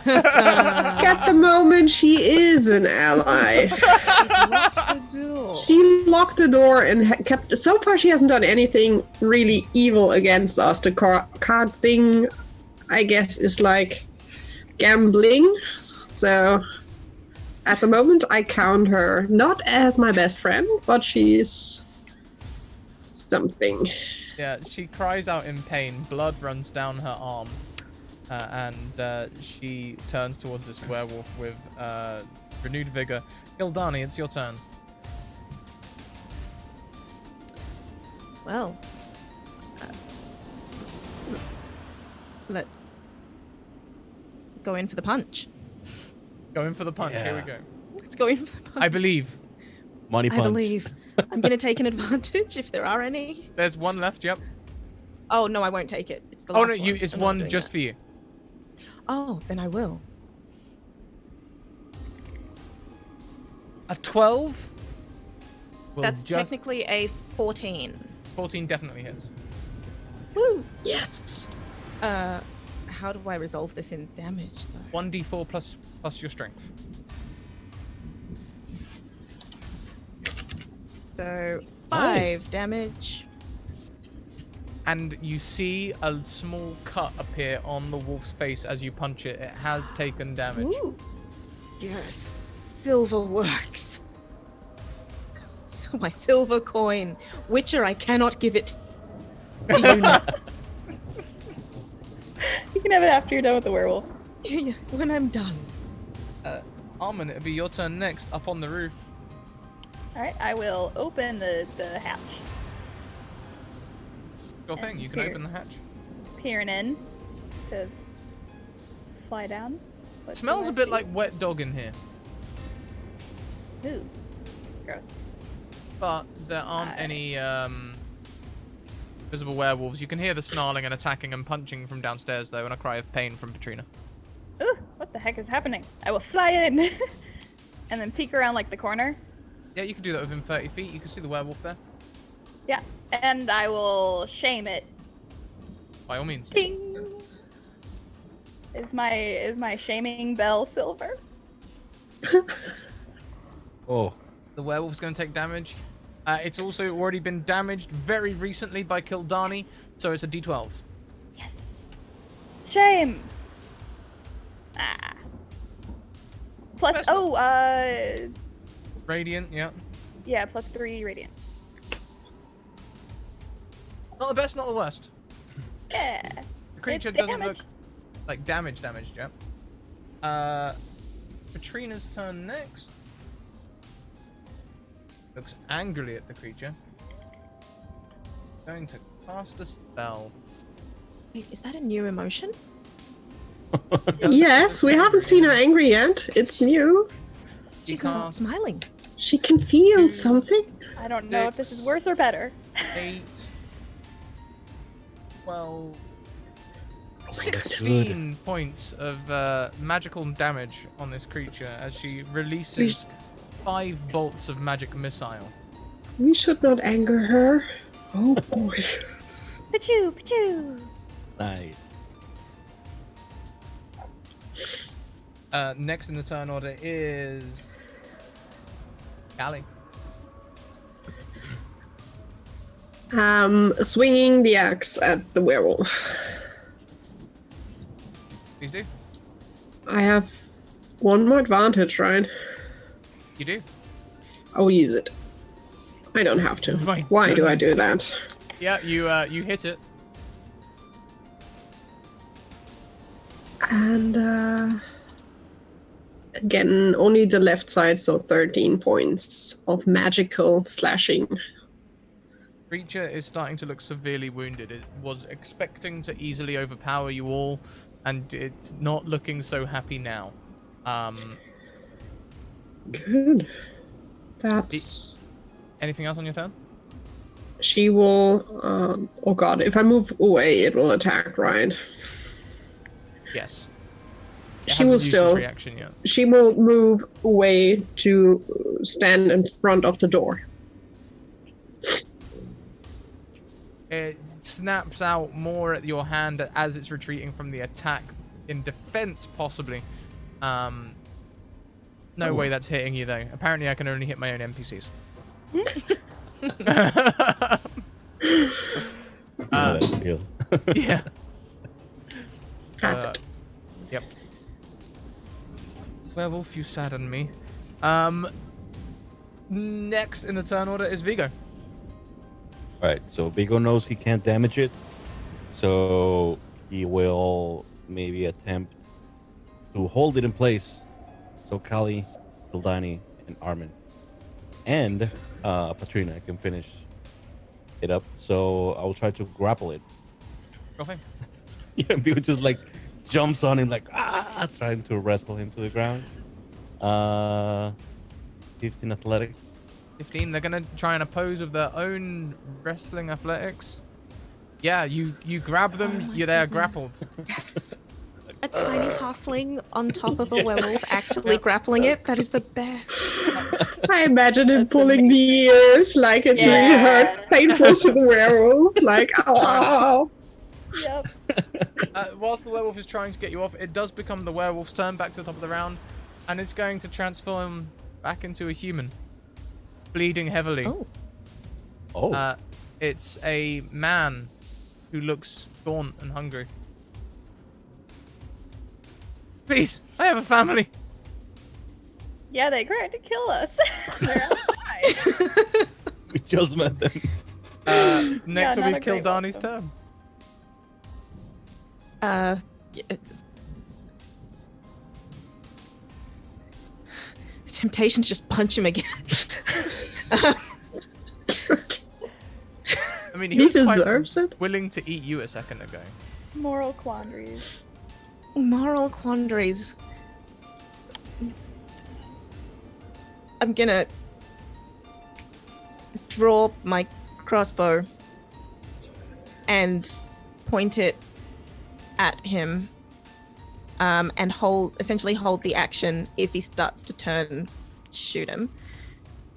At the moment, she is an ally. She locked the door and kept. So far, she hasn't done anything really evil against us. The card thing, I guess, is like gambling. So at the moment, I count her not as my best friend, but she's something. Yeah, she cries out in pain. Blood runs down her arm. And she turns towards this werewolf with renewed vigor. Gildani, it's your turn. well. Let's go in for the punch. Go in for the punch. Here we Yeah. go. Let's go in for the punch. I believe. Money I punch. believe. I'm going to take an advantage if there are any. There's one left. Yep. Oh, no, I won't take it. It's the Oh last no, you. one. It's I'm not one doing just that. for you. Oh, then I will. A 12. Will That's just- technically a 14. 14 definitely hits. Woo! Yes. How do I resolve this in damage, though? 1d4 plus your strength. So, 5 Nice. damage. And you see a small cut appear on the wolf's face as you punch it. It has taken damage. Ooh. Yes, silver works. So my silver coin. Witcher, I cannot give it to you now. You can have it after you're done with the werewolf. When I'm done. Armin, it'll be your turn next, up on the roof. Alright, I will open the hatch. Your thing, you can Here. open the hatch. Peering in to fly down. What do Smells I a bit see? like wet dog in here, Ooh. Gross. but there aren't any visible werewolves. You can hear the snarling and attacking and punching from downstairs, though, and a cry of pain from Petrina. Ooh, what the heck is happening? I will fly in and then peek around like the corner. Yeah, you can do that within 30 feet. You can see the werewolf there. Yeah, and I will shame it. By all means. Ding! Is my shaming bell silver? Oh, The werewolf's going to take damage. It's also already been damaged very recently by Kildani, so it's a d12. Yes. Shame. Ah. Plus, That's Radiant, yeah. yeah, plus 3 radiant. Not the best, not the worst. Yeah. The creature It's doesn't damage. look like damaged, yeah. Katrina's turn next. Looks angrily at the creature. Going to cast a spell. Wait, is that a new emotion? Yes, we haven't seen her angry yet. It's new. She's can't- not smiling. She can feel something. I don't know if this is worse or better. 8, 12, that's 16 points of magical damage on this creature as she releases 5 bolts of magic missile. We should not anger her. Oh boy. Pachoo, pachoo. nice. Next in the turn order is Callie. Swinging the axe at the werewolf. Please do. I have one more advantage, right? You do. I will use it. I don't have to. My Why do I do goodness. that? Yeah, you hit it. And again, only the left side, so 13 points of magical slashing. Creature is starting to look severely wounded. It was expecting to easily overpower you all, and it's not looking so happy now. Good. That's. Anything else on your turn? She will. Oh god, if I move away, it will attack, right? Yes. It She hasn't will used its still. reaction yet. She will move away to stand in front of the door. It snaps out more at your hand as it's retreating from the attack, in defense possibly. No way that's hitting you though. Apparently I can only hit my own NPCs. That's real. Yeah. That's it. Yep. Werewolf, you sadden me. Next in the turn order is Vigo. Right, so Vigo knows he can't damage it, so he will maybe attempt to hold it in place. So Kali, Kildani, and Armin, and Patrina can finish it up. So I will try to grapple it. Go thing. Yeah, Vigo just like jumps on him like trying to wrestle him to the ground. 15 athletics. 15. They're gonna try and oppose with their own wrestling athletics. Yeah, you grab them. my You're there goodness. grappled. Yes. A tiny halfling on top of a werewolf actually grappling it. That is the best. I imagine him That's pulling the ears like it's really Yeah. hurt, painful to the werewolf. Like, oh. Yep. Whilst the werewolf is trying to get you off, it does become the werewolf's turn back to the top of the round, and it's going to transform back into a human, bleeding heavily. Oh. It's a man who looks gaunt and hungry. Please, I have a family. Yeah, they tried to kill us. They're outside. We just met them. Next will not be a great Kildani's welcome. turn. The temptation to just punch him again. I mean, He was quite deserves it. willing to eat you a second ago. Moral quandaries. Moral quandaries. I'm gonna draw my crossbow and point it at him, and essentially hold the action if he starts to turn, shoot him.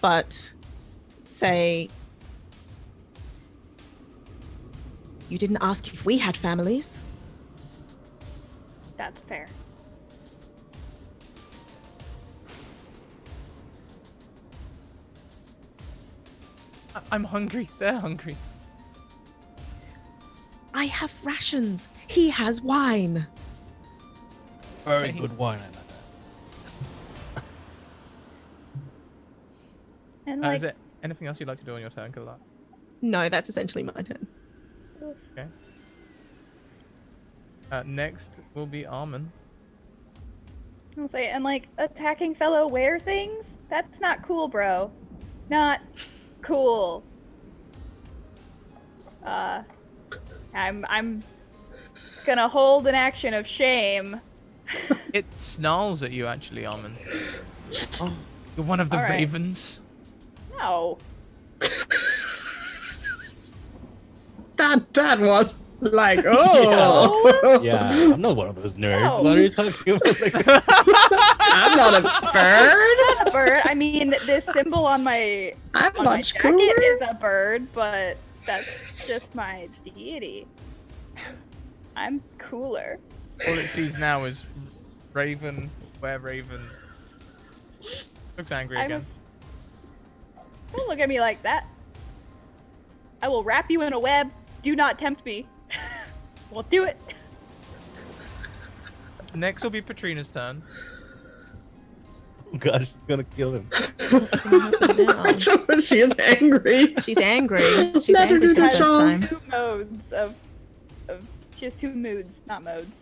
But say, you didn't ask if we had families. That's fair. I'm hungry. They're hungry. I have rations. He has wine. Very Same. good wine. I like that. And Is like, there anything else you'd like to do on your turn, Kildani? No, that's essentially my turn. Okay. Next will be Armin. I'll say, and like attacking fellow wear things? That's not cool, bro. Not cool. I'm gonna hold an action of shame. It snarls at you, actually, Armin. Oh, you're one of the All right. ravens. No. That was like, oh. Yeah, I'm not one of those nerds. No. What are you talking about? Like, I'm not a bird. Not a bird. I mean, this symbol on my I'm on my much jacket cooler. is a bird, but that's just my deity. I'm cooler. All it sees now is Raven, where Raven. Looks angry again. Don't look at me like that. I will wrap you in a web. Do not tempt me. We'll do it. Next will be Patrina's turn. oh gosh, she's gonna kill him. She is angry. She's angry. She's Let her angry do for the the first job. time. Two modes of she has two moods, not modes.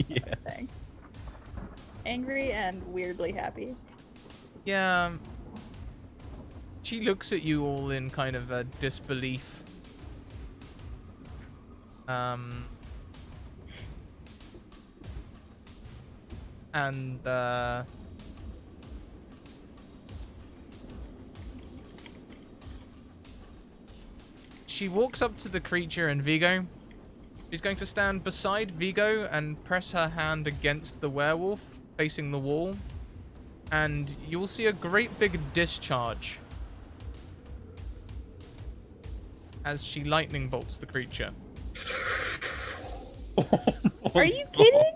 Yeah. Thing. Angry and weirdly happy. Yeah. She looks at you all in kind of a disbelief. And she walks up to the creature and Vigo. She's going to stand beside Vigo and press her hand against the werewolf facing the wall. And you will see a great big discharge as she lightning bolts the creature. Are you kidding?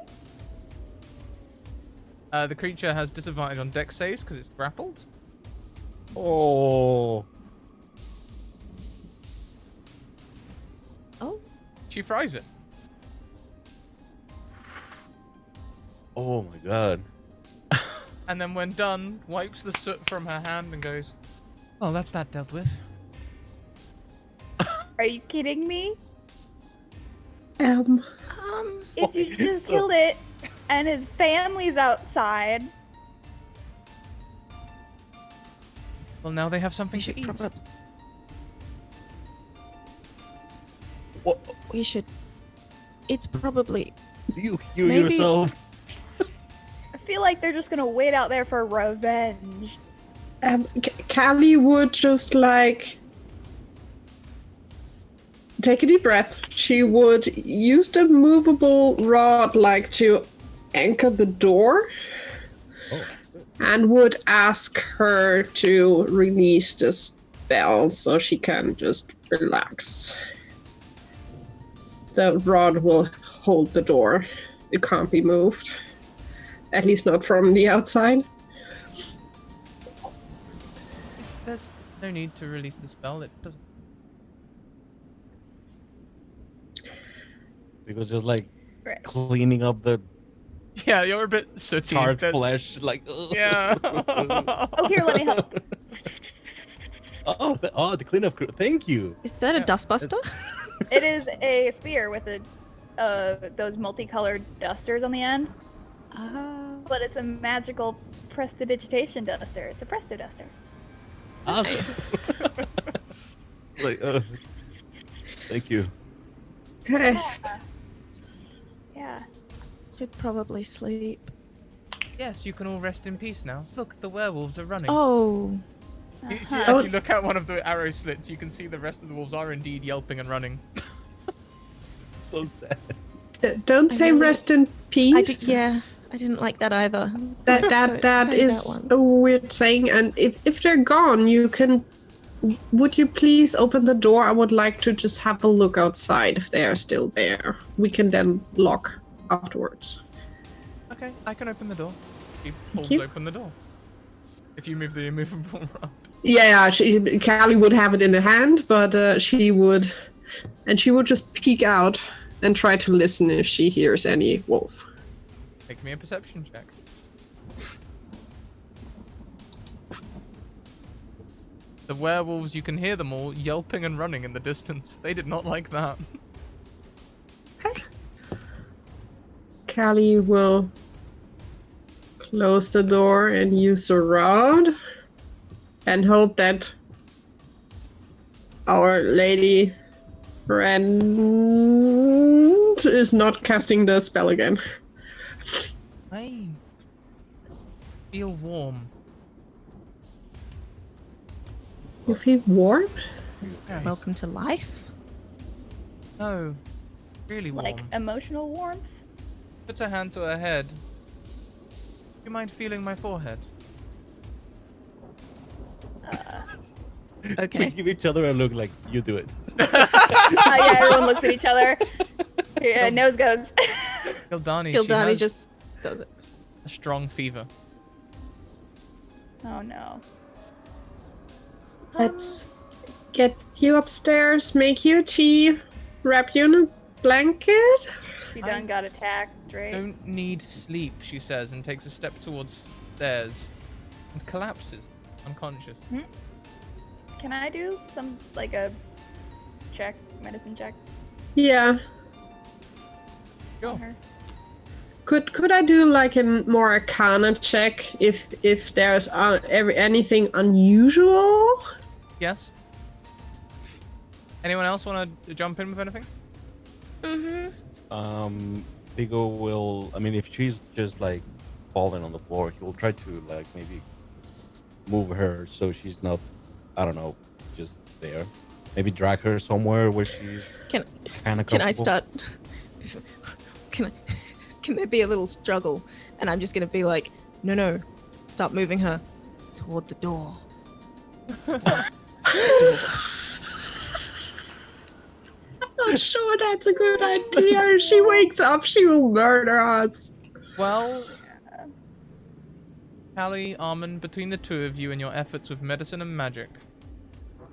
The creature has disadvantage on dex saves because it's grappled. Oh. Oh, She fries it. Oh my god. And then when done, wipes the soot from her hand and goes, "Well, that's that dealt with." Are you kidding me? if If you just killed it and his family's outside, Well, now they have we something to should eat. probably. What? We should. It's probably You heal Maybe- yourself. I feel like they're just gonna wait out there for revenge. Callie would just like take a deep breath. She would use the movable rod like to anchor the door Oh, and would ask her to release the spell so she can just relax. The rod will hold the door. It can't be moved. At least not from the outside. There's no need to release the spell. It doesn't. it was just like Right. cleaning up the Yeah, you're a bit sooty. charred That- flesh. Like, ugh. Yeah. Oh, here, let me help. The cleanup crew. Thank you. Is that a Yeah. dustbuster? It is a spear with those multicolored dusters on the end, but it's a magical prestidigitation duster. It's a presto duster. Awesome. Like, thank you. Okay. Yeah. Should probably sleep. Yes, you can all rest in peace now. Look, the werewolves are running. Oh, As you look out one of the arrow slits, you can see the rest of the wolves are indeed yelping and running. So sad. Don't I say really- rest in peace. I didn't like that either. That Don't that say is that one. a weird saying. And if they're gone, you can. Would you please open the door? I would like to just have a look outside if they are still there. We can then lock afterwards. Okay, I can open the door. He pulls you. open the door. If you move the immovable rod. Yeah, Callie would have it in her hand, but she would just peek out and try to listen if she hears any wolf. Make me a perception check. The werewolves, you can hear them all yelping and running in the distance. They did not like that. Callie will close the door and use a rod and hope that our lady friend is not casting the spell again. I feel warm. You feel warm? Yes. Welcome to life. No, really warm. Like emotional warmth. Puts her hand to her head. Do you mind feeling my forehead? We Okay. give each other a look like you do it. Yeah, everyone looks at each other. Yeah, nose goes. Gildani, she Gildani has just does it. a strong fever. Oh no. Let's get you upstairs, make you tea, wrap you in a blanket. She done got attacked, right? Don't need sleep, she says, and takes a step towards stairs and collapses, unconscious. Can I do some, like a check, medicine check Yeah. Sure. on her? Could I do like a more arcana check if there's anything unusual? Yes. Anyone else want to jump in with anything? Vigo will. I mean, if she's just like falling on the floor, he will try to like maybe move her so she's not. I don't know, just there. Maybe drag her somewhere where she's Can kind of. can I start? Can there be a little struggle? And I'm just gonna be like, no, start moving her toward the door. Not sure that's a good idea. If she wakes up, she will murder us. Well, Callie, Armand, between the two of you and your efforts with medicine and magic,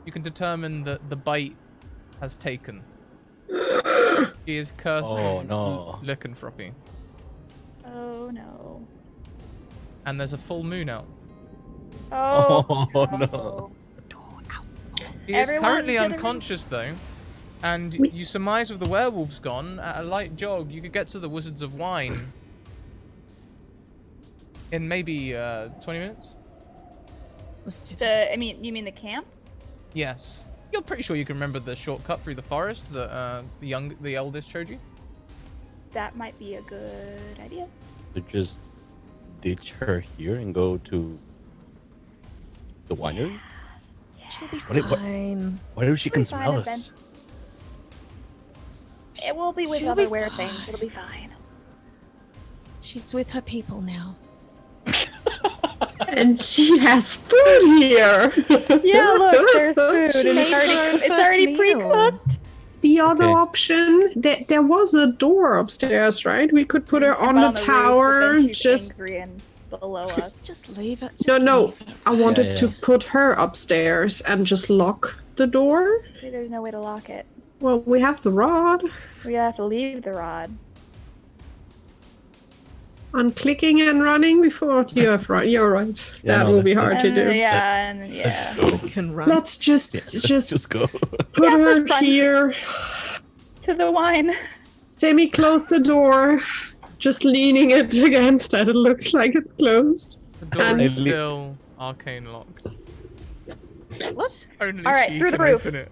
you can determine that the bite has taken. She is cursed Oh, with no. lycanthropy. Oh no. And there's a full moon out. Oh, Oh, no. She is Everyone currently should have been- unconscious though, and We- you surmise with the werewolves gone, at a light jog, you could get to the Wizards of Wine in maybe 20 minutes? Let's do that. you mean the camp? Yes. You're pretty sure you can remember the shortcut through the forest that the eldest showed you? that might be a good idea. To just ditch her here and go to the winery? She'll be What- what- fine. What if she can We're fine, smell Ben. us? It will be with She'll other be weird things. fine. It'll be fine. She's with her people now. And she has food here. Yeah, look, there's food, She and made her own it's first already meal. pre-cooked. The other Okay. option, there was a door upstairs, right? We could put her But on the roof, but tower. then she's Just angry and below us. Just leave it. Just no. leave it. I wanted yeah. to put her upstairs and just lock the door. See, there's no way to lock it. Well, we have the rod. We have to leave the rod. On clicking and running before you have right. You're right. Yeah, That no, will be let's- hard to And, do. yeah, and yeah. Go. You can run. Let's just Yeah, just go. put Yeah, her let's run. here. To the wine. Semi close the door. Just leaning it against it. It looks like it's closed. The door And- is still arcane locked. What? Only All right, she through the can roof. open it.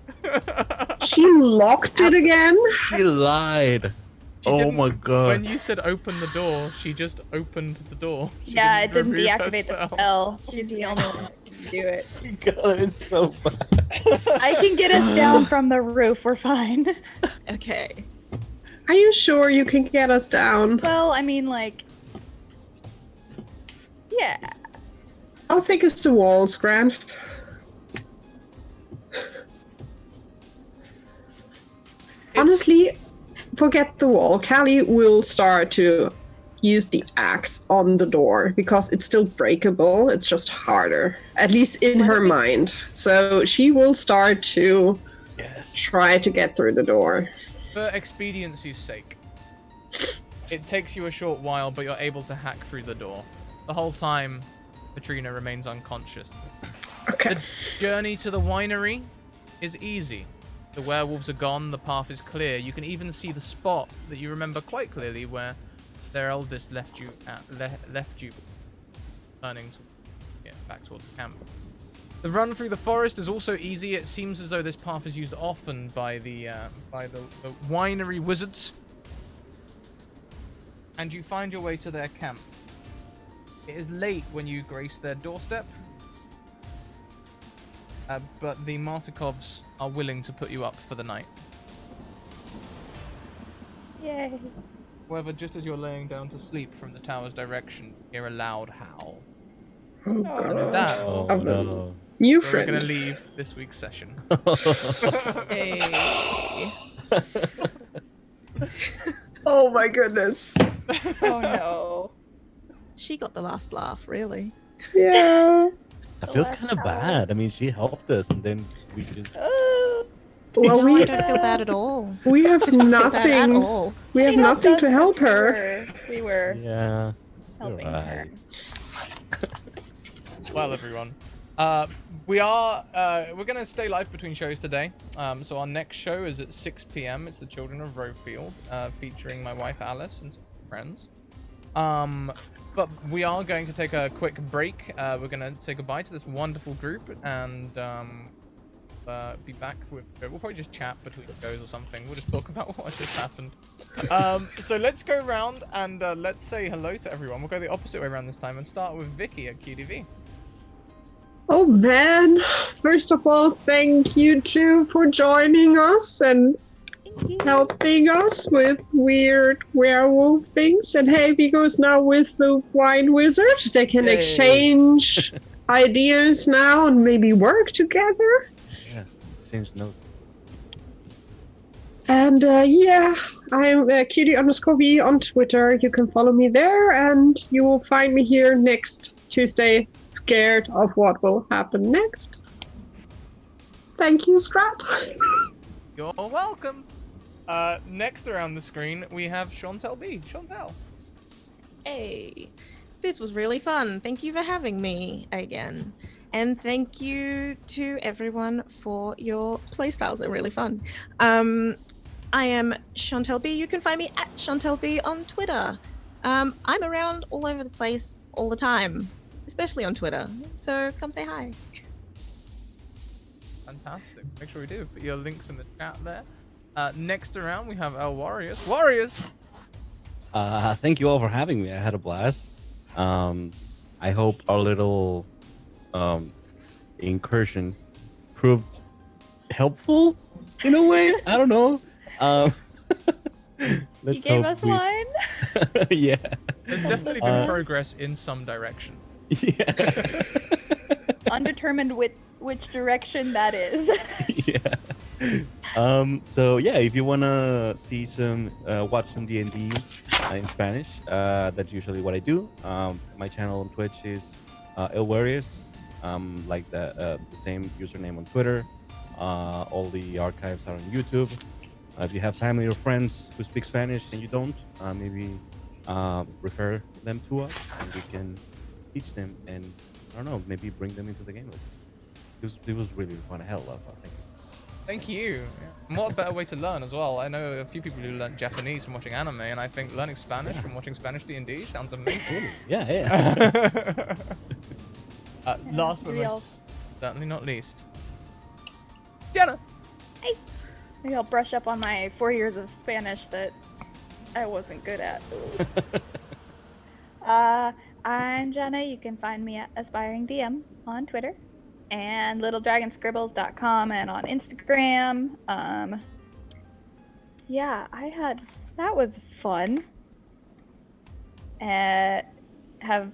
She locked it again. She lied. She Oh didn't- my god. When you said open the door, she just opened the door. She Yeah, it didn't remove her deactivate the spell. She's the only one that can do it. God, it's so bad. I can get us down from the roof. We're fine. Okay. Are you sure you can get us down? Well, I mean, like, yeah. How thick is the walls, Grant? Honestly, forget the wall. Callie will start to use the axe on the door because it's still breakable. It's just harder, at least in her mind. So she will start to Yes. try to get through the door. For expediency's sake, it takes you a short while, but you're able to hack through the door. The whole time, Katrina remains unconscious. Okay. The journey to the winery is easy. The werewolves are gone, the path is clear. You can even see the spot that you remember quite clearly where their eldest left you turning back towards the camp. The run through the forest is also easy. It seems as though this path is used often by the winery wizards. And you find your way to their camp. It is late when you grace their doorstep. But the Martikovs are willing to put you up for the night. Yay. However, just as you're laying down to sleep from the tower's direction, you hear a loud howl. Oh, And God. with that, Oh Um, no. New we're going to friend. leave this week's session. Hey. Oh my goodness. Oh no. She got the last laugh, really. Yeah. I feel last kind of hour. bad. I mean, she helped us, and then we just. Oh. Well, No, I we don't feel bad at all. we have Bad at nothing. all. We have She helped nothing us to help because her. We were Yeah. helping You're her. Well, everyone, we're gonna stay live between shows today. So our next show is at 6 p.m. It's the Children of Rovefield, featuring my wife Alice and some friends. But we are going to take a quick break. We're gonna say goodbye to this wonderful group and be back with. We'll probably just chat between shows or something. We'll just talk about what just happened. So let's go around and let's say hello to everyone. We'll go the opposite way around this time and start with Vicky at QDV. Oh man. First of all, thank you two for joining us and Thank you. helping us with weird werewolf things. And hey, Vigo's now with the wine wizard. They can Yay. exchange ideas now and maybe work together. Yeah. Seems no. And yeah, I'm cutie_v on Twitter. You can follow me there, and you will find me here next Tuesday, scared of what will happen next. Thank you, Scrap. You're welcome. Next around the screen, we have Chantel B. Chantel. Hey, this was really fun. Thank you for having me again. And thank you to everyone for your playstyles. They're really fun. I am Chantel B. You can find me at Chantel B on Twitter. I'm around all over the place all the time, especially on Twitter. So come say hi. Fantastic. Make sure we do. Put your links in the chat there. Next around, we have El Warriors. Warriors! Thank you all for having me. I had a blast. Um, I hope our little um, incursion proved helpful in a way. I don't know. Um, You let's gave hope us we. one. Yeah. There's Help definitely us been out. progress in some direction. Yeah. Undetermined which direction that is. Yeah. So yeah, if you wanna see some, watch some D&D in Spanish, that's usually what I do. My channel on Twitch is Ilwarius, like the same username on Twitter. All the archives are on YouTube. If you have family or friends who speak Spanish and you don't, maybe refer them to us and we can teach them and I don't know, maybe bring them into the game. It was really fun. Hell of fun. Thank you. Thank you. And what a better way to learn as well. I know a few people who learn Japanese from watching anime, and I think learning Spanish Yeah. from watching Spanish D&D sounds amazing. Totally. Yeah, yeah. Last but Maybe most certainly not least, Jenna. Maybe I'll brush up on my 4 years of Spanish that I wasn't good at. I'm Jenna. You can find me at Aspiring DM on Twitter and littledragonscribbles.com and on Instagram. Yeah, that was fun. Have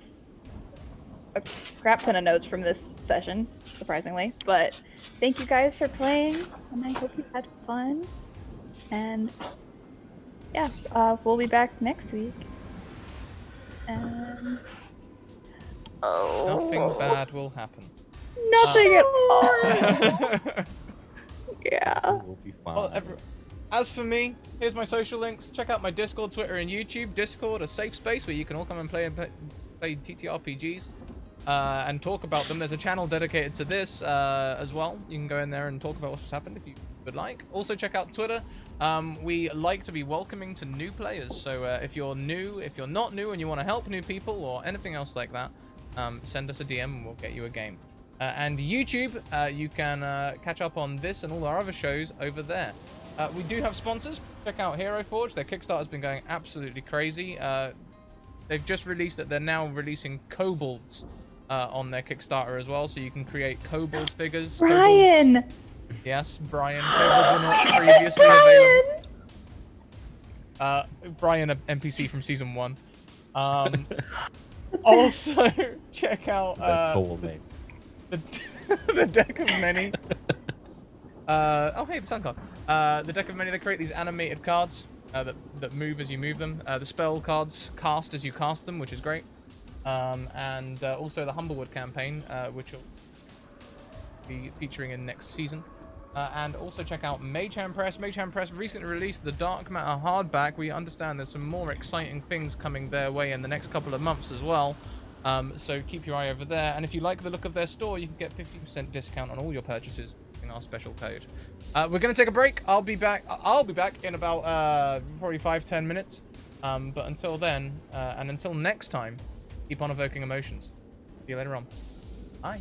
a crap ton of notes from this session, surprisingly. But thank you guys for playing, and I hope you had fun. And yeah, we'll be back next week. And Nothing bad will happen. nothing at all. Yeah. It will be fine. Well, as for me, here's my social links. Check out my Discord, Twitter, and YouTube. Discord, a safe space where you can all come and play TTRPGs and talk about them. There's a channel dedicated to this as well. You can go in there and talk about what's happened if you would like. Also, check out Twitter. We like to be welcoming to new players. So if you're new, if you're not new and you want to help new people or anything else like that, send us a DM and we'll get you a game. And YouTube, you can catch up on this and all our other shows over there. We do have sponsors. Check out Hero Forge. Their Kickstarter's been going absolutely crazy. They've just released that they're now releasing kobolds on their Kickstarter as well, so you can create kobold figures. Brian! Kobolds. Yes, Brian. Kobolds were not previously available. Brian, a NPC from season 1. Also, check out Best kobold name. the deck of many. Oh hey, the sun card. The deck of many, they create these animated cards that move as you move them. The spell cards cast as you cast them, which is great. And also the Humblewood campaign, which will be featuring in next season. And also check out Magehand Press. Magehand Press recently released the Dark Matter hardback. We understand there's some more exciting things coming their way in the next couple of months as well. So keep your eye over there. And if you like the look of their store, you can get 50% discount on all your purchases using our special code. We're going to take a break. I'll be back in about probably 5-10 minutes. But until then, and until next time, keep on evoking emotions. See you later on. Bye.